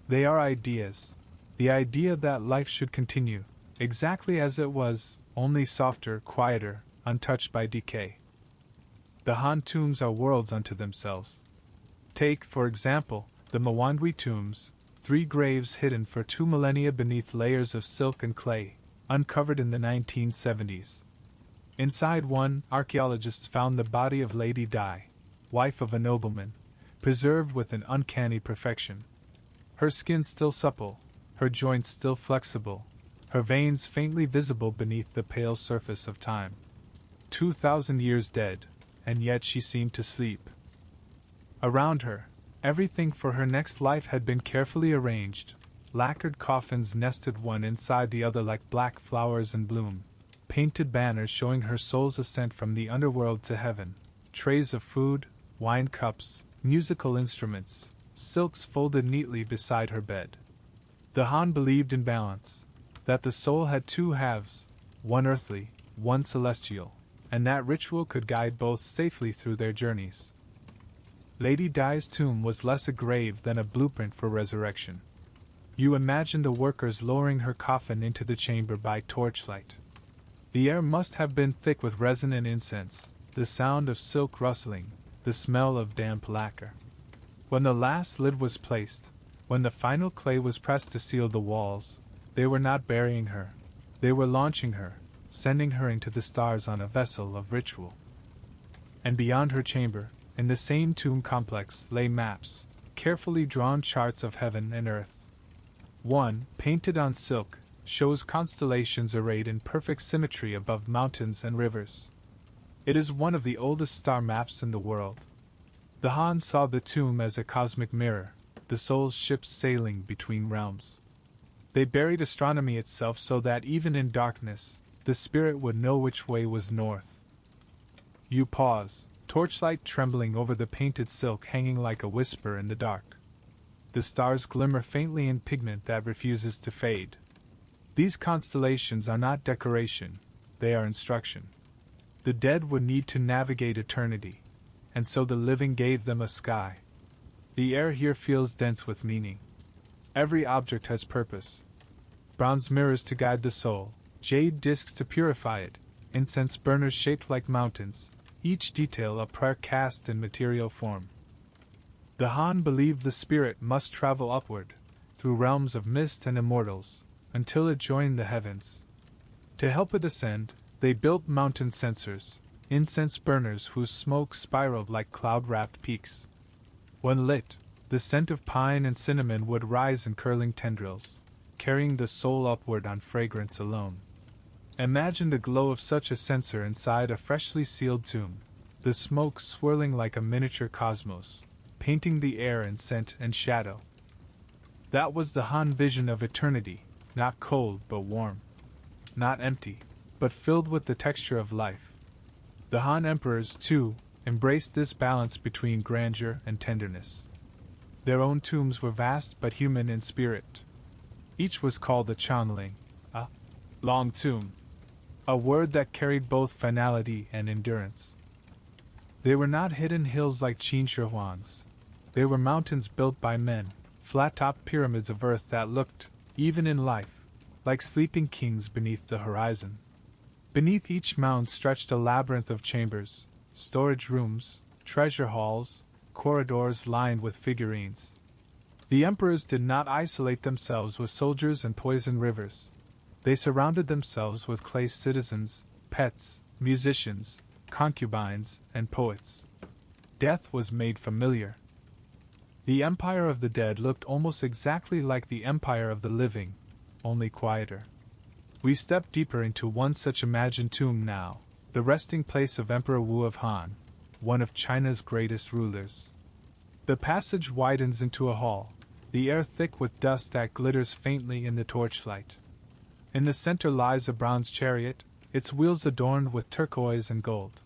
[SPEAKER 1] They are ideas. The idea that life should continue, exactly as it was, only softer, quieter, untouched by decay. The Han tombs are worlds unto themselves. Take, for example, the Mwandwi tombs, 3 graves hidden for 2 millennia beneath layers of silk and clay, uncovered in the 1970s. Inside one, archaeologists found the body of Lady Di, wife of a nobleman, preserved with an uncanny perfection. Her skin still supple, her joints still flexible, her veins faintly visible beneath the pale surface of time. 2,000 years dead, and yet she seemed to sleep. Around her, everything for her next life had been carefully arranged. Lacquered coffins nested one inside the other like black flowers in bloom, painted banners showing her soul's ascent from the underworld to heaven, trays of food, wine cups, musical instruments, silks folded neatly beside her bed. The Han believed in balance, that the soul had 2 halves, one earthly, one celestial, and that ritual could guide both safely through their journeys. Lady Di's tomb was less a grave than a blueprint for resurrection. You imagine the workers lowering her coffin into the chamber by torchlight. The air must have been thick with resin and incense, the sound of silk rustling, the smell of damp lacquer. When the last lid was placed, when the final clay was pressed to seal the walls, they were not burying her, they were launching her, sending her into the stars on a vessel of ritual. And beyond her chamber, in the same tomb complex, lay maps, carefully drawn charts of heaven and earth. One, painted on silk, shows constellations arrayed in perfect symmetry above mountains and rivers. It is one of the oldest star maps in the world. The Han saw the tomb as a cosmic mirror, the soul's ships sailing between realms. They buried astronomy itself so that even in darkness, the spirit would know which way was north. You pause, torchlight trembling over the painted silk hanging like a whisper in the dark. The stars glimmer faintly in pigment that refuses to fade. These constellations are not decoration, they are instruction. The dead would need to navigate eternity, and so the living gave them a sky. The air here feels dense with meaning. Every object has purpose. Bronze mirrors to guide the soul, jade discs to purify it, incense burners shaped like mountains, each detail a prayer cast in material form. The Han believed the spirit must travel upward, through realms of mist and immortals, until it joined the heavens. To help it ascend, they built mountain censers, incense burners whose smoke spiraled like cloud-wrapped peaks. When lit, the scent of pine and cinnamon would rise in curling tendrils, carrying the soul upward on fragrance alone. Imagine the glow of such a censer inside a freshly sealed tomb, the smoke swirling like a miniature cosmos, painting the air in scent and shadow. That was the Han vision of eternity, not cold but warm, not empty, but filled with the texture of life. The Han emperors, too, embraced this balance between grandeur and tenderness. Their own tombs were vast but human in spirit. Each was called a Chanling, a long tomb, a word that carried both finality and endurance. They were not hidden hills like Qin Shi Huang's. They were mountains built by men, flat-topped pyramids of earth that looked, even in life, like sleeping kings beneath the horizon. Beneath each mound stretched a labyrinth of chambers, storage rooms, treasure halls, corridors lined with figurines. The emperors did not isolate themselves with soldiers and poisoned rivers. They surrounded themselves with clay citizens, pets, musicians, concubines, and poets. Death was made familiar. The empire of the dead looked almost exactly like the empire of the living, only quieter. We stepped deeper into one such imagined tomb now, the resting place of Emperor Wu of Han, one of China's greatest rulers. The passage widens into a hall, the air thick with dust that glitters faintly in the torchlight. In the center lies a bronze chariot, its wheels adorned with turquoise and gold.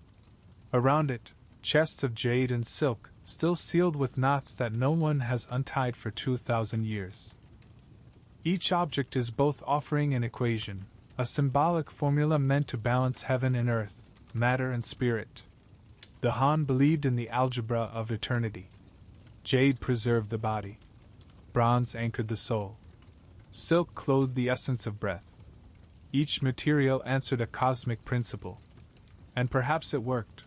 [SPEAKER 1] Around it, chests of jade and silk, still sealed with knots that no one has untied for 2,000 years. Each object is both offering an equation, a symbolic formula meant to balance heaven and earth, matter and spirit. The Han believed in the algebra of eternity. Jade preserved the body. Bronze anchored the soul. Silk clothed the essence of breath. Each material answered a cosmic principle. And perhaps it worked.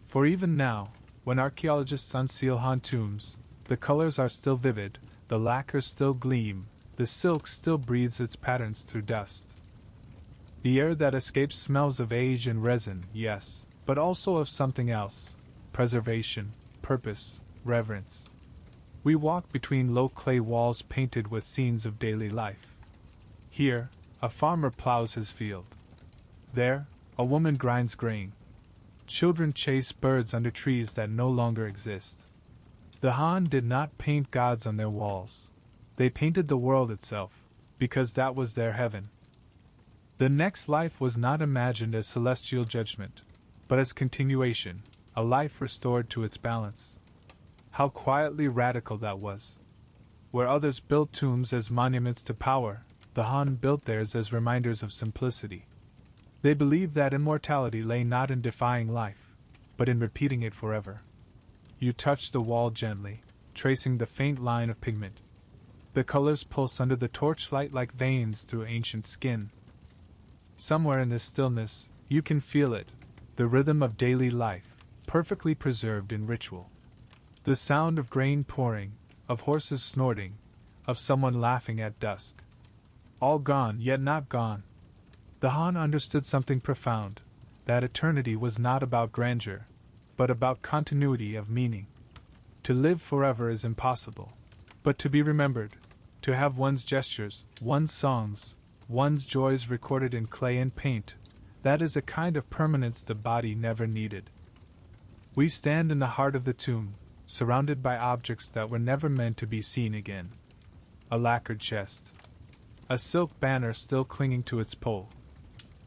[SPEAKER 1] For even now, when archaeologists unseal Han tombs, the colors are still vivid, the lacquers still gleam, the silk still breathes its patterns through dust. The air that escapes smells of age and resin, yes, but also of something else: preservation, purpose, reverence. We walk between low clay walls painted with scenes of daily life. Here, a farmer plows his field. There, a woman grinds grain. Children chase birds under trees that no longer exist. The Han did not paint gods on their walls. They painted the world itself, because that was their heaven. The next life was not imagined as celestial judgment, but as continuation, a life restored to its balance. How quietly radical that was. Where others built tombs as monuments to power, the Han built theirs as reminders of simplicity. They believed that immortality lay not in defying life, but in repeating it forever. You touch the wall gently, tracing the faint line of pigment. The colors pulse under the torchlight like veins through ancient skin. Somewhere in this stillness, you can feel it, the rhythm of daily life, perfectly preserved in ritual. The sound of grain pouring, of horses snorting, of someone laughing at dusk. All gone, yet not gone. The Han understood something profound, that eternity was not about grandeur, but about continuity of meaning. To live forever is impossible, but to be remembered, to have one's gestures, one's songs, one's joys recorded in clay and paint, that is a kind of permanence the body never needed. We stand in the heart of the tomb, surrounded by objects that were never meant to be seen again. A lacquered chest. A silk banner still clinging to its pole.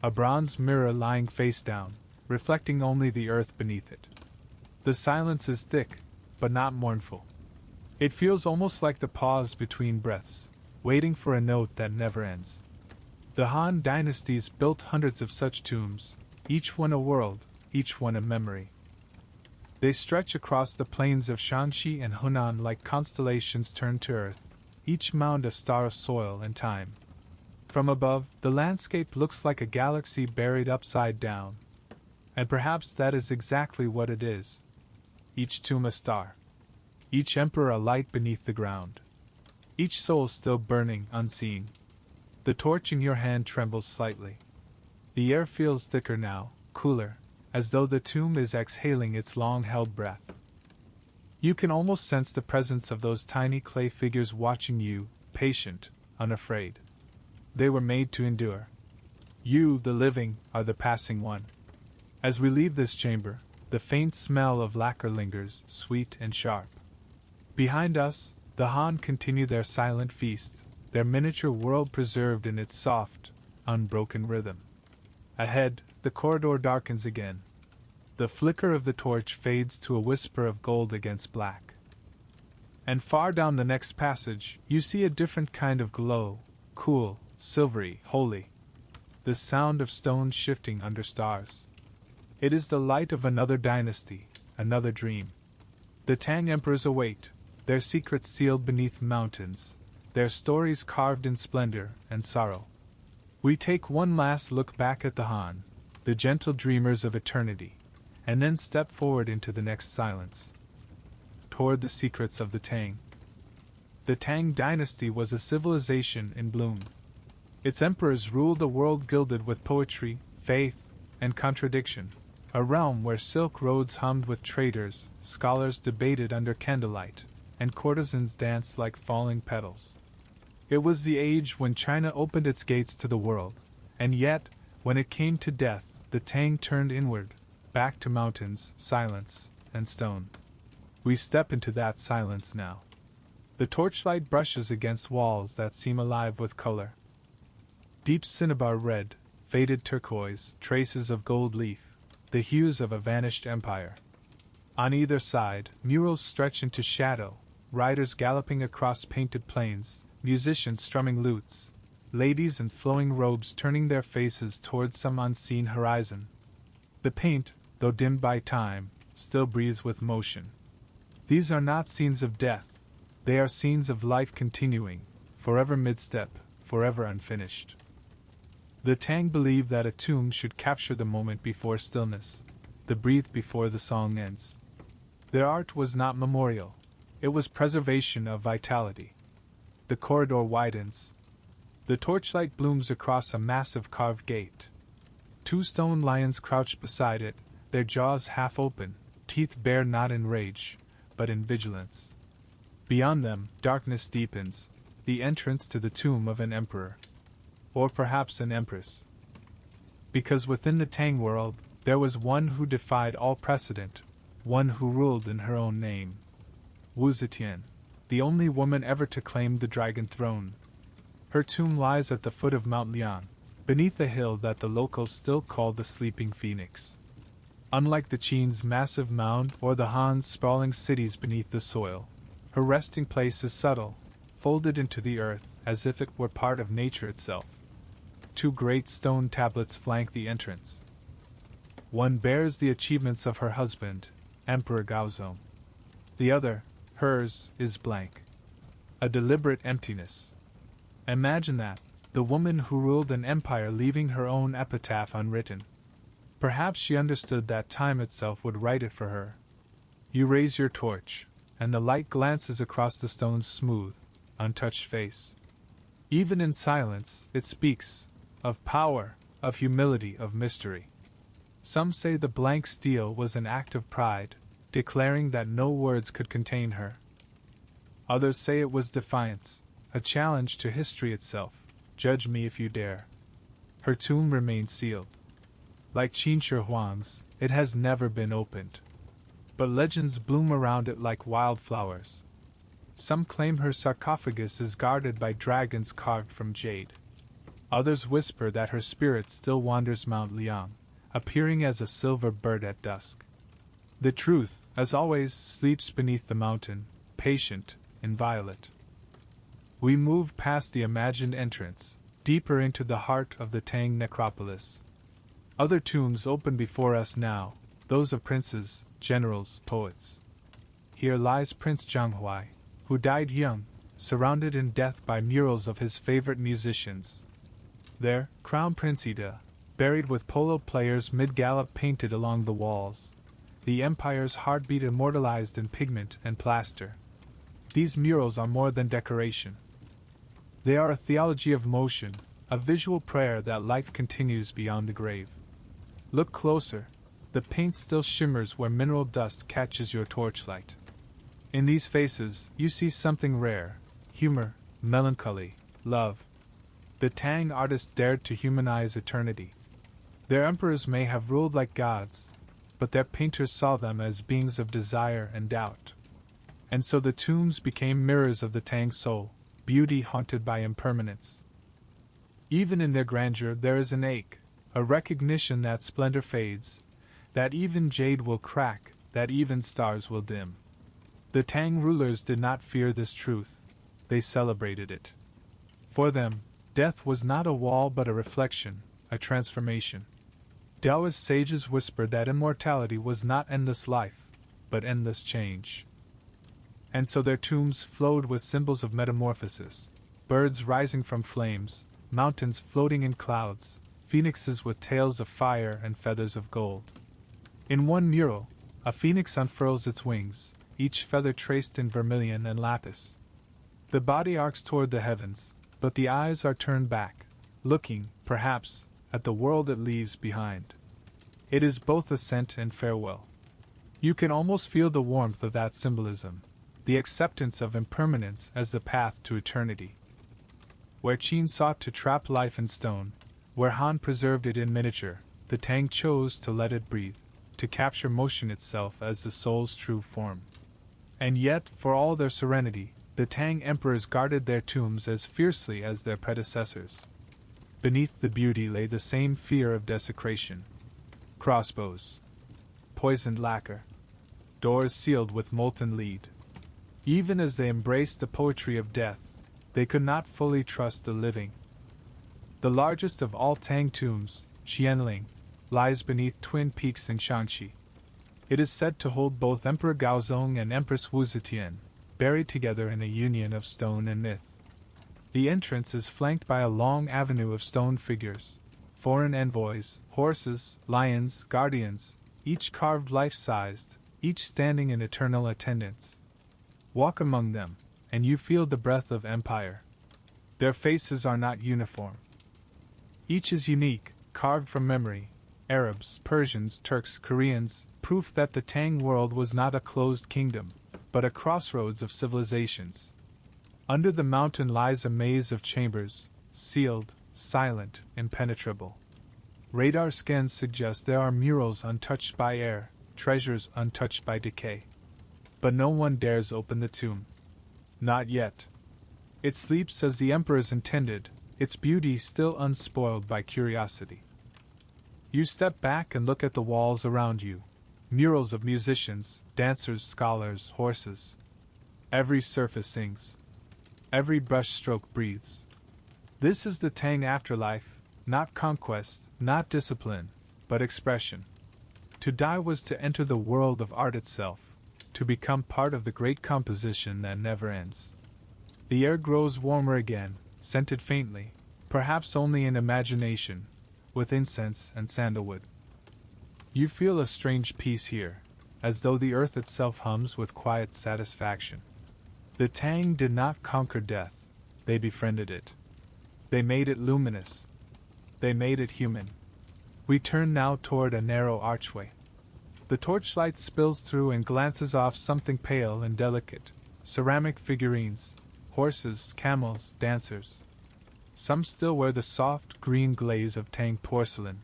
[SPEAKER 1] A bronze mirror lying face down, reflecting only the earth beneath it. The silence is thick, but not mournful. It feels almost like the pause between breaths, waiting for a note that never ends. The Han dynasties built hundreds of such tombs, each one a world, each one a memory. They stretch across the plains of Shanxi and Hunan like constellations turned to earth, each mound a star of soil and time. From above, the landscape looks like a galaxy buried upside down. And perhaps that is exactly what it is. Each tomb a star. Each emperor a light beneath the ground. Each soul still burning, unseen. The torch in your hand trembles slightly. The air feels thicker now, cooler, as though the tomb is exhaling its long-held breath. You can almost sense the presence of those tiny clay figures watching you, patient, unafraid. They were made to endure. You, the living, are the passing one. As we leave this chamber, the faint smell of lacquer lingers, sweet and sharp. Behind us, the Han continue their silent feast, their miniature world preserved in its soft, unbroken rhythm. Ahead, the corridor darkens again. The flicker of the torch fades to a whisper of gold against black. And far down the next passage, you see a different kind of glow, cool, silvery, holy. The sound of stones shifting under stars. It is the light of another dynasty, another dream. The Tang emperors await, their secrets sealed beneath mountains, their stories carved in splendor and sorrow. We take one last look back at the Han, the gentle dreamers of eternity, and then step forward into the next silence. Toward the secrets of the Tang. The Tang dynasty was a civilization in bloom. Its emperors ruled a world gilded with poetry, faith, and contradiction, a realm where silk roads hummed with traders, scholars debated under candlelight, and courtesans danced like falling petals. It was the age when China opened its gates to the world, and yet, when it came to death, the Tang turned inward, back to mountains, silence, and stone. We step into that silence now. The torchlight brushes against walls that seem alive with color. Deep cinnabar red, faded turquoise, traces of gold leaf, the hues of a vanished empire. On either side, murals stretch into shadow, riders galloping across painted plains, musicians strumming lutes, ladies in flowing robes turning their faces towards some unseen horizon. The paint, though dimmed by time, still breathes with motion. These are not scenes of death, they are scenes of life continuing, forever mid-step, forever unfinished. The Tang believed that a tomb should capture the moment before stillness, the breath before the song ends. Their art was not memorial, it was preservation of vitality. The corridor widens. The torchlight blooms across a massive carved gate. 2 stone lions crouch beside it, their jaws half open, teeth bare not in rage, but in vigilance. Beyond them, darkness deepens, the entrance to the tomb of an emperor. Or perhaps an empress. Because within the Tang world, there was one who defied all precedent, one who ruled in her own name. Wu Zetian, the only woman ever to claim the dragon throne. Her tomb lies at the foot of Mount Liang, beneath a hill that the locals still call the Sleeping Phoenix. Unlike the Qin's massive mound or the Han's sprawling cities beneath the soil, her resting place is subtle, folded into the earth as if it were part of nature itself. 2 great stone tablets flank the entrance. One bears the achievements of her husband, Emperor Gaozong. The other, hers, is blank. A deliberate emptiness. Imagine that, the woman who ruled an empire leaving her own epitaph unwritten. Perhaps she understood that time itself would write it for her. You raise your torch, and the light glances across the stone's smooth, untouched face. Even in silence, it speaks of power, of humility, of mystery. Some say the blank steel was an act of pride, declaring that no words could contain her. Others say it was defiance, a challenge to history itself. Judge me if you dare. Her tomb remains sealed. Like Qin Shi Huang's, it has never been opened. But legends bloom around it like wildflowers. Some claim her sarcophagus is guarded by dragons carved from jade. Others whisper that her spirit still wanders Mount Liang, appearing as a silver bird at dusk. The truth, as always, sleeps beneath the mountain, patient, inviolate. We move past the imagined entrance, deeper into the heart of the Tang necropolis. Other tombs open before us now, those of princes, generals, poets. Here lies Prince Zhanghuai, who died young, surrounded in death by murals of his favorite musicians. There, Crown Prince Ida, buried with polo players mid-gallop painted along the walls, the empire's heartbeat immortalized in pigment and plaster. These murals are more than decoration. They are a theology of motion, a visual prayer that life continues beyond the grave. Look closer, the paint still shimmers where mineral dust catches your torchlight. In these faces, you see something rare: humor, melancholy, love. The Tang artists dared to humanize eternity. Their emperors may have ruled like gods, but their painters saw them as beings of desire and doubt. And so the tombs became mirrors of the Tang soul, beauty haunted by impermanence. Even in their grandeur there is an ache, a recognition that splendor fades, that even jade will crack, that even stars will dim. The Tang rulers did not fear this truth, they celebrated it. For them, death was not a wall but a reflection, a transformation. Taoist sages whispered that immortality was not endless life, but endless change. And so their tombs flowed with symbols of metamorphosis: birds rising from flames, mountains floating in clouds, phoenixes with tails of fire and feathers of gold. In one mural, a phoenix unfurls its wings, each feather traced in vermilion and lapis. The body arcs toward the heavens, but the eyes are turned back, looking, perhaps, at the world it leaves behind. It is both ascent and farewell. You can almost feel the warmth of that symbolism, the acceptance of impermanence as the path to eternity. Where Qin sought to trap life in stone, where Han preserved it in miniature, the Tang chose to let it breathe, to capture motion itself as the soul's true form. And yet, for all their serenity, the Tang emperors guarded their tombs as fiercely as their predecessors. Beneath the beauty lay the same fear of desecration. Crossbows, poisoned lacquer, doors sealed with molten lead. Even as they embraced the poetry of death, they could not fully trust the living. The largest of all Tang tombs, Qianling, lies beneath twin peaks in Shanxi. It is said to hold both Emperor Gaozong and Empress Wu Zetian, buried together in a union of stone and myth. The entrance is flanked by a long avenue of stone figures, foreign envoys, horses, lions, guardians, each carved life-sized, each standing in eternal attendance. Walk among them, and you feel the breath of empire. Their faces are not uniform. Each is unique, carved from memory. Arabs, Persians, Turks, Koreans, proof that the Tang world was not a closed kingdom, but a crossroads of civilizations. Under the mountain lies a maze of chambers, sealed, silent, impenetrable. Radar scans suggest there are murals untouched by air, treasures untouched by decay. But no one dares open the tomb. Not yet. It sleeps as the emperors intended, its beauty still unspoiled by curiosity. You step back and look at the walls around you. Murals of musicians, dancers, scholars, horses. Every surface sings. Every brushstroke breathes. This is the Tang afterlife, not conquest, not discipline, but expression. To die was to enter the world of art itself, to become part of the great composition that never ends. The air grows warmer again, scented faintly, perhaps only in imagination, with incense and sandalwood. You feel a strange peace here, as though the earth itself hums with quiet satisfaction. The Tang did not conquer death, they befriended it. They made it luminous. They made it human. We turn now toward a narrow archway. The torchlight spills through and glances off something pale and delicate. Ceramic figurines, horses, camels, dancers. Some still wear the soft, green glaze of Tang porcelain.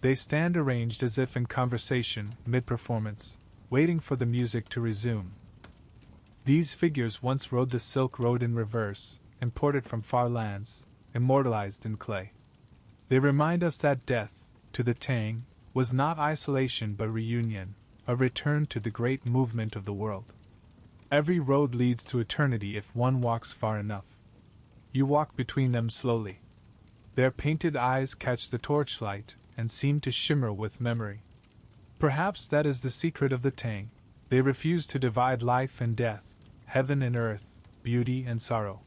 [SPEAKER 1] They stand arranged as if in conversation, mid-performance, waiting for the music to resume. These figures once rode the Silk Road in reverse, imported from far lands, immortalized in clay. They remind us that death, to the Tang, was not isolation but reunion, a return to the great movement of the world. Every road leads to eternity if one walks far enough. You walk between them slowly. Their painted eyes catch the torchlight and seem to shimmer with memory. Perhaps that is the secret of the Tang. They refuse to divide life and death, heaven and earth, beauty and sorrow.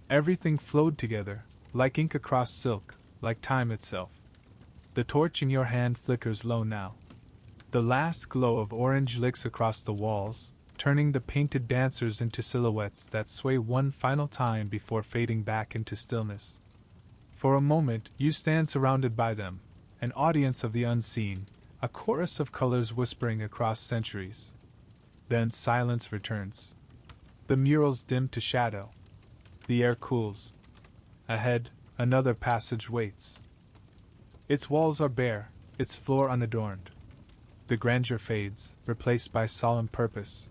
[SPEAKER 1] Everything flowed together, like ink across silk, like time itself. The torch in your hand flickers low now. The last glow of orange licks across the walls, turning the painted dancers into silhouettes that sway one final time before fading back into stillness. For a moment, you stand surrounded by them, an audience of the unseen, a chorus of colors whispering across centuries. Then silence returns. The murals dim to shadow. The air cools. Ahead, another passage waits. Its walls are bare, its floor unadorned. The grandeur fades, replaced by solemn purpose.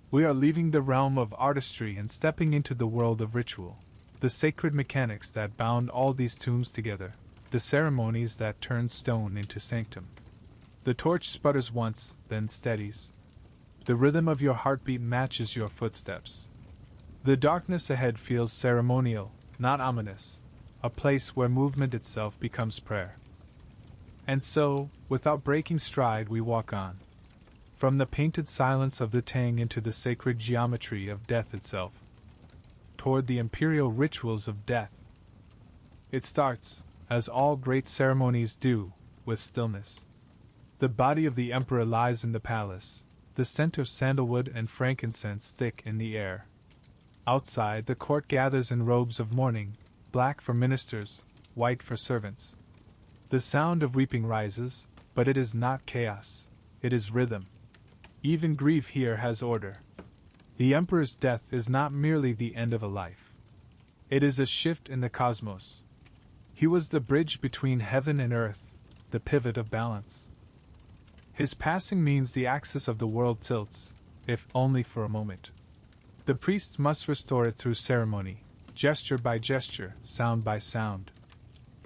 [SPEAKER 1] We are leaving the realm of artistry and stepping into the world of ritual, the sacred mechanics that bound all these tombs together, the ceremonies that turned stone into sanctum. The torch sputters once, then steadies. The rhythm of your heartbeat matches your footsteps. The darkness ahead feels ceremonial, not ominous, a place where movement itself becomes prayer. And so, without breaking stride, we walk on. From the painted silence of the Tang into the sacred geometry of death itself. Toward the imperial rituals of death. It starts, as all great ceremonies do, with stillness. The body of the emperor lies in the palace, the scent of sandalwood and frankincense thick in the air. Outside, the court gathers in robes of mourning, black for ministers, white for servants. The sound of weeping rises, but it is not chaos, it is rhythm. Even grief here has order. The Emperor's death is not merely the end of a life. It is a shift in the cosmos. He was the bridge between heaven and earth, the pivot of balance. His passing means the axis of the world tilts, if only for a moment. The priests must restore it through ceremony, gesture by gesture, sound by sound.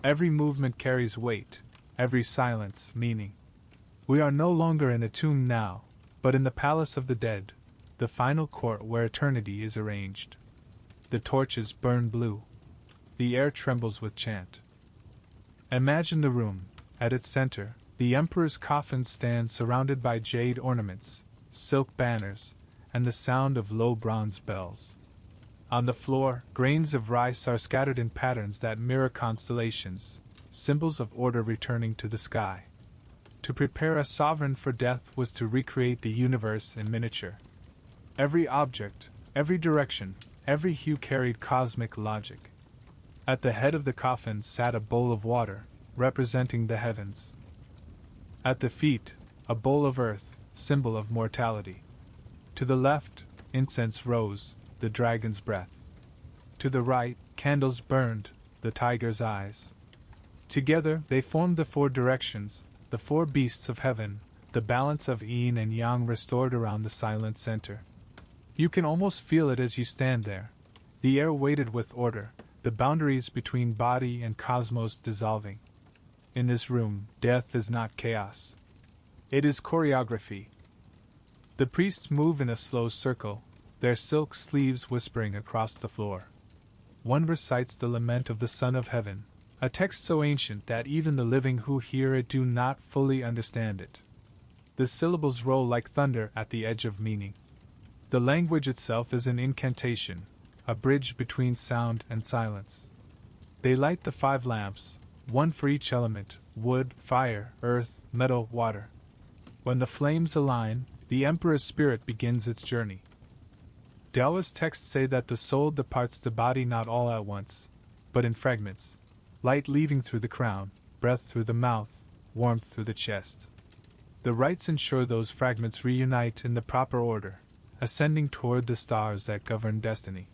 [SPEAKER 1] Every movement carries weight, every silence meaning. We are no longer in a tomb now, but in the palace of the dead, the final court where eternity is arranged. The torches burn blue. The air trembles with chant. Imagine the room. At its center, the Emperor's coffin stands surrounded by jade ornaments, silk banners, and the sound of low bronze bells. On the floor, grains of rice are scattered in patterns that mirror constellations, symbols of order returning to the sky. To prepare a sovereign for death was to recreate the universe in miniature. Every object, every direction, every hue carried cosmic logic. At the head of the coffin sat a bowl of water, representing the heavens. At the feet, a bowl of earth, symbol of mortality. To the left, incense rose, the dragon's breath. To the right, candles burned, the tiger's eyes. Together, they formed the four directions, the four beasts of heaven, the balance of yin and yang restored around the silent center. You can almost feel it as you stand there. The air weighted with order, the boundaries between body and cosmos dissolving. In this room, death is not chaos. It is choreography. The priests move in a slow circle, their silk sleeves whispering across the floor. One recites the lament of the Son of Heaven, a text so ancient that even the living who hear it do not fully understand it. The syllables roll like thunder at the edge of meaning. The language itself is an incantation, a bridge between sound and silence. They light the 5 lamps, one for each element: wood, fire, earth, metal, water. When the flames align, the Emperor's spirit begins its journey. Taoist texts say that the soul departs the body not all at once, but in fragments. Light leaving through the crown, breath through the mouth, warmth through the chest. The rites ensure those fragments reunite in the proper order, ascending toward the stars that govern destiny.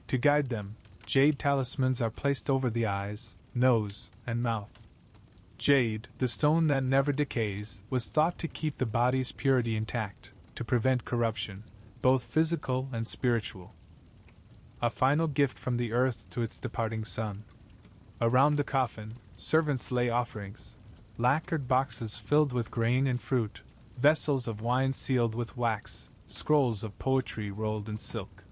[SPEAKER 1] To guide them, jade talismans are placed over the eyes, nose, and mouth. Jade, the stone that never decays, was thought to keep the body's purity intact, to prevent corruption, both physical and spiritual. A final gift from the earth to its departing son. Around the coffin, servants lay offerings, lacquered boxes filled with grain and fruit, vessels of wine sealed with wax, scrolls of poetry rolled in silk.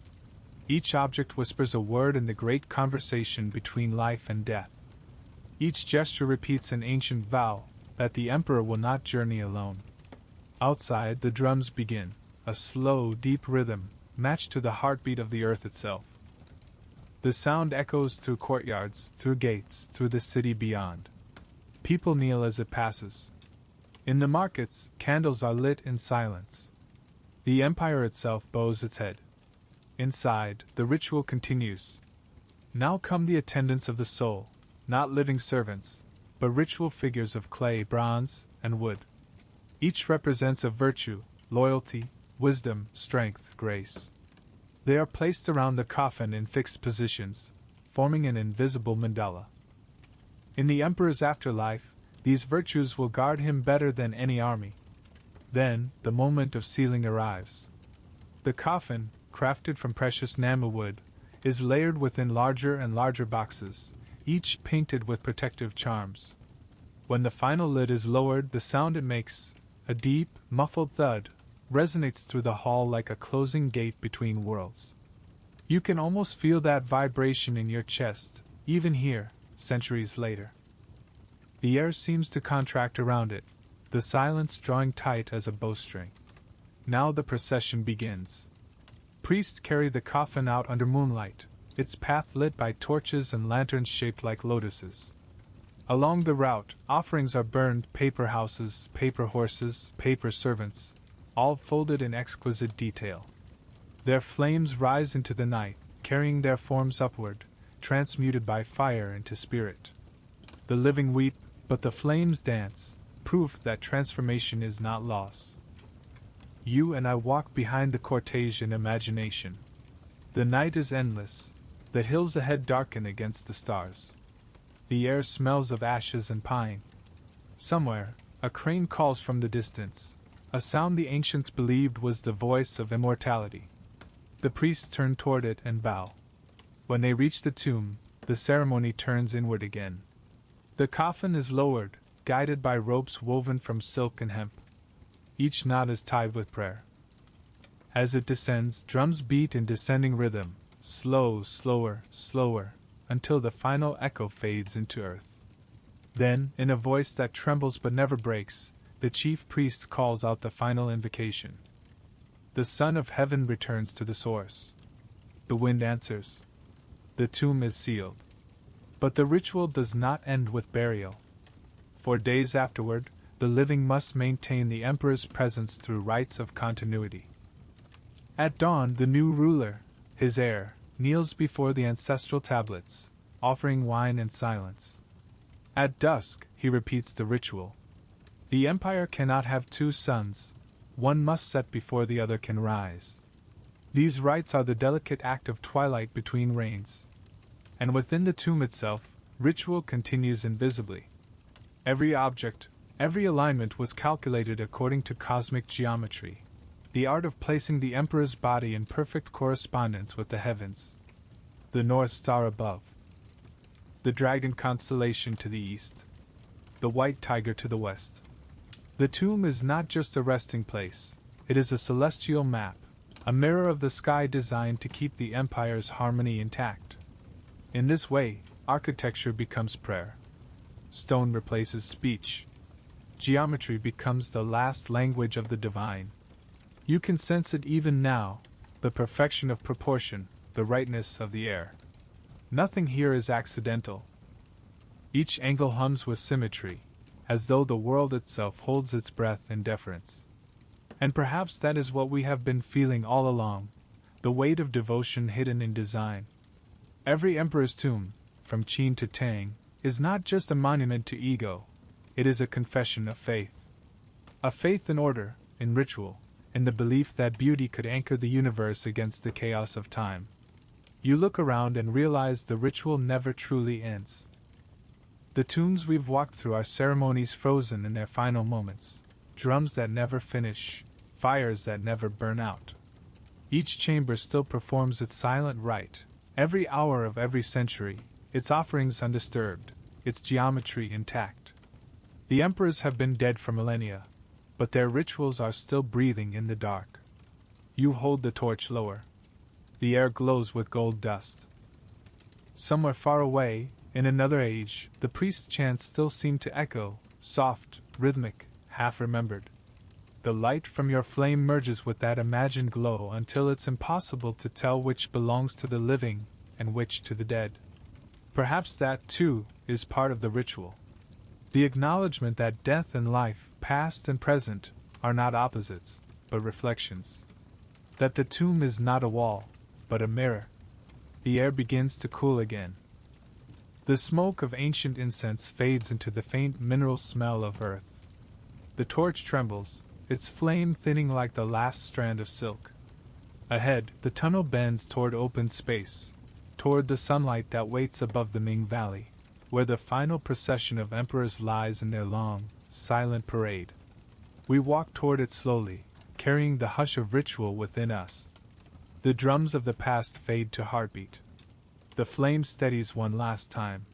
[SPEAKER 1] Each object whispers a word in the great conversation between life and death. Each gesture repeats an ancient vow that the Emperor will not journey alone. Outside, the drums begin, a slow, deep rhythm, matched to the heartbeat of the earth itself. The sound echoes through courtyards, through gates, through the city beyond. People kneel as it passes. In the markets, candles are lit in silence. The empire itself bows its head. Inside, the ritual continues. Now come the attendants of the soul, not living servants, but ritual figures of clay, bronze, and wood. Each represents a virtue, loyalty, wisdom, strength, grace. They are placed around the coffin in fixed positions, forming an invisible mandala. In the Emperor's afterlife, these virtues will guard him better than any army. Then, the moment of sealing arrives. The coffin, crafted from precious Namu wood, is layered within larger and larger boxes, each painted with protective charms. When the final lid is lowered, the sound it makes, a deep, muffled thud, resonates through the hall like a closing gate between worlds. You can almost feel that vibration in your chest, even here, centuries later. The air seems to contract around it, the silence drawing tight as a bowstring. Now the procession begins. Priests carry the coffin out under moonlight, its path lit by torches and lanterns shaped like lotuses. Along the route, offerings are burned: paper houses, paper horses, paper servants, all folded in exquisite detail. Their flames rise into the night, carrying their forms upward, transmuted by fire into spirit. The living weep, but the flames dance, proof that transformation is not loss. You and I walk behind the cortege in imagination. The night is endless, the hills ahead darken against the stars. The air smells of ashes and pine. Somewhere, a crane calls from the distance, a sound the ancients believed was the voice of immortality. The priests turn toward it and bow. When they reach the tomb, the ceremony turns inward again. The coffin is lowered, guided by ropes woven from silk and hemp. Each knot is tied with prayer. As it descends, drums beat in descending rhythm, slower, until the final echo fades into earth. Then, in a voice that trembles but never breaks, the chief priest calls out the final invocation. The Son of Heaven returns to the source. The wind answers. The tomb is sealed. But the ritual does not end with burial. For days afterward, the living must maintain the emperor's presence through rites of continuity. At dawn, the new ruler, his heir, kneels before the ancestral tablets, offering wine and silence. At dusk, he repeats the ritual. The empire cannot have two suns, one must set before the other can rise. These rites are the delicate act of twilight between reigns. And within the tomb itself, ritual continues invisibly. Every object, every alignment was calculated according to cosmic geometry, the art of placing the emperor's body in perfect correspondence with the heavens. The North Star above, the dragon constellation to the east, the white tiger to the west. The tomb is not just a resting place, it is a celestial map, a mirror of the sky designed to keep the empire's harmony intact. In this way, architecture becomes prayer. Stone replaces speech. Geometry becomes the last language of the divine. You can sense it even now, the perfection of proportion, the rightness of the air. Nothing here is accidental. Each angle hums with symmetry, as though the world itself holds its breath in deference. And perhaps that is what we have been feeling all along, the weight of devotion hidden in design. Every emperor's tomb, from Qin to Tang, is not just a monument to ego, it is a confession of faith. A faith in order, in ritual, in the belief that beauty could anchor the universe against the chaos of time. You look around and realize the ritual never truly ends. The tombs we've walked through are ceremonies frozen in their final moments, drums that never finish, fires that never burn out. Each chamber still performs its silent rite, every hour of every century, its offerings undisturbed, its geometry intact. The emperors have been dead for millennia, but their rituals are still breathing in the dark. You hold the torch lower. The air glows with gold dust. Somewhere far away, in another age, the priest's chants still seem to echo, soft, rhythmic, half-remembered. The light from your flame merges with that imagined glow until it's impossible to tell which belongs to the living and which to the dead. Perhaps that, too, is part of the ritual. The acknowledgement that death and life, past and present, are not opposites, but reflections. That the tomb is not a wall, but a mirror. The air begins to cool again. The smoke of ancient incense fades into the faint mineral smell of earth. The torch trembles, its flame thinning like the last strand of silk. Ahead, the tunnel bends toward open space, toward the sunlight that waits above the Ming Valley, where the final procession of emperors lies in their long, silent parade. We walk toward it slowly, carrying the hush of ritual within us. The drums of the past fade to heartbeat. The flame steadies one last time.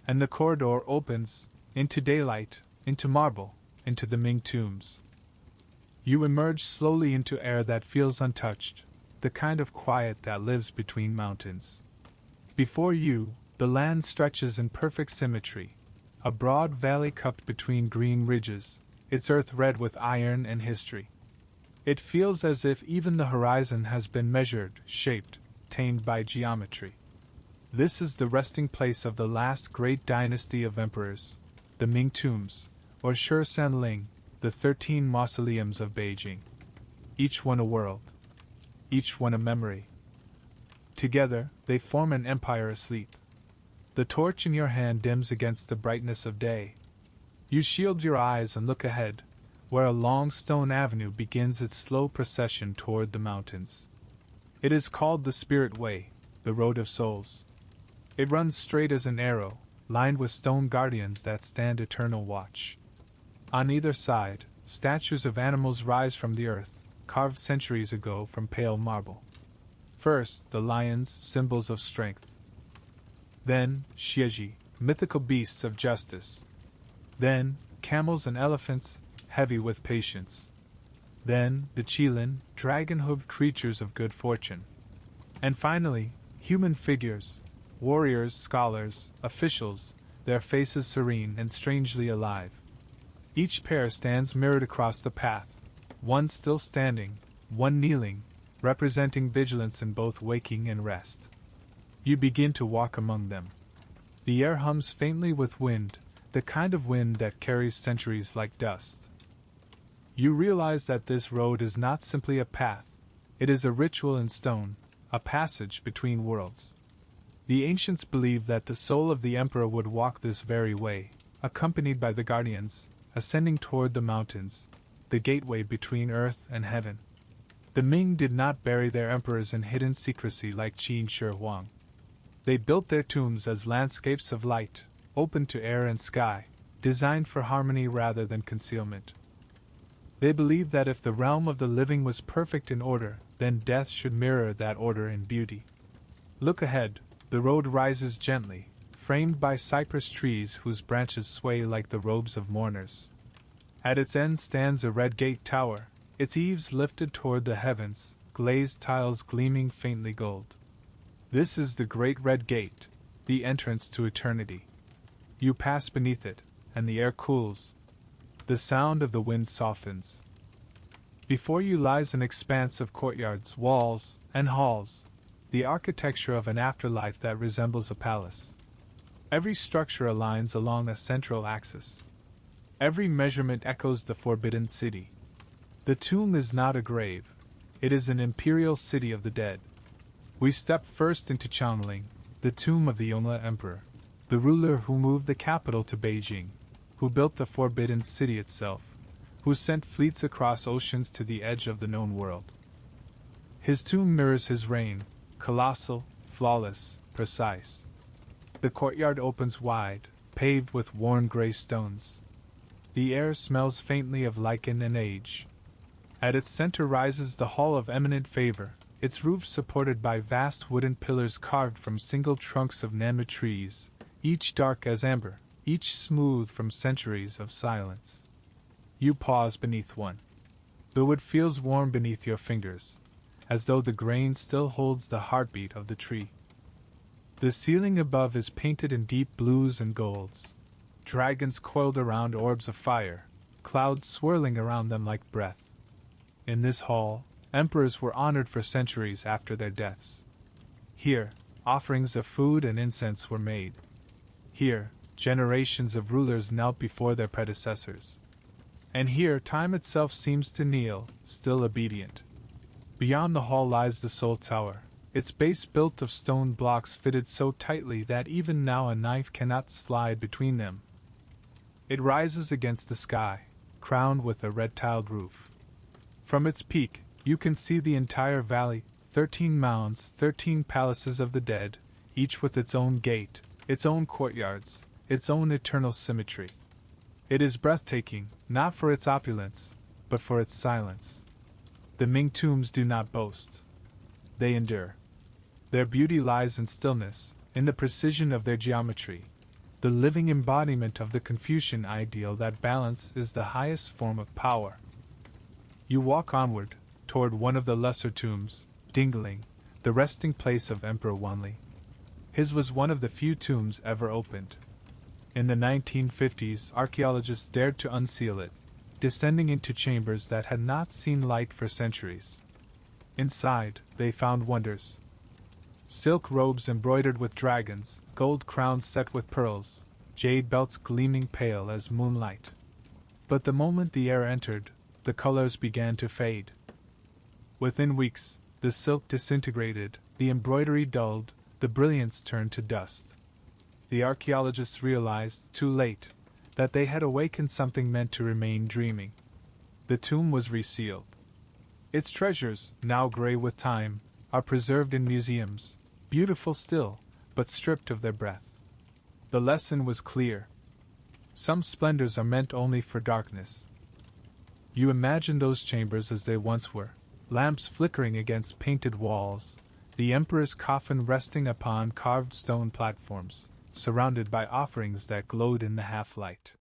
[SPEAKER 1] And the corridor opens, into daylight, into marble, into the Ming tombs. You emerge slowly into air that feels untouched, the kind of quiet that lives between mountains. Before you, the land stretches in perfect symmetry, a broad valley cupped between green ridges, its earth red with iron and history. It feels as if even the horizon has been measured, shaped, tamed by geometry. This is the resting place of the last great dynasty of emperors, the Ming tombs, or Shi Sanling, the 13 mausoleums of Beijing. Each one a world. Each one a memory. Together, they form an empire asleep. The torch in your hand dims against the brightness of day. You shield your eyes and look ahead, where a long stone avenue begins its slow procession toward the mountains. It is called the Spirit Way, the Road of Souls. It runs straight as an arrow, lined with stone guardians that stand eternal watch. On either side, statues of animals rise from the earth, carved centuries ago from pale marble. First, the lions, symbols of strength. Then, Shieji, mythical beasts of justice. Then, camels and elephants, heavy with patience. Then, the Qilin, dragon-hooved creatures of good fortune. And finally, human figures, warriors, scholars, officials, their faces serene and strangely alive. Each pair stands mirrored across the path, one still standing, one kneeling, representing vigilance in both waking and rest. You begin to walk among them. The air hums faintly with wind, the kind of wind that carries centuries like dust. You realize that this road is not simply a path, it is a ritual in stone, a passage between worlds. The ancients believed that the soul of the emperor would walk this very way, accompanied by the guardians, ascending toward the mountains, the gateway between earth and heaven. The Ming did not bury their emperors in hidden secrecy like Qin Shi Huang. They built their tombs as landscapes of light, open to air and sky, designed for harmony rather than concealment. They believed that if the realm of the living was perfect in order, then death should mirror that order in beauty. Look ahead, the road rises gently, framed by cypress trees whose branches sway like the robes of mourners. At its end stands a red gate tower, its eaves lifted toward the heavens, glazed tiles gleaming faintly gold. This is the Great Red Gate, the entrance to eternity. You pass beneath it, and the air cools. The sound of the wind softens. Before you lies an expanse of courtyards, walls, and halls, the architecture of an afterlife that resembles a palace. Every structure aligns along a central axis. Every measurement echoes the forbidden city. The tomb is not a grave, it is an imperial city of the dead. We step first into Changling, the tomb of the Yongle Emperor, the ruler who moved the capital to Beijing, who built the forbidden city itself, who sent fleets across oceans to the edge of the known world. His tomb mirrors his reign, colossal, flawless, precise. The courtyard opens wide, paved with worn gray stones. The air smells faintly of lichen and age. At its center rises the Hall of Eminent Favor, its roof supported by vast wooden pillars carved from single trunks of Nanma trees, each dark as amber, each smooth from centuries of silence. You pause beneath one. The wood feels warm beneath your fingers, as though the grain still holds the heartbeat of the tree. The ceiling above is painted in deep blues and golds. Dragons coiled around orbs of fire, clouds swirling around them like breath. In this hall, emperors were honored for centuries after their deaths. Here, offerings of food and incense were made. Here, generations of rulers knelt before their predecessors. And here, time itself seems to kneel, still obedient. Beyond the hall lies the Soul Tower, its base built of stone blocks fitted so tightly that even now a knife cannot slide between them. It rises against the sky, crowned with a red-tiled roof. From its peak, you can see the entire valley, 13 mounds, 13 palaces of the dead, each with its own gate, its own courtyards, its own eternal symmetry. It is breathtaking, not for its opulence, but for its silence. The Ming tombs do not boast. They endure. Their beauty lies in stillness, in the precision of their geometry, the living embodiment of the Confucian ideal that balance is the highest form of power. You walk onward, toward one of the lesser tombs, Dingling, the resting place of Emperor Wanli. His was one of the few tombs ever opened. In the 1950s, archaeologists dared to unseal it, descending into chambers that had not seen light for centuries. Inside, they found wonders. Silk robes embroidered with dragons, gold crowns set with pearls, jade belts gleaming pale as moonlight. But the moment the air entered, the colors began to fade. Within weeks, The silk disintegrated, the embroidery dulled, the brilliance turned to dust. The archaeologists realized, too late, that they had awakened something meant to remain dreaming. The tomb was resealed. Its treasures, now gray with time, are preserved in museums, beautiful still, but stripped of their breath. The lesson was clear. Some splendors are meant only for darkness. You imagine those chambers as they once were, lamps flickering against painted walls, the emperor's coffin resting upon carved stone platforms, surrounded by offerings that glowed in the half-light.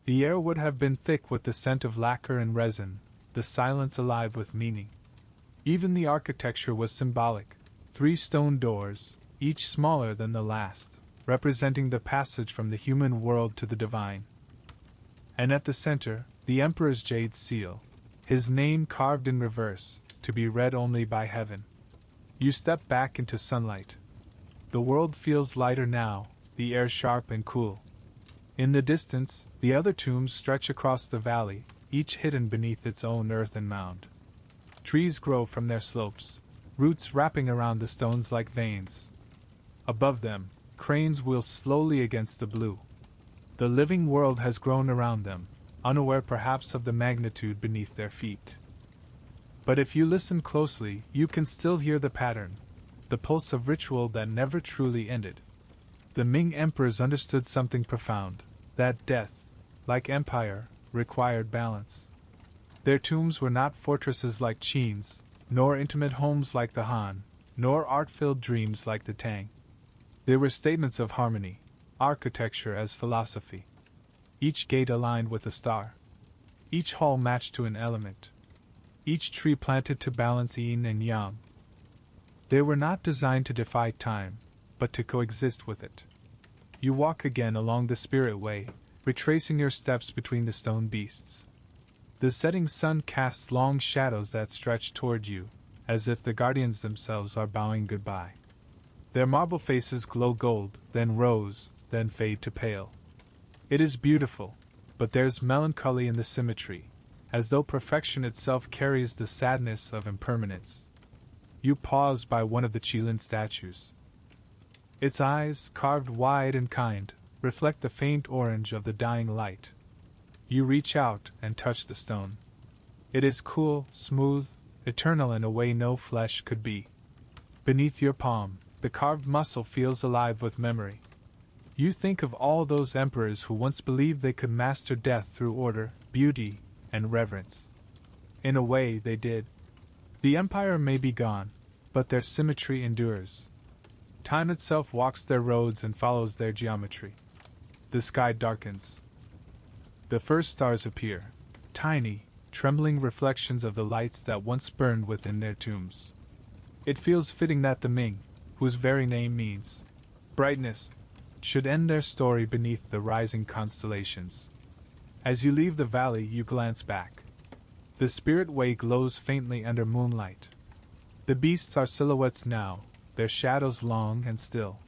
[SPEAKER 1] The air would have been thick with the scent of lacquer and resin, the silence alive with meaning. Even the architecture was symbolic, 3 stone doors, each smaller than the last, representing the passage from the human world to the divine. And at the center, the emperor's jade seal, his name carved in reverse, to be read only by heaven. You step back into sunlight. The world feels lighter now, the air sharp and cool. In the distance, the other tombs stretch across the valley, each hidden beneath its own earthen mound. Trees grow from their slopes, roots wrapping around the stones like veins. Above them, cranes wheel slowly against the blue. The living world has grown around them, unaware perhaps of the magnitude beneath their feet. But if you listen closely, you can still hear the pattern, the pulse of ritual that never truly ended. The Ming emperors understood something profound, that death, like empire, required balance. Their tombs were not fortresses like Qin's, nor intimate homes like the Han, nor art-filled dreams like the Tang. They were statements of harmony, architecture as philosophy. Each gate aligned with a star. Each hall matched to an element. Each tree planted to balance yin and yang. They were not designed to defy time, but to coexist with it. You walk again along the spirit way, retracing your steps between the stone beasts. The setting sun casts long shadows that stretch toward you, as if the guardians themselves are bowing goodbye. Their marble faces glow gold, then rose, then fade to pale. It is beautiful, but there's melancholy in the symmetry, as though perfection itself carries the sadness of impermanence. You pause by one of the Qilin statues. Its eyes, carved wide and kind, reflect the faint orange of the dying light. You reach out and touch the stone. It is cool, smooth, eternal in a way no flesh could be. Beneath your palm, the carved muscle feels alive with memory. You think of all those emperors who once believed they could master death through order, beauty, and reverence. In a way, they did. The empire may be gone, but their symmetry endures. Time itself walks their roads and follows their geometry. The sky darkens. The first stars appear, tiny, trembling reflections of the lights that once burned within their tombs. It feels fitting that the Ming, whose very name means brightness, should end their story beneath the rising constellations. As you leave the valley, you glance back. The spirit way glows faintly under moonlight. The beasts are silhouettes now, their shadows long and still.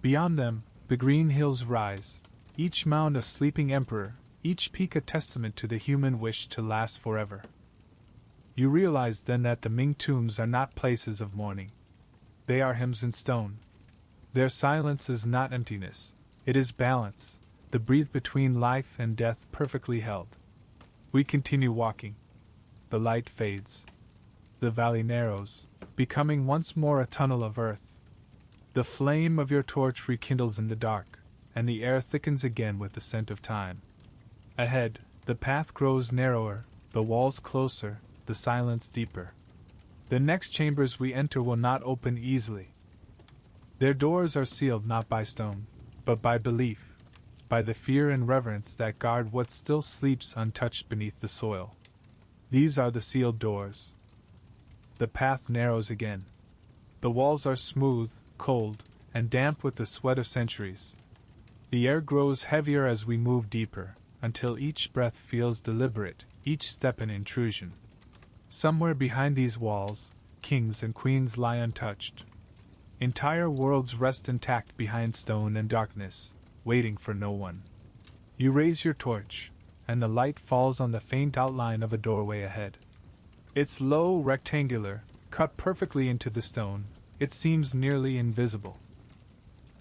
[SPEAKER 1] Beyond them, the green hills rise, each mound a sleeping emperor, each peak a testament to the human wish to last forever. You realize then that the Ming tombs are not places of mourning. They are hymns in stone. Their silence is not emptiness, it is balance, the breath between life and death perfectly held. We continue walking. The light fades. The valley narrows, becoming once more a tunnel of earth. The flame of your torch rekindles in the dark, and the air thickens again with the scent of time. Ahead, the path grows narrower, the walls closer, the silence deeper. The next chambers we enter will not open easily. Their doors are sealed not by stone, but by belief, by the fear and reverence that guard what still sleeps untouched beneath the soil. These are the sealed doors. The path narrows again. The walls are smooth, cold, and damp with the sweat of centuries. The air grows heavier as we move deeper, until each breath feels deliberate, each step an intrusion. Somewhere behind these walls, kings and queens lie untouched. Entire worlds rest intact behind stone and darkness, waiting for no one. You raise your torch, and the light falls on the faint outline of a doorway ahead. It's low, rectangular, Cut perfectly into the stone, it seems nearly invisible.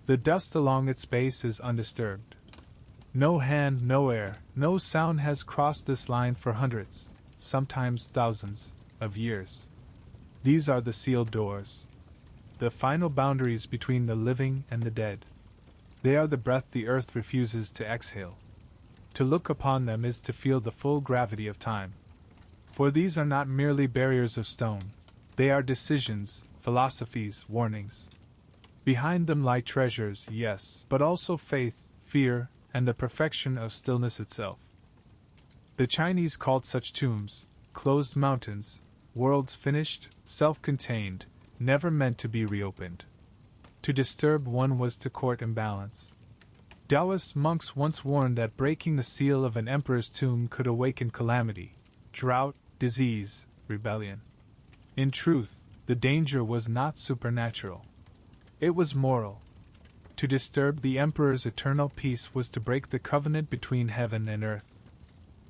[SPEAKER 1] The dust along its base is undisturbed. No hand, no air, no sound has crossed this line for hundreds, sometimes thousands, of years. These are the sealed doors. The final boundaries between the living and the dead. They are the breath the earth refuses to exhale. To look upon them is to feel the full gravity of time. For these are not merely barriers of stone, they are decisions, philosophies, warnings. Behind them lie treasures, yes, but also faith, fear, and the perfection of stillness itself. The Chinese called such tombs closed mountains, worlds finished, self-contained, never meant to be reopened. To disturb one was to court imbalance. Taoist monks once warned that breaking the seal of an emperor's tomb could awaken calamity, drought, disease, rebellion. In truth, the danger was not supernatural. It was moral. To disturb the emperor's eternal peace was to break the covenant between heaven and earth.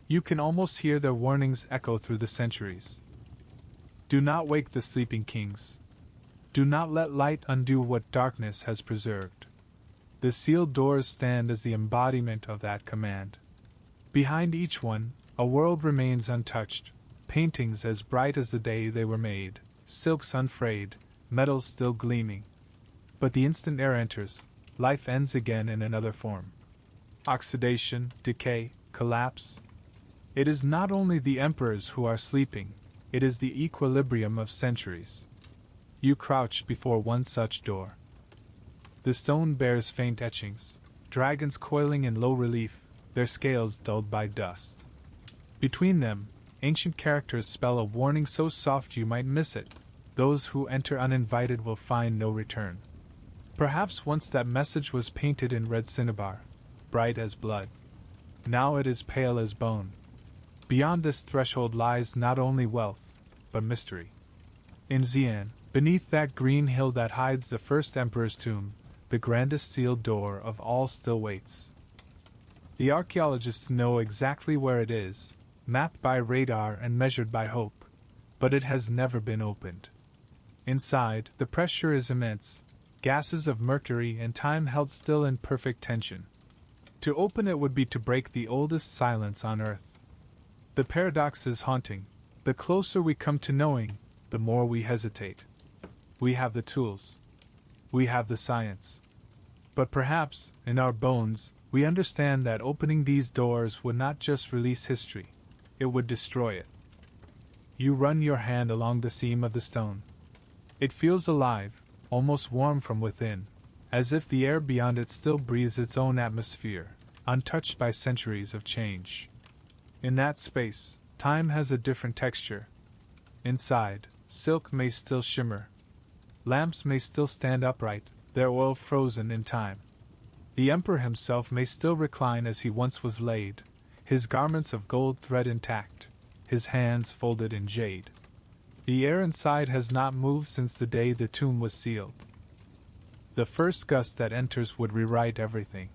[SPEAKER 1] You can almost hear their warnings echo through the centuries. Do not wake the sleeping kings. Do not let light undo what darkness has preserved. The sealed doors stand as the embodiment of that command. Behind each one, a world remains untouched, paintings as bright as the day they were made, silks unfrayed, metals still gleaming. But the instant air enters, life ends again in another form. Oxidation, decay, collapse. It is not only the emperors who are sleeping, it is the equilibrium of centuries. You crouch before one such door. The stone bears faint etchings, dragons coiling in low relief, their scales dulled by dust. Between them, ancient characters spell a warning so soft you might miss it. Those who enter uninvited will find no return. Perhaps once that message was painted in red cinnabar, bright as blood. Now it is pale as bone. Beyond this threshold lies not only wealth, but mystery. In Xi'an, beneath that green hill that hides the first emperor's tomb, the grandest sealed door of all still waits. The archaeologists know exactly where it is, mapped by radar and measured by hope, but it has never been opened. Inside, the pressure is immense, gases of mercury and time held still in perfect tension. To open it would be to break the oldest silence on Earth. The paradox is haunting. The closer we come to knowing, the more we hesitate. We have the tools. We have the science. But perhaps, in our bones, we understand that opening these doors would not just release history, it would destroy it. You run your hand along the seam of the stone. It feels alive, almost warm from within, as if the air beyond it still breathes its own atmosphere, untouched by centuries of change. In that space, time has a different texture. Inside, silk may still shimmer. Lamps may still stand upright, their oil frozen in time. The emperor himself may still recline as he once was laid, his garments of gold thread intact, his hands folded in jade. The air inside has not moved since the day the tomb was sealed. The first gust that enters would rewrite everything.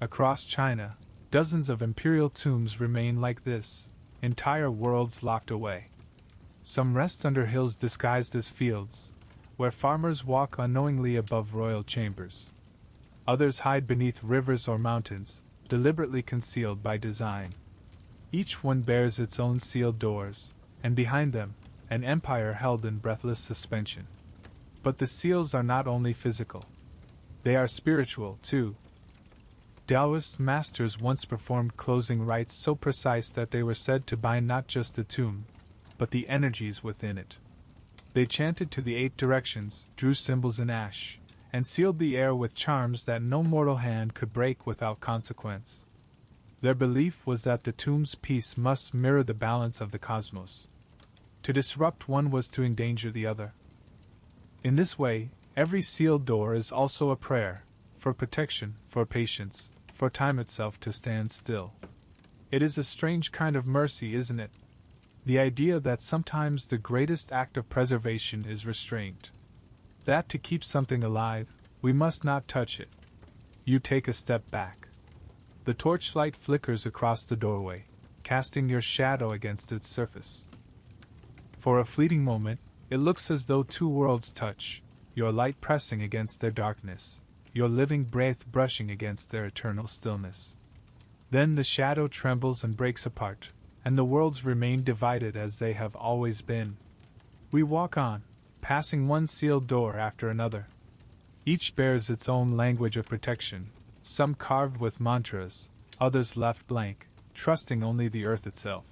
[SPEAKER 1] Across China, dozens of imperial tombs remain like this, entire worlds locked away. Some rest under hills disguised as fields, where farmers walk unknowingly above royal chambers. Others hide beneath rivers or mountains, deliberately concealed by design. Each one bears its own sealed doors, and behind them, an empire held in breathless suspension. But the seals are not only physical. They are spiritual, too. Taoist masters once performed closing rites so precise that they were said to bind not just the tomb, but the energies within it. They chanted to the 8 directions, drew symbols in ash, and sealed the air with charms that no mortal hand could break without consequence. Their belief was that the tomb's peace must mirror the balance of the cosmos. To disrupt one was to endanger the other. In this way, every sealed door is also a prayer, for protection, for patience, for time itself to stand still. It is a strange kind of mercy, isn't it? The idea that sometimes the greatest act of preservation is restraint. That to keep something alive, we must not touch it. You take a step back. The torchlight flickers across the doorway, casting your shadow against its surface. For a fleeting moment, It looks as though two worlds touch, your light pressing against their darkness, your living breath brushing against their eternal stillness. Then the shadow trembles and breaks apart, and the worlds remain divided as they have always been. We walk on, passing one sealed door after another. Each bears its own language of protection, some carved with mantras, others left blank, trusting only the earth itself.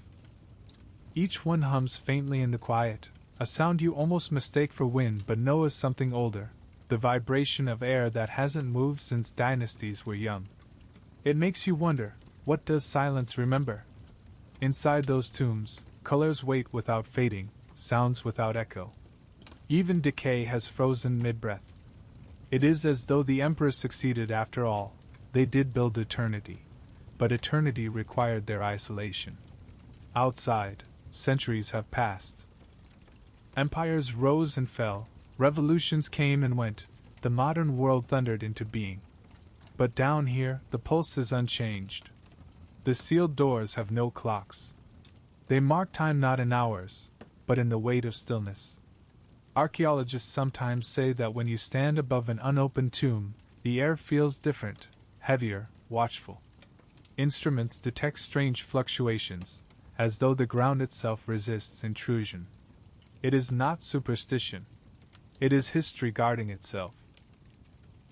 [SPEAKER 1] Each one hums faintly in the quiet, a sound you almost mistake for wind but know is something older, the vibration of air that hasn't moved since dynasties were young. It makes you wonder, what does silence remember? Inside those tombs, colors wait without fading, sounds without echo. Even decay has frozen mid-breath. It is as though the emperors succeeded after all. They did build eternity, but eternity required their isolation. Outside, centuries have passed. Empires rose and fell, revolutions came and went, the modern world thundered into being. But down here, the pulse is unchanged. The sealed doors have no clocks. They mark time not in hours, but in the weight of stillness. Archaeologists sometimes say that when you stand above an unopened tomb, the air feels different, heavier, watchful. Instruments detect strange fluctuations, as though the ground itself resists intrusion. It is not superstition. It is history guarding itself.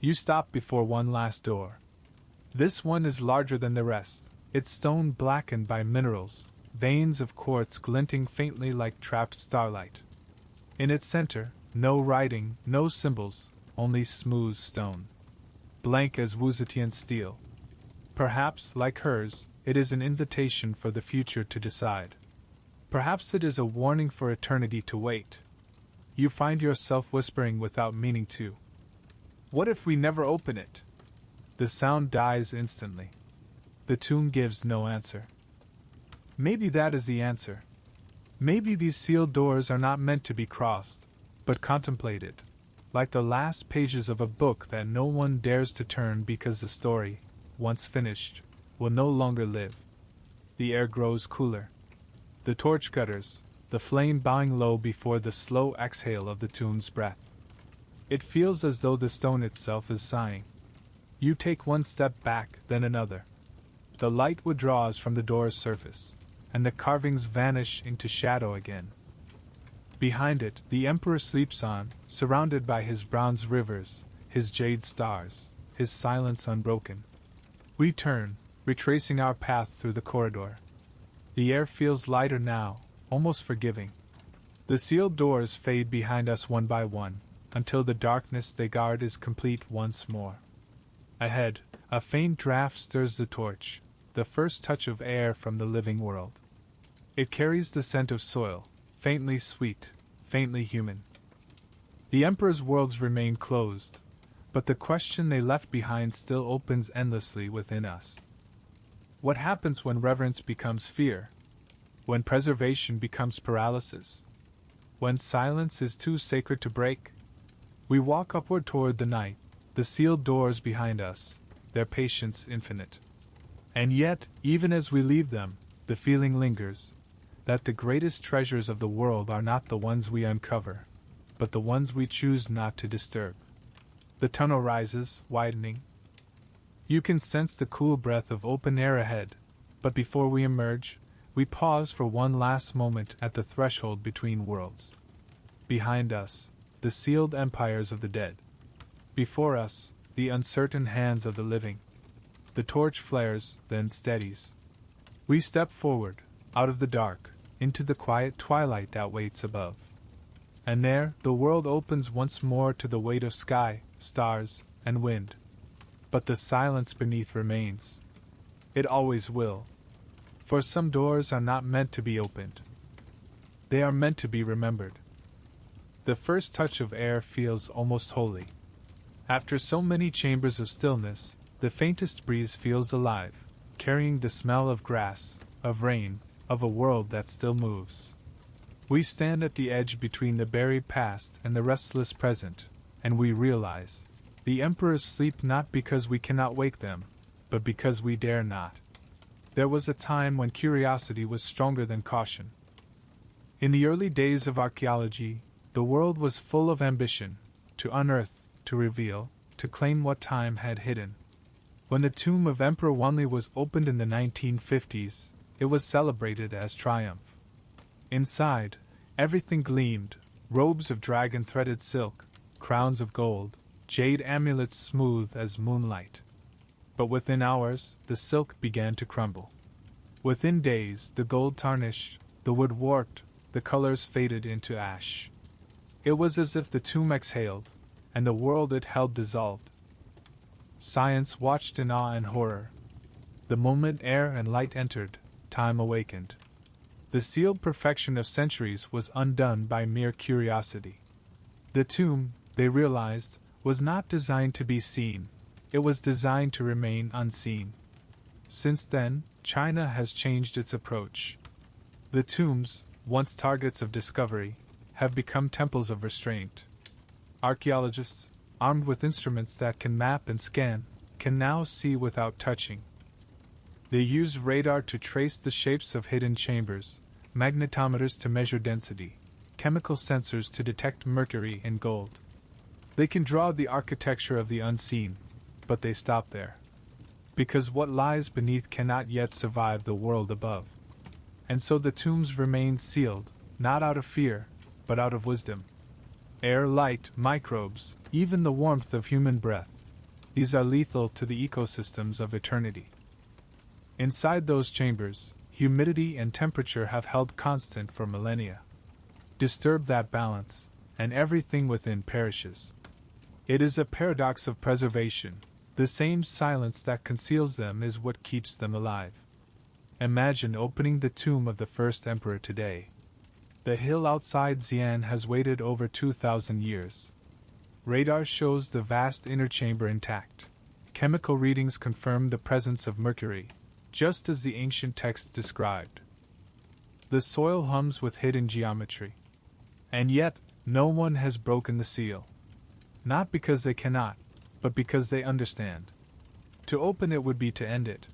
[SPEAKER 1] You stop before one last door. This one is larger than the rest, its stone blackened by minerals, veins of quartz glinting faintly like trapped starlight. In its center, no writing, no symbols, only smooth stone. Blank as Wuzetian steel. Perhaps, like hers, it is an invitation for the future to decide. Perhaps it is a warning for eternity to wait. You find yourself whispering without meaning to. What if we never open it? The sound dies instantly. The tomb gives no answer. Maybe that is the answer. Maybe these sealed doors are not meant to be crossed, but contemplated, like the last pages of a book that no one dares to turn because the story, once finished, will no longer live. The air grows cooler. The torch gutters, the flame bowing low before the slow exhale of the tomb's breath. It feels as though the stone itself is sighing. You take one step back, then another. The light withdraws from the door's surface, and the carvings vanish into shadow again. Behind it, the emperor sleeps on, surrounded by his bronze rivers, his jade stars, his silence unbroken. We turn, retracing our path through the corridor. The air feels lighter now, almost forgiving. The sealed doors fade behind us one by one, until the darkness they guard is complete once more. Ahead, a faint draft stirs the torch, the first touch of air from the living world. It carries the scent of soil, faintly sweet, faintly human. The Emperor's worlds remain closed, but the question they left behind still opens endlessly within us. What happens when reverence becomes fear? When preservation becomes paralysis? When silence is too sacred to break? We walk upward toward the night, the sealed doors behind us, their patience infinite. And yet, even as we leave them, the feeling lingers, that the greatest treasures of the world are not the ones we uncover, but the ones we choose not to disturb. The tunnel rises, widening. You can sense the cool breath of open air ahead, but before we emerge, we pause for one last moment at the threshold between worlds. Behind us, the sealed empires of the dead. Before us, the uncertain hands of the living. The torch flares, then steadies. We step forward, out of the dark, into the quiet twilight that waits above. And there, the world opens once more to the weight of sky, stars, and wind. But the silence beneath remains. It always will. For some doors are not meant to be opened. They are meant to be remembered. The first touch of air feels almost holy. After so many chambers of stillness, the faintest breeze feels alive, carrying the smell of grass, of rain, of a world that still moves. We stand at the edge between the buried past and the restless present, and we realize, the emperors sleep not because we cannot wake them, but because we dare not. There was a time when curiosity was stronger than caution. In the early days of archaeology, The world was full of ambition, to unearth, to reveal, to claim what time had hidden. When the tomb of Emperor Wanli was opened in the 1950s, it was celebrated as triumph. Inside, everything gleamed: robes of dragon-threaded silk, crowns of gold, jade amulets smooth as moonlight. But within hours, the silk began to crumble. Within days, the gold tarnished, the wood warped, the colors faded into ash. It was as if the tomb exhaled, and the world it held dissolved. Science watched in awe and horror. The moment air and light entered, time awakened. The sealed perfection of centuries was undone by mere curiosity. The tomb, they realized, was not designed to be seen, it was designed to remain unseen. Since then, China has changed its approach. The tombs, once targets of discovery, have become temples of restraint. Archaeologists, armed with instruments that can map and scan, can now see without touching. They use radar to trace the shapes of hidden chambers, magnetometers to measure density, chemical sensors to detect mercury and gold. They can draw the architecture of the unseen, but they stop there. Because what lies beneath cannot yet survive the world above. And so the tombs remain sealed, not out of fear, but out of wisdom. Air, light, microbes, even the warmth of human breath. These are lethal to the ecosystems of eternity. Inside those chambers, humidity and temperature have held constant for millennia. Disturb that balance, and everything within perishes. It is a paradox of preservation. The same silence that conceals them is what keeps them alive. Imagine opening the tomb of the first emperor today. The hill outside Xi'an has waited over 2,000 years. Radar shows the vast inner chamber intact. Chemical readings confirm the presence of mercury, just as the ancient texts described. The soil hums with hidden geometry. And yet, no one has broken the seal. Not because they cannot, but because they understand. To open it would be to end it.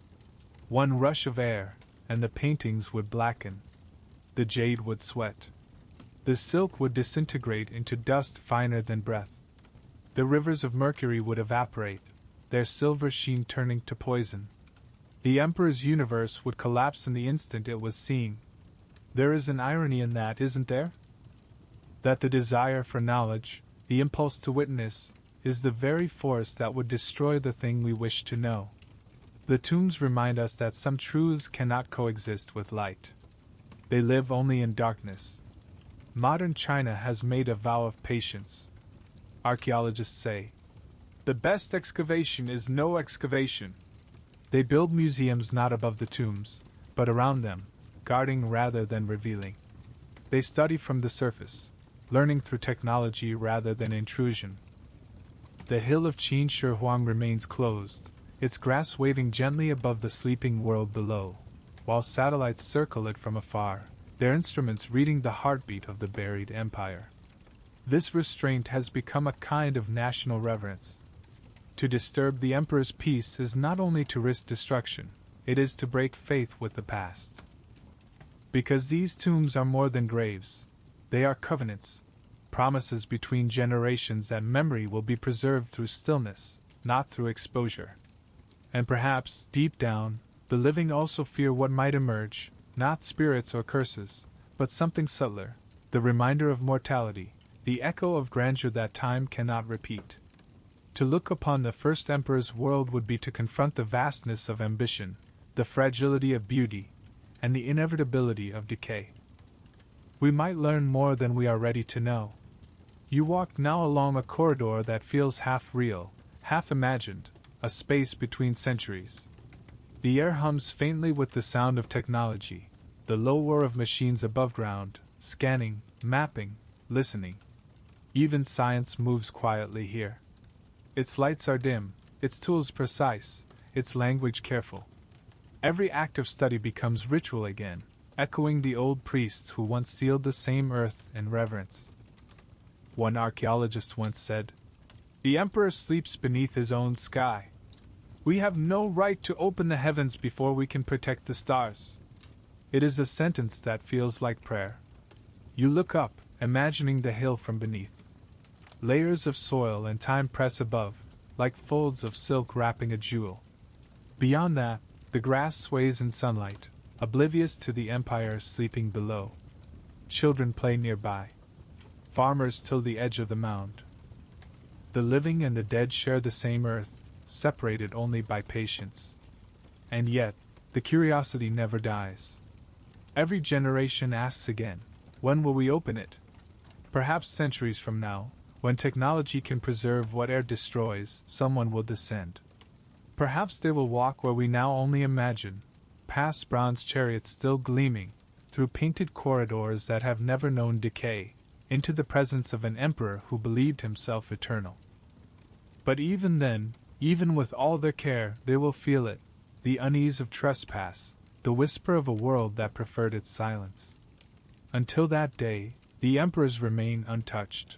[SPEAKER 1] One rush of air, and the paintings would blacken. The jade would sweat. The silk would disintegrate into dust finer than breath. The rivers of mercury would evaporate, their silver sheen turning to poison. The emperor's universe would collapse in the instant it was seen. There is an irony in that, isn't there? That the desire for knowledge, the impulse to witness, is the very force that would destroy the thing we wish to know. The tombs remind us that some truths cannot coexist with light. They live only in darkness. Modern China has made a vow of patience. Archaeologists say, "The best excavation is no excavation." They build museums not above the tombs, but around them, guarding rather than revealing. They study from the surface, learning through technology rather than intrusion. The hill of Qin Shi Huang remains closed, its grass waving gently above the sleeping world below, while satellites circle it from afar, their instruments reading the heartbeat of the buried empire. This restraint has become a kind of national reverence. To disturb the emperor's peace is not only to risk destruction, it is to break faith with the past. Because these tombs are more than graves, they are covenants, promises between generations that memory will be preserved through stillness, not through exposure. And perhaps, deep down, the living also fear what might emerge, not spirits or curses, but something subtler, the reminder of mortality, the echo of grandeur that time cannot repeat. To look upon the first emperor's world would be to confront the vastness of ambition, the fragility of beauty, and the inevitability of decay. We might learn more than we are ready to know. You walk now along a corridor that feels half real, half imagined, a space between centuries. The air hums faintly with the sound of technology, the low whir of machines above ground, scanning, mapping, listening. Even science moves quietly here. Its lights are dim, its tools precise, its language careful. Every act of study becomes ritual again, echoing the old priests who once sealed the same earth in reverence. One archaeologist once said, "The emperor sleeps beneath his own sky. We have no right to open the heavens before we can protect the stars." It is a sentence that feels like prayer. You look up, imagining the hill from beneath. Layers of soil and time press above, like folds of silk wrapping a jewel. Beyond that, the grass sways in sunlight, oblivious to the empire sleeping below. Children play nearby. Farmers till the edge of the mound. The living and the dead share the same earth, separated only by patience. And yet, the curiosity never dies. Every generation asks again, when will we open it? Perhaps centuries from now, when technology can preserve what air destroys, someone will descend. Perhaps they will walk where we now only imagine, past bronze chariots still gleaming, through painted corridors that have never known decay, into the presence of an emperor who believed himself eternal. But even then, even with all their care, they will feel it, the unease of trespass, the whisper of a world that preferred its silence. Until that day, the emperors remain untouched.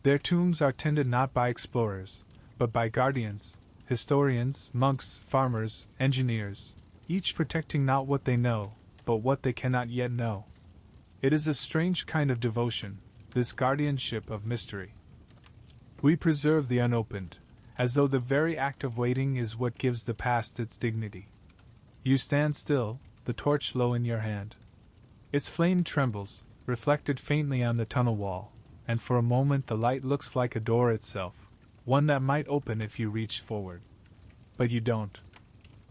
[SPEAKER 1] Their tombs are tended not by explorers, but by guardians, historians, monks, farmers, engineers, each protecting not what they know, but what they cannot yet know. It is a strange kind of devotion, this guardianship of mystery. We preserve the unopened, as though the very act of waiting is what gives the past its dignity. You stand still, the torch low in your hand. Its flame trembles, reflected faintly on the tunnel wall, and for a moment the light looks like a door itself, one that might open if you reached forward. But you don't.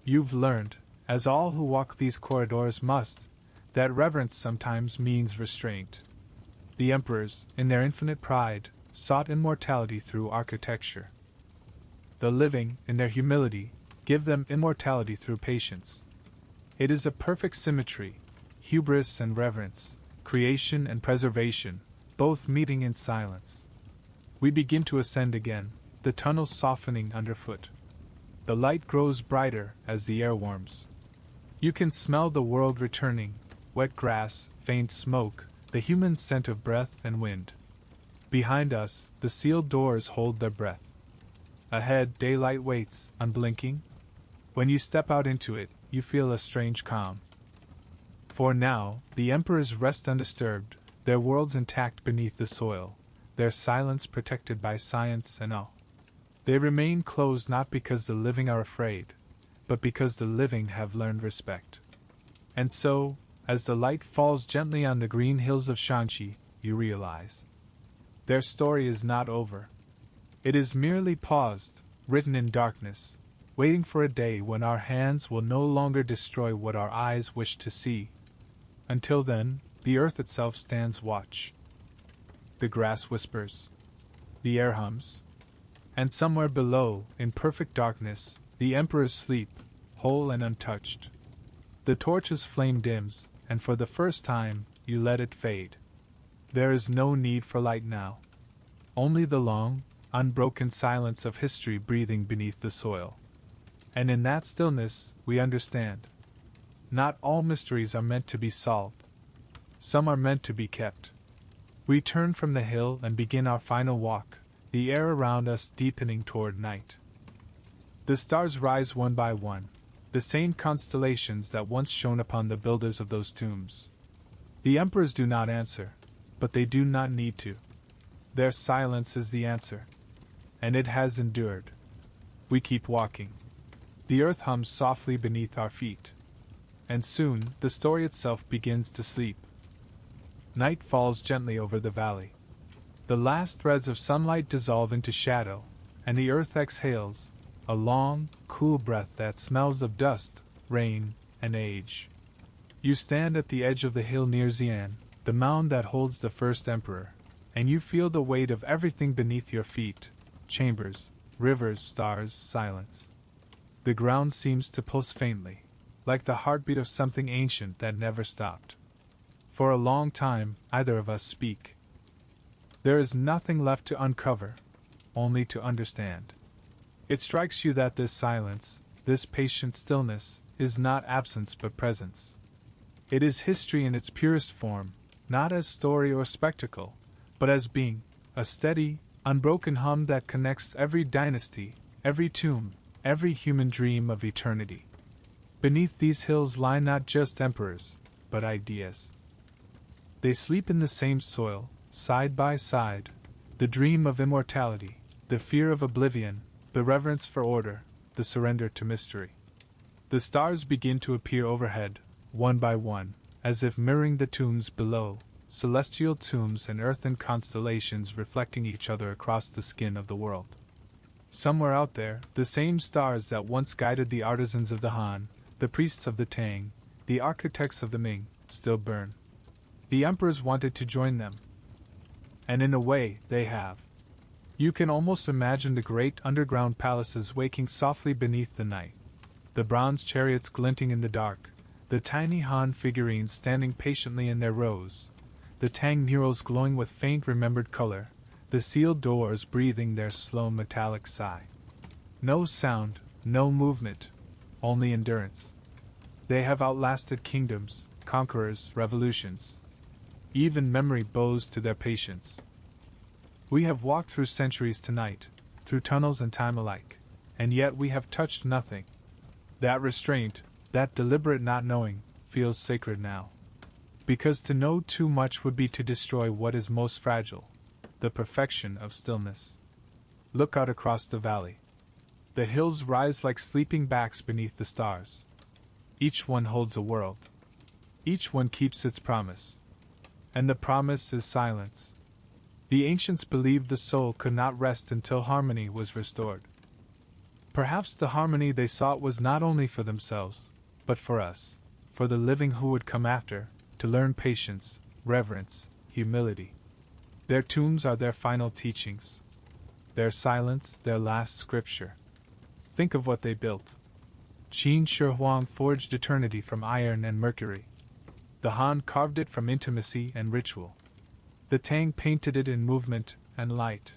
[SPEAKER 1] You've learned, as all who walk these corridors must, that reverence sometimes means restraint. The emperors, in their infinite pride, sought immortality through architecture. The living, in their humility, give them immortality through patience. It is a perfect symmetry, hubris and reverence, creation and preservation, both meeting in silence. We begin to ascend again, the tunnel softening underfoot. The light grows brighter as the air warms. You can smell the world returning, wet grass, faint smoke, the human scent of breath and wind. Behind us, the sealed doors hold their breath. Ahead, daylight waits, unblinking. When you step out into it, you feel a strange calm. For now, the emperors rest undisturbed, their worlds intact beneath the soil, their silence protected by science and awe. They remain closed not because the living are afraid, but because the living have learned respect. And so, as the light falls gently on the green hills of Shanxi, you realize their story is not over. It is merely paused, written in darkness, waiting for a day when our hands will no longer destroy what our eyes wish to see. Until then, the earth itself stands watch. The grass whispers. The air hums. And somewhere below, in perfect darkness, the emperors sleep, whole and untouched. The torch's flame dims, and for the first time, you let it fade. There is no need for light now. Only the long, unbroken silence of history breathing beneath the soil. And in that stillness, we understand. Not all mysteries are meant to be solved. Some are meant to be kept. We turn from the hill and begin our final walk, the air around us deepening toward night. The stars rise one by one, the same constellations that once shone upon the builders of those tombs. The emperors do not answer, but they do not need to. Their silence is the answer. And it has endured. We keep walking. The earth hums softly beneath our feet. And soon, the story itself begins to sleep. Night falls gently over the valley. The last threads of sunlight dissolve into shadow, and the earth exhales, a long, cool breath that smells of dust, rain, and age. You stand at the edge of the hill near Xi'an, the mound that holds the first emperor, and you feel the weight of everything beneath your feet, chambers, rivers, stars, silence. The ground seems to pulse faintly, like the heartbeat of something ancient that never stopped. For a long time, neither of us speak. There is nothing left to uncover, only to understand. It strikes you that this silence, this patient stillness, is not absence but presence. It is history in its purest form, not as story or spectacle, but as being, a steady, unbroken hum that connects every dynasty, every tomb, every human dream of eternity. Beneath these hills lie not just emperors, but ideas. They sleep in the same soil, side by side, the dream of immortality, the fear of oblivion, the reverence for order, the surrender to mystery. The stars begin to appear overhead, one by one, as if mirroring the tombs below, celestial tombs and earthen constellations reflecting each other across the skin of the world. Somewhere out there, the same stars that once guided the artisans of the Han, the priests of the Tang, the architects of the Ming, still burn. The emperors wanted to join them. And in a way, they have. You can almost imagine the great underground palaces waking softly beneath the night, the bronze chariots glinting in the dark, the tiny Han figurines standing patiently in their rows, the Tang murals glowing with faint remembered color, the sealed doors breathing their slow metallic sigh. No sound, no movement, only endurance. They have outlasted kingdoms, conquerors, revolutions. Even memory bows to their patience. We have walked through centuries tonight, through tunnels and time alike, and yet we have touched nothing. That restraint, that deliberate not knowing, feels sacred now. Because to know too much would be to destroy what is most fragile, the perfection of stillness. Look out across the valley. The hills rise like sleeping backs beneath the stars. Each one holds a world. Each one keeps its promise. And the promise is silence. The ancients believed the soul could not rest until harmony was restored. Perhaps the harmony they sought was not only for themselves, but for us, for the living who would come after, to learn patience, reverence, humility. Their tombs are their final teachings. Their silence, their last scripture. Think of what they built. Qin Shi Huang forged eternity from iron and mercury. The Han carved it from intimacy and ritual. The Tang painted it in movement and light.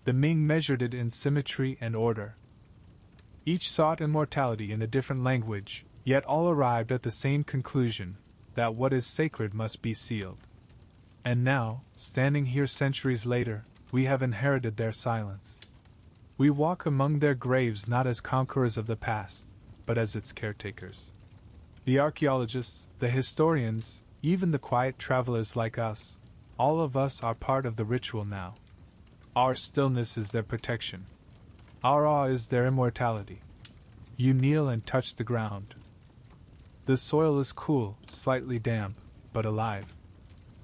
[SPEAKER 1] The Ming measured it in symmetry and order. Each sought immortality in a different language, yet all arrived at the same conclusion, that what is sacred must be sealed. And now, standing here centuries later, we have inherited their silence. We walk among their graves not as conquerors of the past, but as its caretakers. The archaeologists, the historians, even the quiet travelers like us, all of us are part of the ritual now. Our stillness is their protection. Our awe is their immortality. You kneel and touch the ground. The soil is cool, slightly damp, but alive.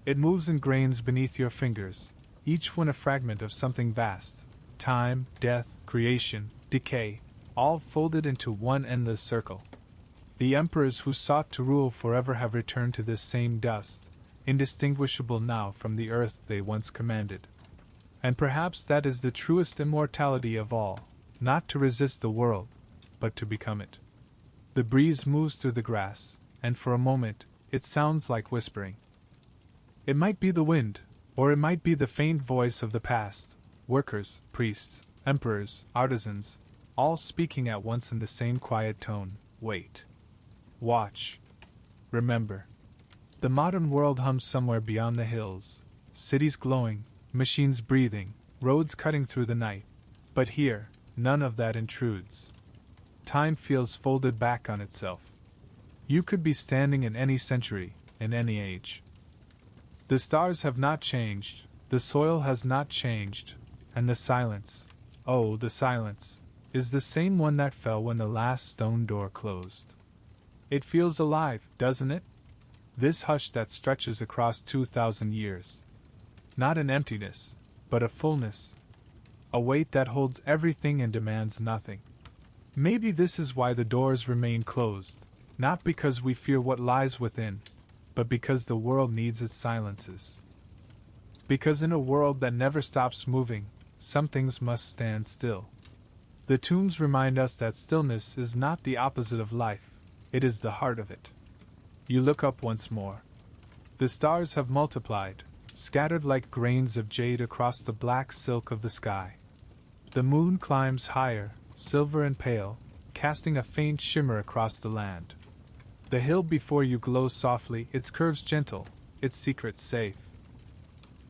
[SPEAKER 1] It moves in grains beneath your fingers, each one a fragment of something vast. Time, death, creation, decay, all folded into one endless circle. The emperors who sought to rule forever have returned to this same dust, indistinguishable now from the earth they once commanded. And perhaps that is the truest immortality of all, not to resist the world, but to become it. The breeze moves through the grass, and for a moment, it sounds like whispering. It might be the wind, or it might be the faint voice of the past, workers, priests, emperors, artisans, all speaking at once in the same quiet tone. Wait. Watch. Remember. The modern world hums somewhere beyond the hills, cities glowing, machines breathing, roads cutting through the night. But here, none of that intrudes. Time feels folded back on itself. You could be standing in any century, in any age. The stars have not changed, the soil has not changed, and the silence, oh, the silence, is the same one that fell when the last stone door closed. It feels alive, doesn't it? This hush that stretches across 2,000 years. Not an emptiness, but a fullness. A weight that holds everything and demands nothing. Maybe this is why the doors remain closed, not because we fear what lies within, but because the world needs its silences. Because in a world that never stops moving, some things must stand still. The tombs remind us that stillness is not the opposite of life, it is the heart of it. You look up once more. The stars have multiplied, scattered like grains of jade across the black silk of the sky. The moon climbs higher, silver and pale, casting a faint shimmer across the land. The hill before you glows softly, its curves gentle, its secrets safe.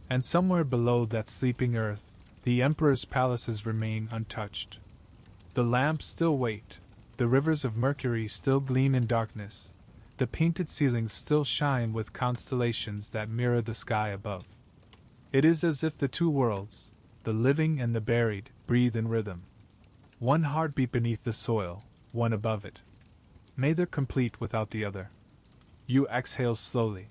[SPEAKER 1] And somewhere below that sleeping earth, the emperor's palaces remain untouched. The lamps still wait, the rivers of mercury still gleam in darkness, the painted ceilings still shine with constellations that mirror the sky above. It is as if the two worlds, the living and the buried, breathe in rhythm. One heartbeat beneath the soil, one above it. Neither complete without the other. You exhale slowly.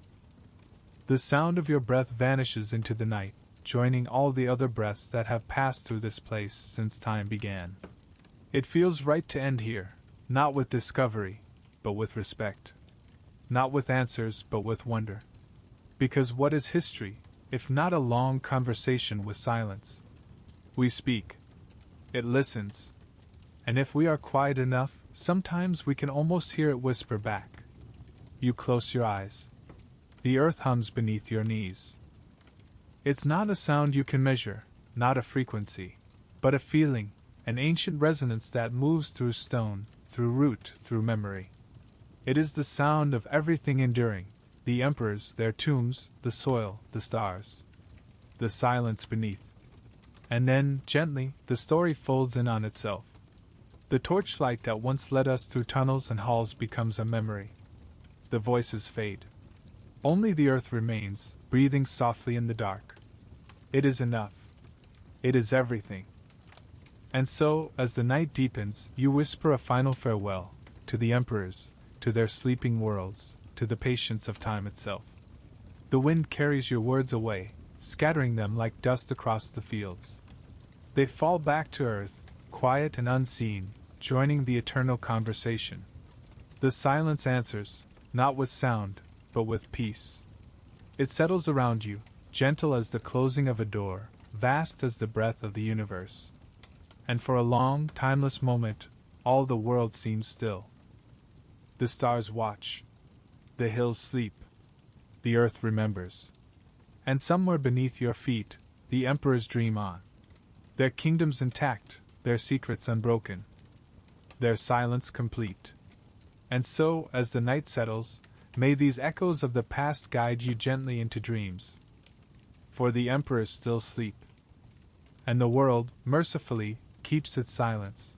[SPEAKER 1] The sound of your breath vanishes into the night, joining all the other breaths that have passed through this place since time began. It feels right to end here, not with discovery, but with respect. Not with answers, but with wonder. Because what is history, if not a long conversation with silence? We speak. It listens. And if we are quiet enough, sometimes we can almost hear it whisper back. You close your eyes. The earth hums beneath your knees. It's not a sound you can measure, not a frequency, but a feeling, an ancient resonance that moves through stone, through root, through memory. It is the sound of everything enduring, the emperors, their tombs, the soil, the stars. The silence beneath. And then, gently, the story folds in on itself. The torchlight that once led us through tunnels and halls becomes a memory. The voices fade. Only the earth remains, breathing softly in the dark. It is enough. It is everything. And so, as the night deepens, you whisper a final farewell, to the emperors, to their sleeping worlds, to the patience of time itself. The wind carries your words away, scattering them like dust across the fields. They fall back to earth, quiet and unseen, joining the eternal conversation. The silence answers, not with sound, but with peace. It settles around you, gentle as the closing of a door, vast as the breath of the universe. And for a long, timeless moment, all the world seems still. The stars watch. The hills sleep. The earth remembers. And somewhere beneath your feet, the emperors dream on. Their kingdoms intact, their secrets unbroken. Their silence complete. And so, as the night settles, may these echoes of the past guide you gently into dreams. For the emperors still sleep. And the world, mercifully, keeps its silence.